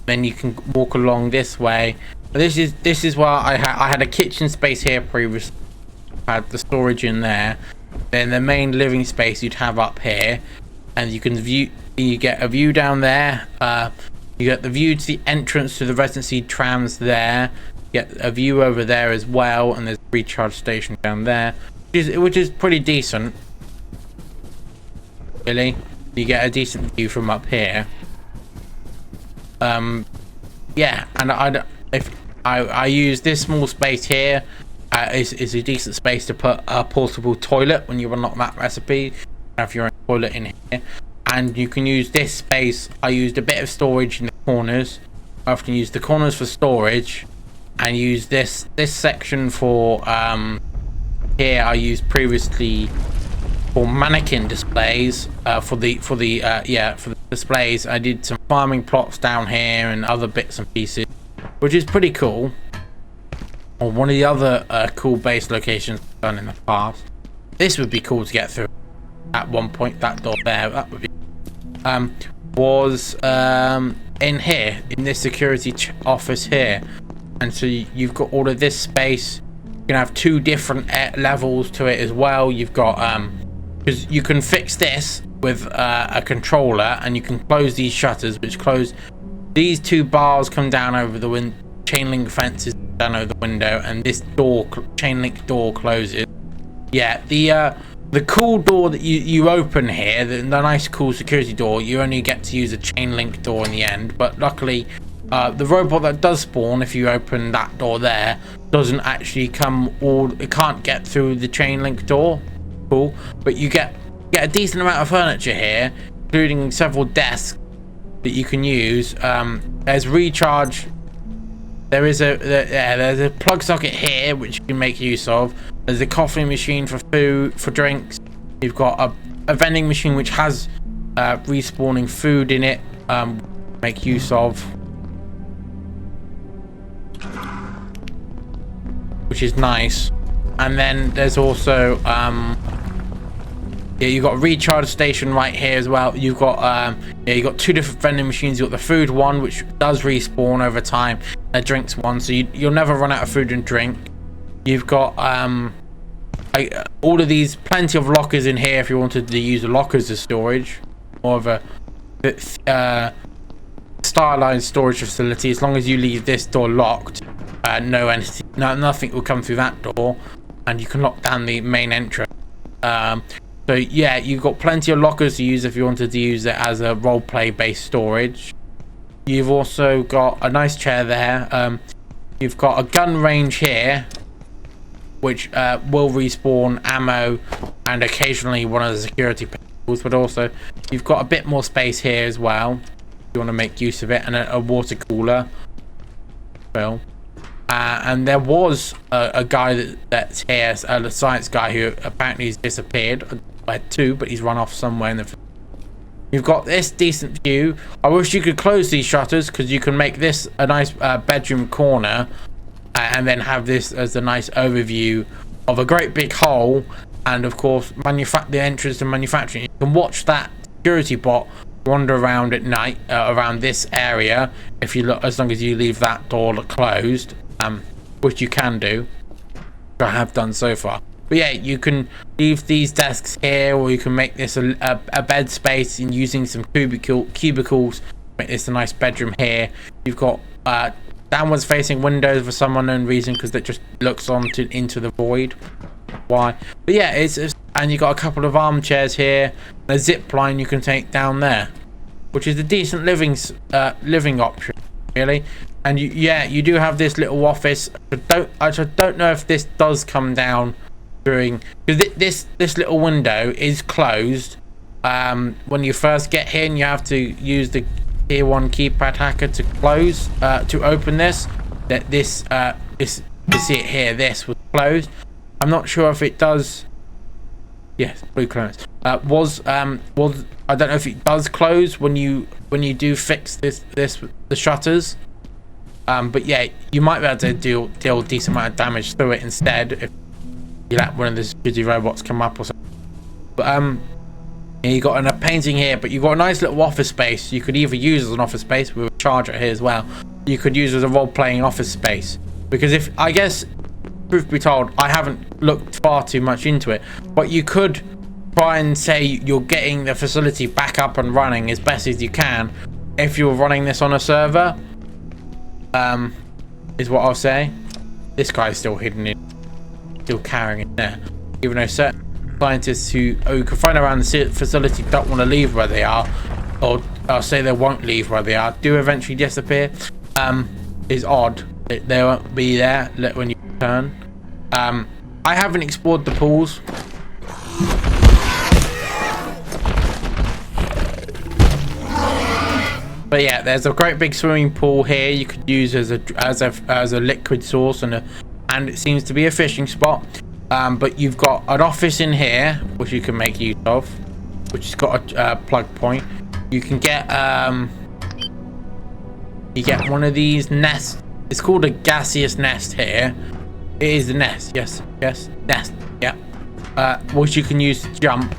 Then you can walk along this way. This is where I had a kitchen space here previously. Had the storage in there. Then the main living space you'd have up here, and you can view. You get a view down there. You get the view to the entrance to the residency trams there. You get a view over there as well, and there's a recharge station down there, which is pretty decent. Really, you get a decent view from up here. Yeah, and I use this small space here. Is a decent space to put a portable toilet when you unlock that recipe. Have your own toilet in here, and you can use this space. I used a bit of storage in the corners. I often use the corners for storage, and use this section for here. I used previously for mannequin displays. For the displays, I did some farming plots down here and other bits and pieces, which is pretty cool. Or one of the other cool base locations I've done in the past. This would be cool to get through at one point. That door there, that would be. was in here, in this security office here. And so you've got all of this space. You can have 2 different levels to it as well. You've got because you can fix this with a controller, and you can close these shutters, which close these 2 bars, come down over the chain link fences down over the window, and this door, chain link door, closes. Yeah, the cool door that you open here, the nice cool security door, you only get to use a chain link door in the end. But luckily, the robot that does spawn, if you open that door there, doesn't actually it can't get through the chain link door. Cool. But you get a decent amount of furniture here, including several desks that you can use. There's recharge. There's a plug socket here which you can make use of. There's a coffee machine for drinks. You've got a vending machine which has respawning food in it. Make use of, which is nice. And then there's also you've got a recharge station right here as well. You've got you've got 2 different vending machines. You've got the food one, which does respawn over time, and a drinks one, so you'll never run out of food and drink. You've got all of these, plenty of lockers in here if you wanted to use the lockers as storage. More of a stylized storage facility. As long as you leave this door locked, nothing will come through that door, and you can lock down the main entrance. So yeah, you've got plenty of lockers to use if you wanted to use it as a roleplay based storage. You've also got a nice chair there. You've got a gun range here, which will respawn ammo and occasionally one of the security pistols, but also you've got a bit more space here as well if you want to make use of it, and a water cooler. Well, and there was a guy that's here, a science guy, who apparently has disappeared. I had 2, but he's run off somewhere in the. You've got this decent view. I wish you could close these shutters, because you can make this a nice bedroom corner, and then have this as a nice overview of a great big hole, and of course the entrance to manufacturing. You can watch that security bot wander around at night around this area, if you look, as long as you leave that door closed, which you can do, which I have done so far. But yeah, you can leave these desks here, or you can make this a bed space in using some cubicles. Make this a nice bedroom here. You've got downwards facing windows for some unknown reason, because it just looks into the void. Why? But yeah, and you got a couple of armchairs here, and a zip line you can take down there, which is a decent living option, really. And you do have this little office. I don't know if this does come down during, because this little window is closed when you first get here, and you have to use the tier 1 keypad hacker to close to open this. This you see it here, this was closed. I'm not sure if it does. Yes, blue clearance was I don't know if it does close when you do fix the shutters. But yeah, you might be able to deal a decent amount of damage through it instead if you let one of the security robots come up or something. But you got a painting here, but you've got a nice little office space. You could either use as an office space with a charger here as well. You could use as a role-playing office space, because if I guess, truth be told, I haven't looked far too much into it, but you could try and say you're getting the facility back up and running as best as you can if you're running this on a server. Is what I'll say. This guy's still hidden in, still carrying it there, even though certain scientists who can find around the facility don't want to leave where they are, or say they won't leave where they are, do eventually disappear. Is odd. They won't be there when you return. I haven't explored the pools. But yeah, there's a great big swimming pool here you could use as a liquid source, and it seems to be a fishing spot. But you've got an office in here which you can make use of, which has got a plug point. You can get one of these nests. It's called a gaseous nest here. It is the nest, yes, nest, yeah. Which you can use to jump.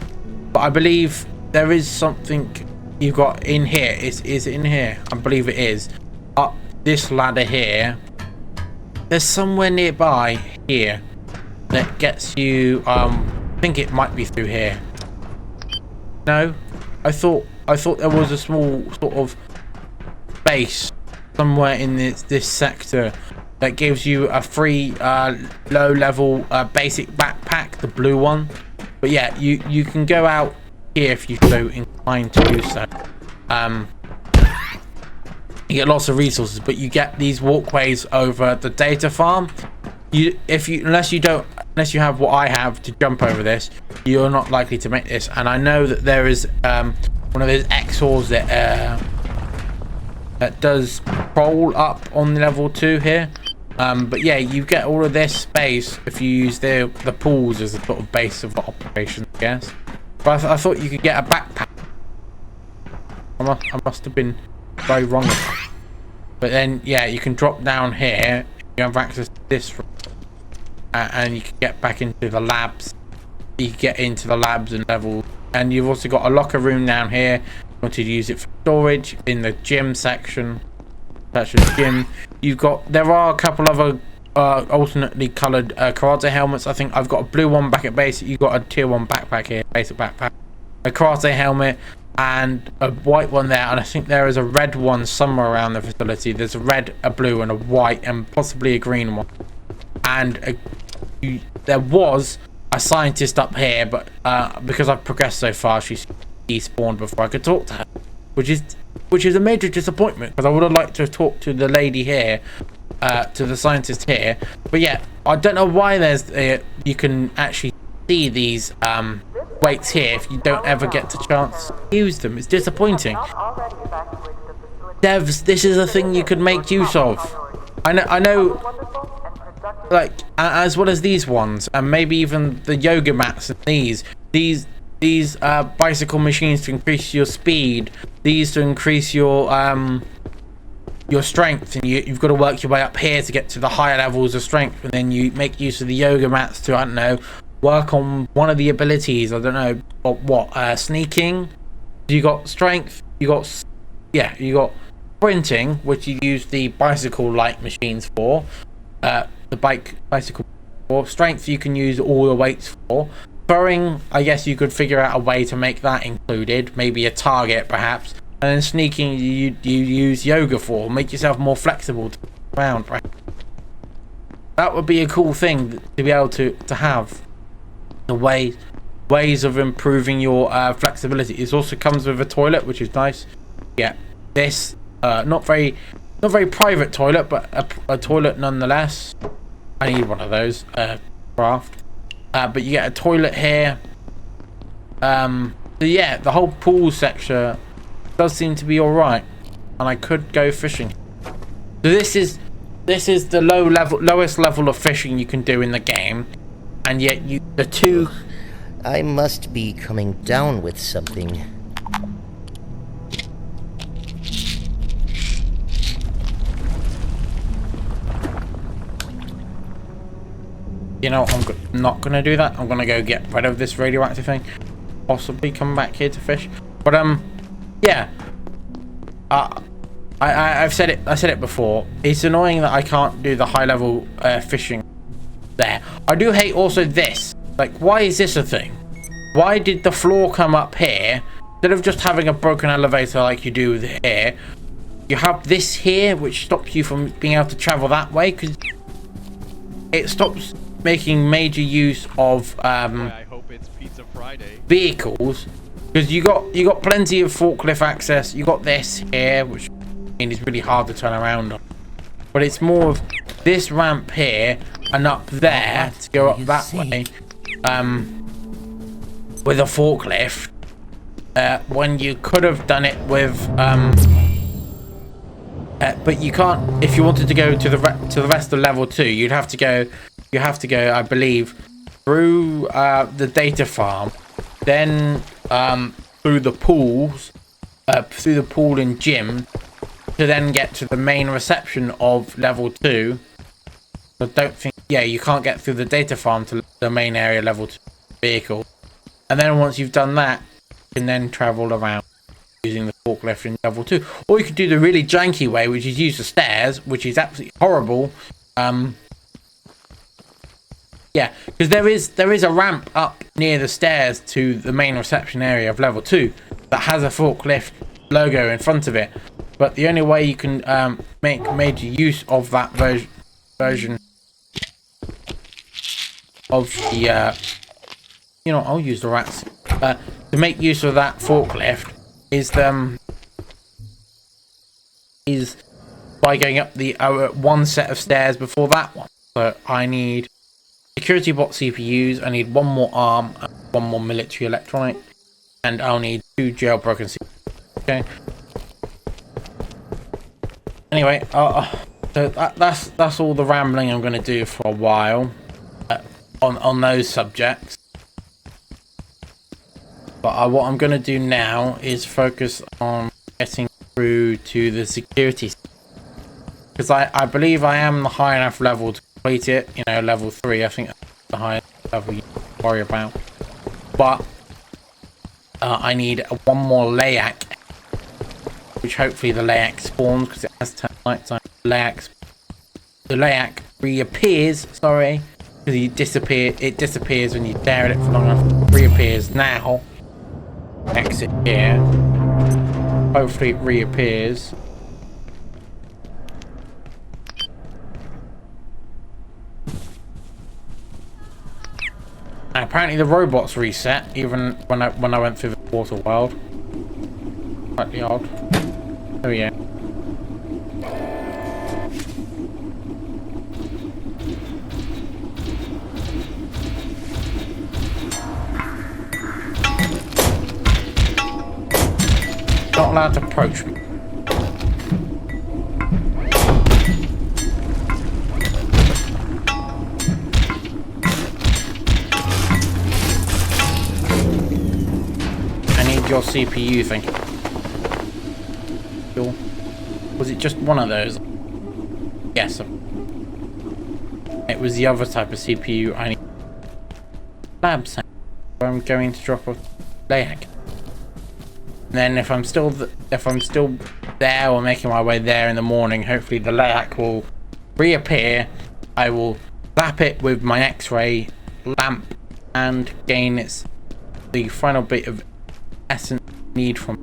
But I believe there is something you've got in here, is it in here? I believe it is. Up this ladder here. There's somewhere nearby here that gets you, I think it might be through here. No? I thought there was a small sort of base somewhere in this sector that gives you a free low level basic backpack, the blue one. But yeah, you can go out here if you're so inclined to do so. You get lots of resources, but you get these walkways over the data farm. Unless you have what I have to jump over this, you're not likely to make this. And I know that there is one of those XORs that does roll up on level 2 here. But yeah, you get all of this space if you use the pools as a sort of base of the operation, I guess. But I thought you could get a backpack. I must have been very wrong. But then, yeah, you can drop down here. You have access to this room, and you can get back into the labs. You can get into the labs and level. And you've also got a locker room down here. You want to use it for storage in the gym section. That's the gym. There are a couple other alternately coloured karate helmets. I think I've got a blue one back at base. You've got a tier 1 backpack here, basic backpack, a karate helmet, and a white one there. And I think there is a red one somewhere around the facility. There's a red, a blue, and a white, and possibly a green one. And there was a scientist up here, but because I've progressed so far, she despawned before I could talk to her, which is a major disappointment, because I would have liked to talk to the lady here, to the scientist here. But yeah, I don't know why you can actually see these weights here if you don't ever get the chance to use them. It's disappointing. Devs, this is a thing you could make use of. I know, like, as well as these ones, and maybe even the yoga mats and these bicycle machines to increase your speed, these to increase your strength, and you've got to work your way up here to get to the higher levels of strength, and then you make use of the yoga mats to, I don't know, work on one of the abilities. I don't know what sneaking. You got strength, you got sprinting, which you use the bicycle like machines for, bicycle for. Strength you can use all the weights for. Throwing, I guess you could figure out a way to make that included, maybe a target perhaps. And then sneaking you use yoga for, make yourself more flexible to move around, right? That would be a cool thing to be able to have. The ways of improving your flexibility. It also comes with a toilet, which is nice. Yeah, this not very private toilet, but a toilet nonetheless. I need one of those craft. But you get a toilet here. So yeah, the whole pool section does seem to be all right, and I could go fishing. So this is the lowest level of fishing you can do in the game, and yet the two. I must be coming down with something. You know, I'm not gonna do that. I'm gonna go get rid of this radioactive thing. Possibly come back here to fish. But yeah. I've said it. I said it before. It's annoying that I can't do the high level fishing there. I do hate also this. Like, why is this a thing? Why did the floor come up here instead of just having a broken elevator like you do here? You have this here, which stops you from being able to travel that way, because it stops making major use of I hope it's Pizza Friday. vehicles, because you got plenty of forklift access. You got this here, which is really hard to turn around on, but it's more of this ramp here and up there to go up that way with a forklift, when you could have done it with but you can't. If you wanted to go to the rest of level 2, you have to go, I believe, through the data farm, then through the pools, through the pool and gym, to then get to the main reception of level 2. I don't think, yeah, you can't get through the data farm to the main area level 2 vehicle. And then once you've done that, you can then travel around using the forklift in level 2. Or you could do the really janky way, which is use the stairs, which is absolutely horrible. Yeah, because there is a ramp up near the stairs to the main reception area of level 2 that has a forklift logo in front of it. But the only way you can make major use of that version of the you know, I'll use the rats to make use of that forklift is by going up the one set of stairs before that one. So I need security bot CPUs, I need one more ARM, and one more military electronic, and I'll need 2 jailbroken CPUs. Okay. Anyway, so that's all the rambling I'm going to do for a while on those subjects. But what I'm going to do now is focus on getting through to the security, because I believe I am the high enough level to complete it. You know, level 3, I think that's the highest level you can worry about. But I need one more Layak, which hopefully the Layak spawns, because it has turned nighttime. The Layak reappears, sorry, because it disappears when you stare at it for long enough. Reappears now. Exit here. Hopefully it reappears. And apparently the robots reset even when I went through the portal world. Slightly odd. Oh yeah. Not allowed to approach me. I need your CPU, thank you. Was it just one of those? Yes. It was the other type of CPU I need. Lab center, where I'm going to drop off Layak. And then if I'm still there or making my way there in the morning, hopefully the Layak will reappear. I will zap it with my X-ray lamp and gain the final bit of essence I need from it.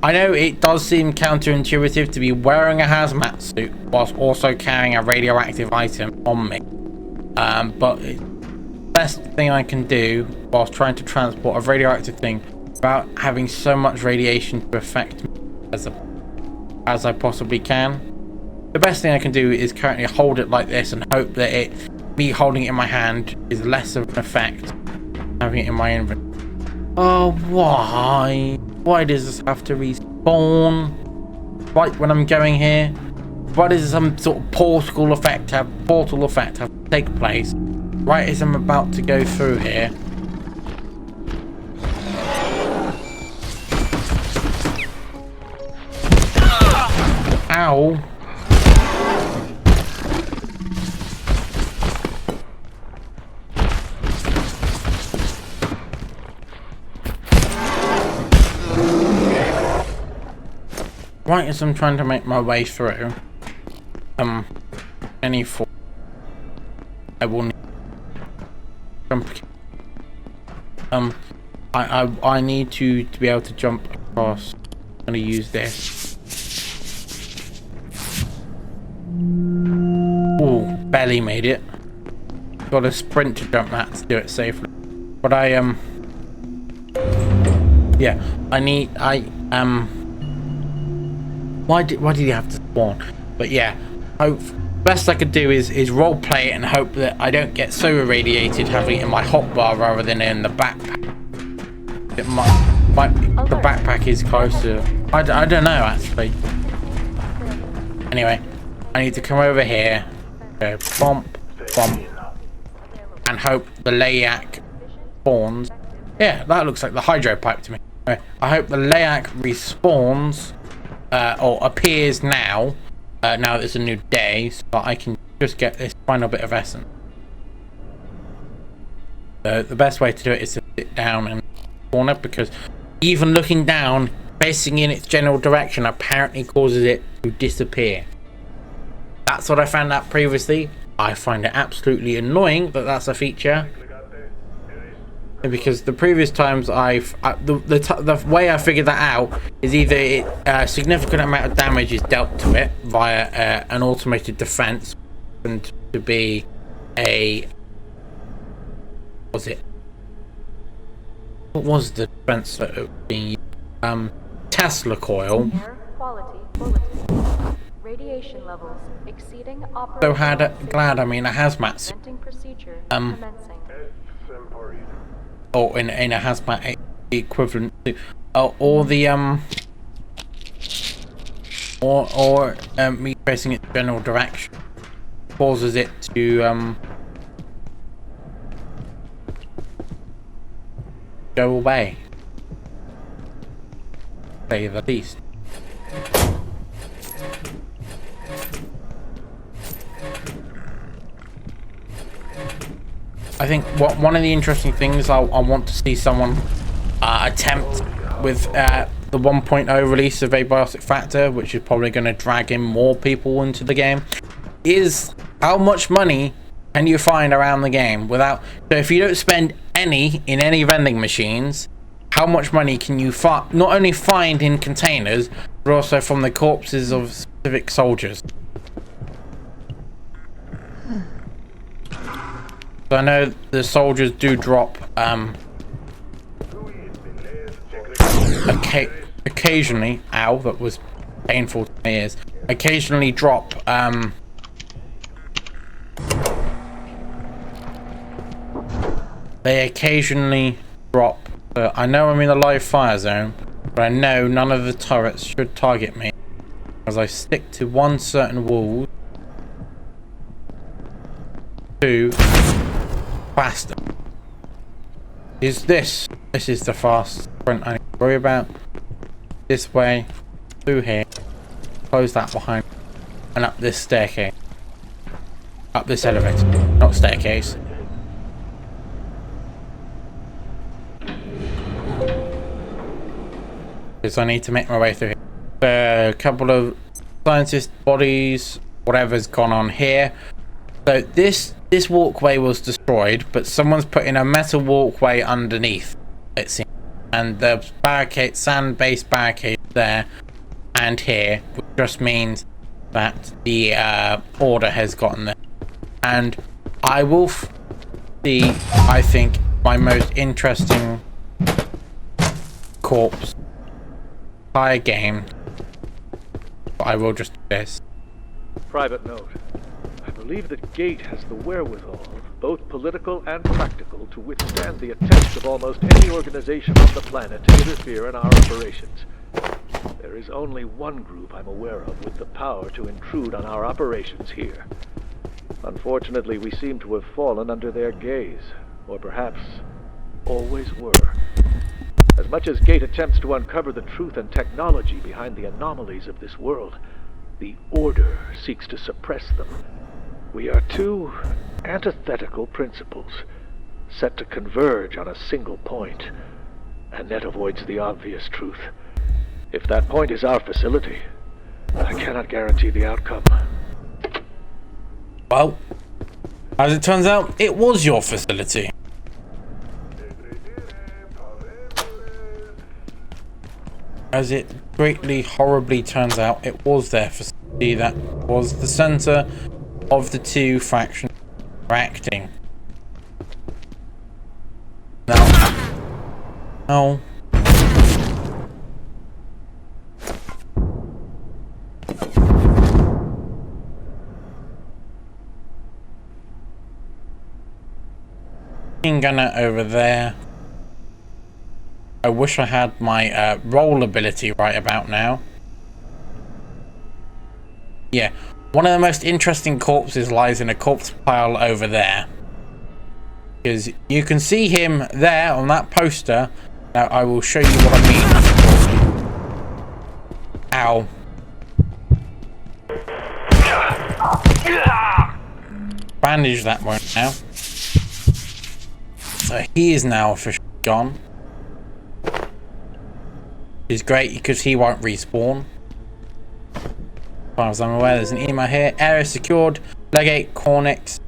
I know it does seem counterintuitive to be wearing a hazmat suit whilst also carrying a radioactive item on me, but best thing I can do whilst trying to transport a radioactive thing without having so much radiation to affect me as I possibly can. The best thing I can do is currently hold it like this and hope that me holding it in my hand is less of an effect than having it in my inventory. Oh, why? Why does this have to respawn right when I'm going here? Why does some sort of portal effect have to take place right as I'm about to go through here? Ow. Right as I'm trying to make my way through, any form, I will need jump. I need to be able to jump across. I'm gonna use this. Ooh, barely made it. Got a sprint to jump that to do it safely. But yeah, why did he have to spawn? But yeah, best I could do is role play it and hope that I don't get so irradiated having it in my hotbar rather than in the backpack. It might the backpack is closer. I don't know actually. Anyway, I need to come over here, go bump, bump, and hope the Layak spawns. Yeah, that looks like the hydro pipe to me. Anyway, I hope the Layak respawns. Or appears now that it's a new day, so that I can just get this final bit of essence. The best way to do it is to sit down and corner, because even looking down, facing in its general direction, apparently causes it to disappear. That's what I found out previously. I find it absolutely annoying that that's a feature, because the previous times the way I figured that out is either a significant amount of damage is dealt to it via an automated defense, and to be a what was the defense that was being used? Tesla coil. Air quality bulletin. Radiation levels exceeding So operational glad I mean a hazmat suit. preventing procedure commencing. Or in a hazmat equivalent to, or the or me facing its general direction causes it to go away, say the least. I think one of the interesting things I want to see someone attempt with the 1.0 release of Abiotic Factor, which is probably going to drag in more people into the game, is how much money can you find around the game without. So if you don't spend any in any vending machines, how much money can you not only find in containers, but also from the corpses of specific soldiers? So I know the soldiers do drop occasionally, ow, that was painful to my ears, occasionally drop they occasionally drop I know I'm in a live fire zone, but I know none of the turrets should target me as I stick to one certain wall to faster. This is the fast sprint I need to worry about. This way, through here, close that behind, and up this staircase. Up this elevator, not staircase. Because I need to make my way through here. A couple of scientist bodies, whatever's gone on here. So this walkway was destroyed, but someone's put in a metal walkway underneath, it seems. And the barricade, sand-based barricade there and here, which just means that the order has gotten there. And I will see, I think, my most interesting corpse entire game. But I will just do this. Private note. I believe that Gate has the wherewithal, both political and practical, to withstand the attempts of almost any organization on the planet to interfere in our operations. There is only one group I'm aware of with the power to intrude on our operations here. Unfortunately, we seem to have fallen under their gaze, or perhaps always were. As much as Gate attempts to uncover the truth and technology behind the anomalies of this world, the Order seeks to suppress them. We are two antithetical principles, set to converge on a single point, and that avoids the obvious truth. If that point is our facility, I cannot guarantee the outcome. Well, as it turns out, it was your facility. As it greatly, horribly turns out, it was their facility that was the center of the two factions interacting. Now, gunner over there. I wish I had my roll ability right about now. Yeah, one of the most interesting corpses lies in a corpse pile over there. Because you can see him there on that poster. Now I will show you what I mean. Ow. Bandage that one now. So he is now officially gone. is great because he won't respawn. As far as I'm aware, there's an email here. Area secured. Legate Cornix,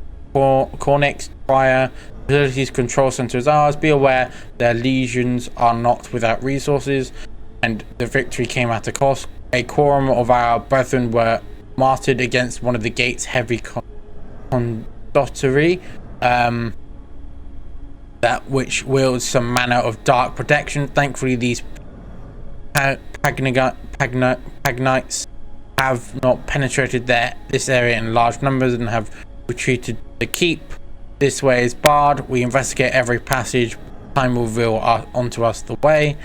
Fire. Facilities control center is ours. Be aware their legions are not without resources, and the victory came at a cost. A quorum of our brethren were martyred against one of the gate's heavy conductory, that which wields some manner of dark protection. Thankfully, these Pagnites have not penetrated this area in large numbers and have retreated to the keep. This way is barred. We investigate every passage. Time will reveal onto us the way.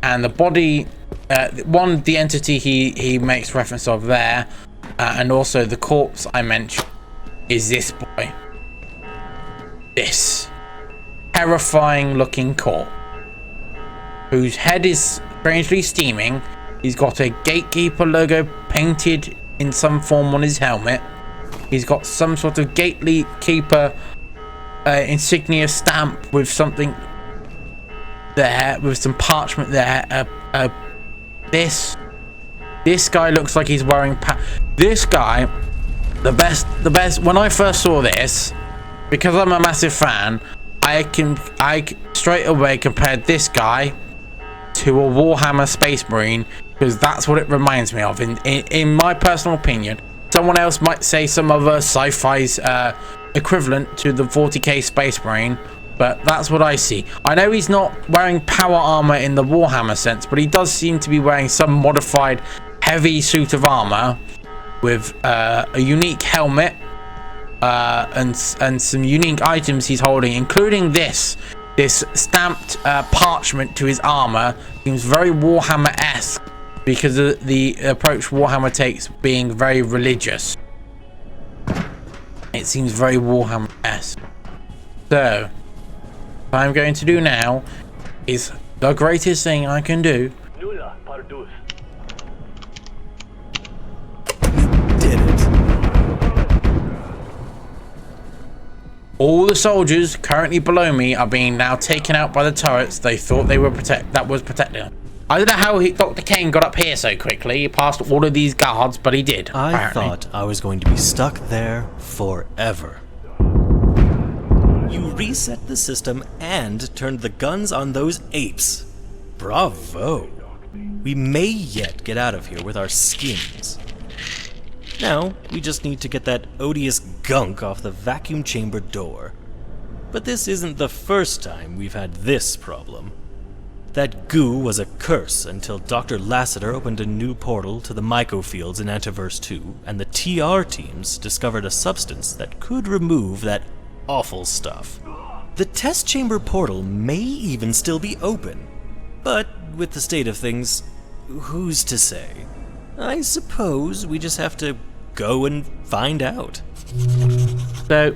And the body, the entity he makes reference of there, and also the corpse I mentioned, is this boy. This terrifying looking corpse, whose head is strangely steaming. He's got a gatekeeper logo painted in some form on his helmet. He's got some sort of gatekeeper insignia stamp with something there, with some parchment there. This guy looks like he's wearing this guy, the best when I first saw this, because I'm a massive fan, I straight away compared this guy to a Warhammer Space Marine, because that's what it reminds me of in my personal opinion. Someone else might say some other sci-fi's equivalent to the 40k Space Marine, but that's what I see. I know he's not wearing power armor in the Warhammer sense, but he does seem to be wearing some modified heavy suit of armor with a unique helmet and some unique items he's holding, including this stamped parchment to his armor. Seems very Warhammer-esque because of the approach Warhammer takes, being very religious. It seems very Warhammer-esque. So what I'm going to do now is the greatest thing I can do. Did it. All the soldiers currently below me are being now taken out by the turrets they thought they were protecting them. I don't know how Dr. Kane got up here so quickly. He passed all of these guards, but he did. I thought I was going to be stuck there forever. You reset the system and turned the guns on those apes. Bravo. We may yet get out of here with our skins. Now, we just need to get that odious gunk off the vacuum chamber door. But this isn't the first time we've had this problem. That goo was a curse until Dr. Lassiter opened a new portal to the mycofields in Antiverse 2, and the TR teams discovered a substance that could remove that awful stuff. The test chamber portal may even still be open, but with the state of things, who's to say? I suppose we just have to go and find out. So,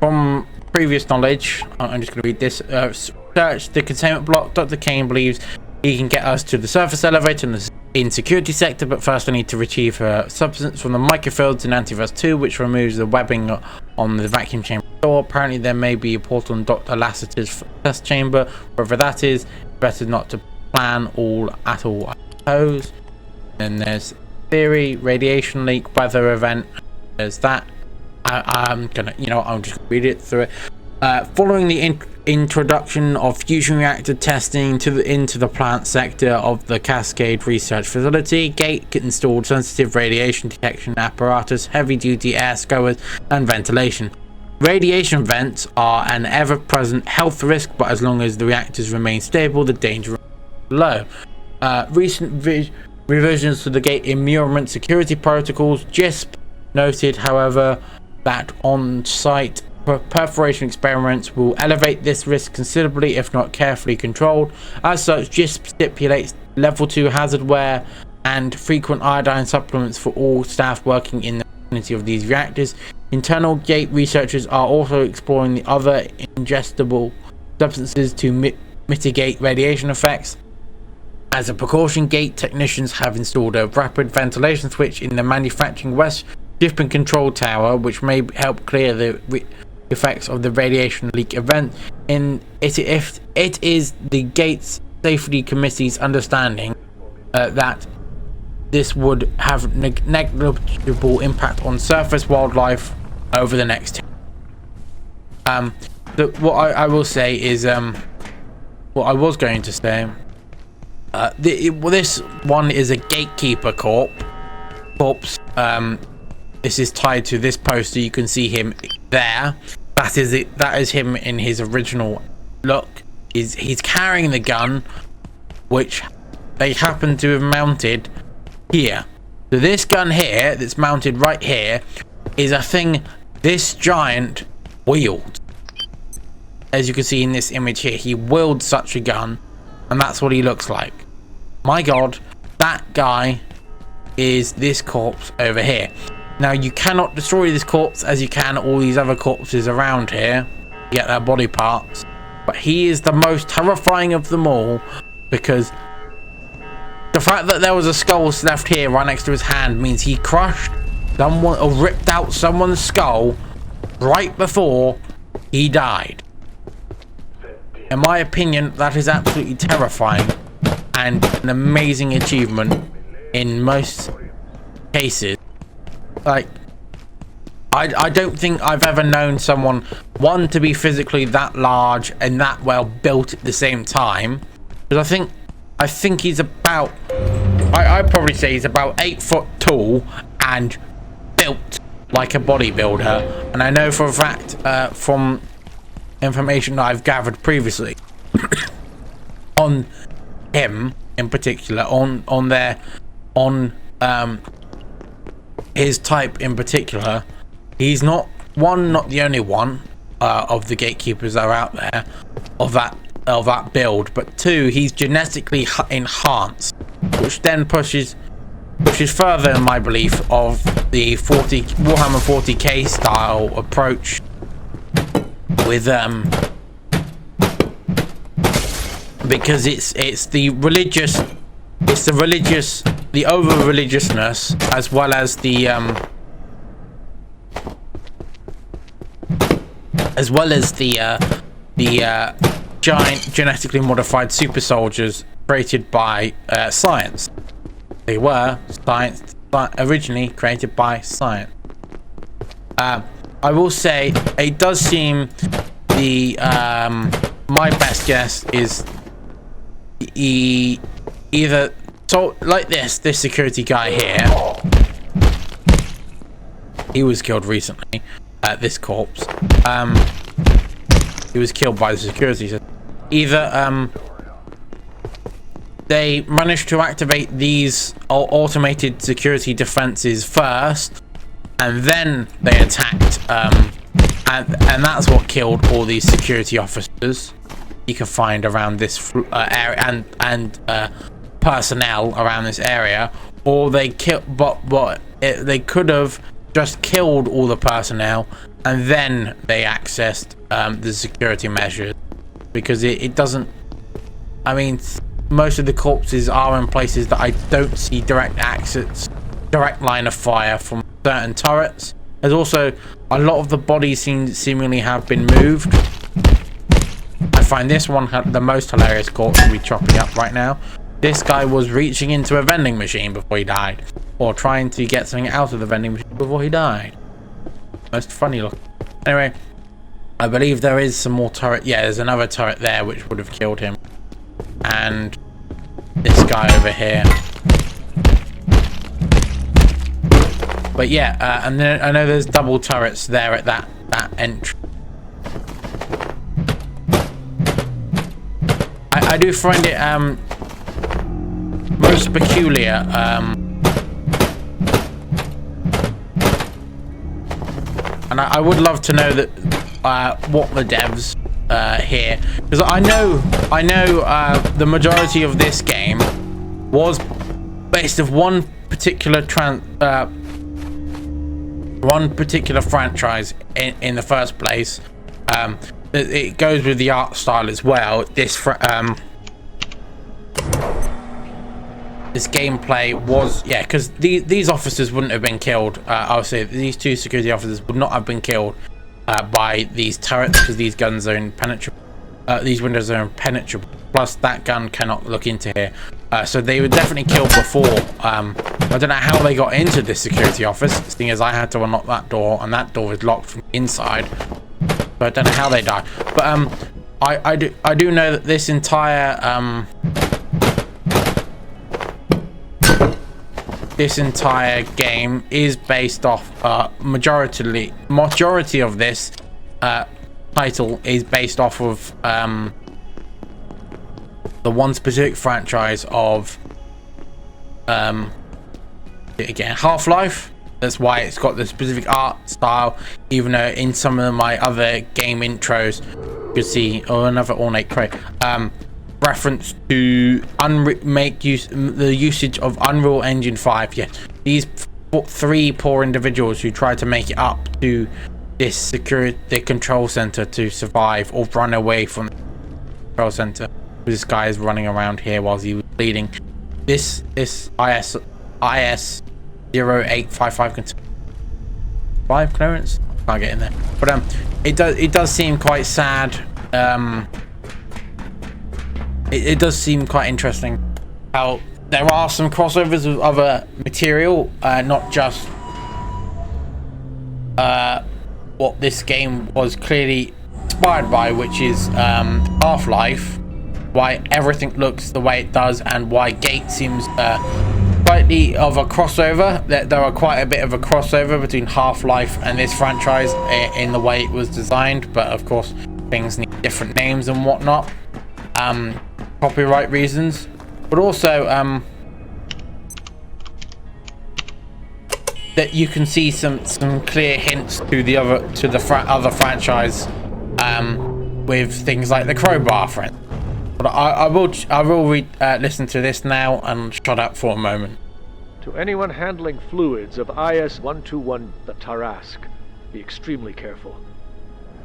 from previous knowledge, I'm just going to read this. Search the containment block. Dr. Kane believes he can get us to the surface elevator in security sector, but first I need to retrieve a substance from the microfields in Antiverse 2, which removes the webbing on the vacuum chamber door. Apparently there may be a portal in Dr. Lassiter's test chamber. Wherever that is, better not to plan at all, I suppose. Then there's theory, radiation leak, weather event. There's that. I'm just gonna read it through it. Following the introduction of fusion reactor testing into the plant sector of the Cascade Research Facility, Gate installed sensitive radiation detection apparatus, heavy-duty air scrubbers, and ventilation. Radiation vents are an ever-present health risk, but as long as the reactors remain stable, the danger is low. Recent revisions to the Gate immurement security protocols. GISP noted, however, that on-site perforation experiments will elevate this risk considerably if not carefully controlled. As such, GISP stipulates level 2 hazardware and frequent iodine supplements for all staff working in the vicinity of these reactors. Internal Gate researchers are also exploring the other ingestible substances to mitigate radiation effects. As a precaution, Gate technicians have installed a rapid ventilation switch in the manufacturing west shipping control tower, which may help clear the effects of the radiation leak event. If it is the Gate's Safety Committee's understanding that this would have negligible impact on surface wildlife over the next 10 years. What I will say is, what I was going to say, this one is a gatekeeper corpse. This is tied to this poster. You can see him there. That is it. That is him in his original look. He's carrying the gun, which they happen to have mounted here. So this gun here, that's mounted right here, is a thing this giant wields. As you can see in this image here, he wields such a gun, and that's what he looks like. My God, that guy is this corpse over here. Now, you cannot destroy this corpse as you can all these other corpses around here, get their body parts, but he is the most terrifying of them all, because the fact that there was a skull left here right next to his hand means he crushed someone or ripped out someone's skull right before he died. In my opinion, that is absolutely terrifying and an amazing achievement in most cases. Like, I don't think I've ever known someone, one, to be physically that large and that well built at the same time. Because I think he's about, I'd probably say he's about 8 foot tall and built like a bodybuilder. And I know for a fact, from information that I've gathered previously on him in particular, on his type in particular, he's not the only one of the gatekeepers that are out there of that build, but 2, he's genetically enhanced, which then pushes further in my belief of the Warhammer 40k style approach with because it's the over religiousness, as well as the giant genetically modified super soldiers created by science. They were originally created by science. I will say it does seem my best guess is either like this security guy here. He was killed recently. This corpse. He was killed by the security system. Either they managed to activate these automated security defenses first, and then they attacked, and that's what killed all these security officers you can find around this area and personnel around this area, or they killed, they could have just killed all the personnel and then they accessed the security measures, because it doesn't, I mean, most of the corpses are in places that I don't see direct line of fire from certain turrets. There's also a lot of the bodies seemingly have been moved. I find this one the most hilarious corpse to be chopping up right now. This guy was reaching into a vending machine before he died, or trying to get something out of the vending machine before he died. Most funny look. Anyway, I believe there is some more turret. Yeah, there's another turret there which would have killed him, and this guy over here. But yeah, and then I know there's double turrets there at that entrance. I do find it most peculiar, and I would love to know that what the devs here, because I know the majority of this game was based of one particular franchise in the first place. It goes with the art style as well. This gameplay was, yeah, because these officers wouldn't have been killed. I'll say these 2 security officers would not have been killed by these turrets, because these guns are impenetrable. these windows are impenetrable. Plus, that gun cannot look into here. So they were definitely killed before. I don't know how they got into this security office, seeing as I had to unlock that door, and that door is locked from inside. But I don't know how they died. But I do know that this entire game is based off majority of this title is based off of the one specific franchise of again, Half-Life. That's why it's got the specific art style, even though in some of my other game intros you could see another ornate crate reference to the usage of Unreal Engine 5. Yes, these three poor individuals who tried to make it up to this the control center to survive or run away from the control center. This guy is running around here while he was bleeding. This IS 0855 clearance. Can't get in there, but it does seem quite sad. It does seem quite interesting how there are some crossovers with other material, not just what this game was clearly inspired by, which is Half-Life. Why everything looks the way it does, and why Gate seems slightly of a crossover. There are quite a bit of a crossover between Half-Life and this franchise in the way it was designed, but of course things need different names and whatnot, copyright reasons, but also that you can see some clear hints to the other franchise with things like the crowbar friend. But I will listen to this now and shut up for a moment. To anyone handling fluids of IS-121, the Tarask, be extremely careful.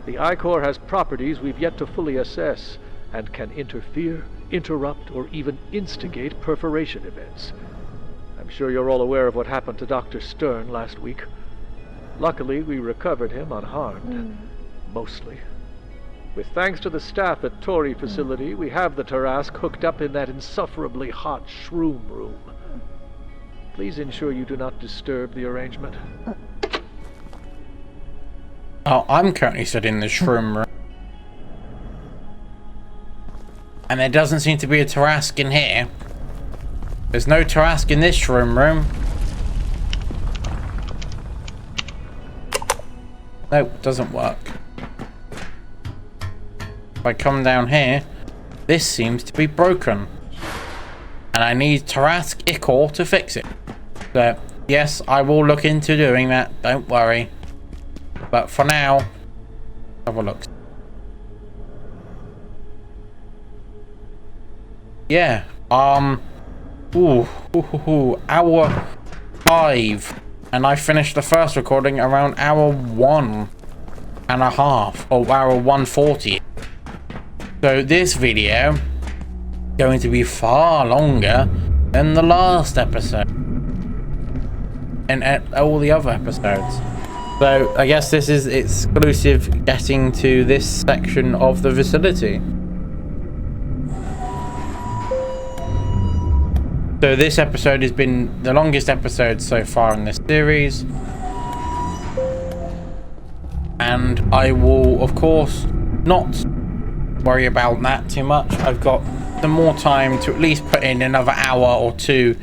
The I-Core has properties we've yet to fully assess, and can interfere, interrupt, or even instigate perforation events. I'm sure you're all aware of what happened to Dr. Stern last week. Luckily, we recovered him unharmed. Mostly. With thanks to the staff at Tori facility, we have the Tarask hooked up in that insufferably hot shroom room. Please ensure you do not disturb the arrangement. Oh, I'm currently stood in the shroom room. And there doesn't seem to be a Tarask in here. There's no Tarask in this shroom room. Nope, doesn't work. If I come down here, this seems to be broken. And I need Tarask Ichor to fix it. So, yes, I will look into doing that, don't worry. But for now, have a look. Yeah, hour 5. And I finished the first recording around hour 1.5, or hour 1:40. So this video going to be far longer than the last episode and all the other episodes. So I guess this is exclusive getting to this section of the facility. So this episode has been the longest episode so far in this series, and I will of course not worry about that too much. I've got some more time to at least put in another hour or two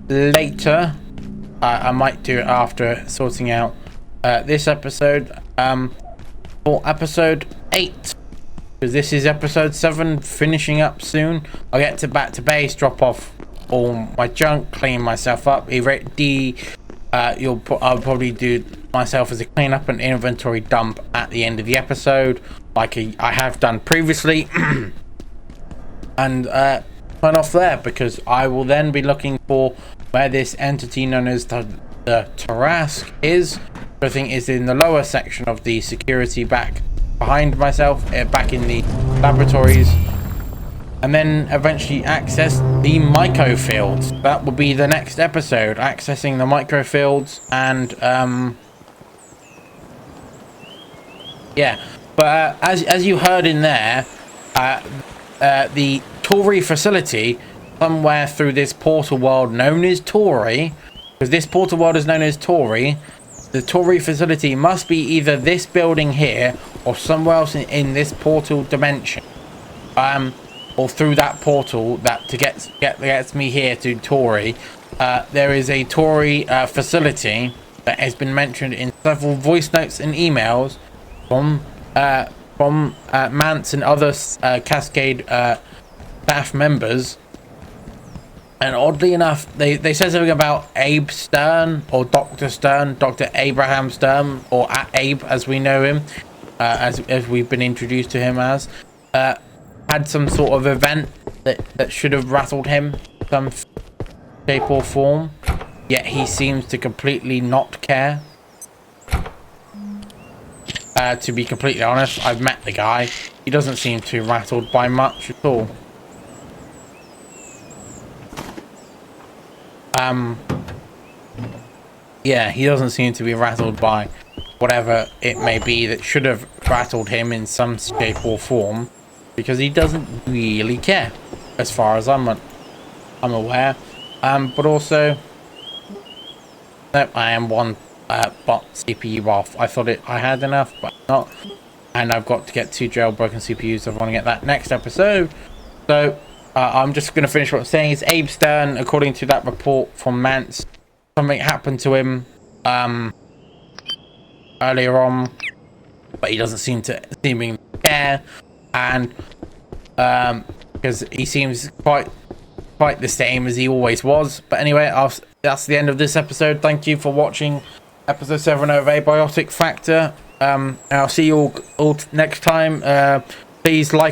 later. I might do it after sorting out this episode for episode 8, because this is episode 7 finishing up soon. I'll get back to base, drop off all my junk, clean myself up. I'll probably do myself as a cleanup and inventory dump at the end of the episode, like I have done previously, and turn off there, because I will then be looking for where this entity known as the Tarask is. Everything is in the lower section of the security back behind myself, back in the laboratories, and then eventually access the microfields. That will be the next episode, accessing the microfields, and yeah. But as you heard in there, the Tory facility somewhere through this portal world known as Tory, because this portal world is known as Tory. The Tory facility must be either this building here or somewhere else in this portal dimension, or through that portal that gets me here to Tory. There is a Tory facility that has been mentioned in several voice notes and emails from Mance and other Cascade staff members. And oddly enough, they said something about Abe Stern, or Dr. Stern, Dr. Abraham Stern, or Abe as we know him, as we've been introduced to him as, had some sort of event that should have rattled him, some shape or form, yet he seems to completely not care. To be completely honest, I've met the guy. He doesn't seem too rattled by much at all. Yeah, he doesn't seem to be rattled by whatever it may be that should have rattled him in some shape or form, because he doesn't really care, as far as I'm aware. But also, no, I am one bot CPU off. I thought I had enough, but not, and I've got to get 2 jailbroken CPUs. So I want to get that next episode. So I'm just going to finish what I'm saying. Is Abe Stern, according to that report from Mance, something happened to him earlier on, but he doesn't seem to care, and because he seems quite the same as he always was. But anyway, that's the end of this episode. Thank you for watching episode 7 of Abiotic Factor. I'll see you all next time. Please like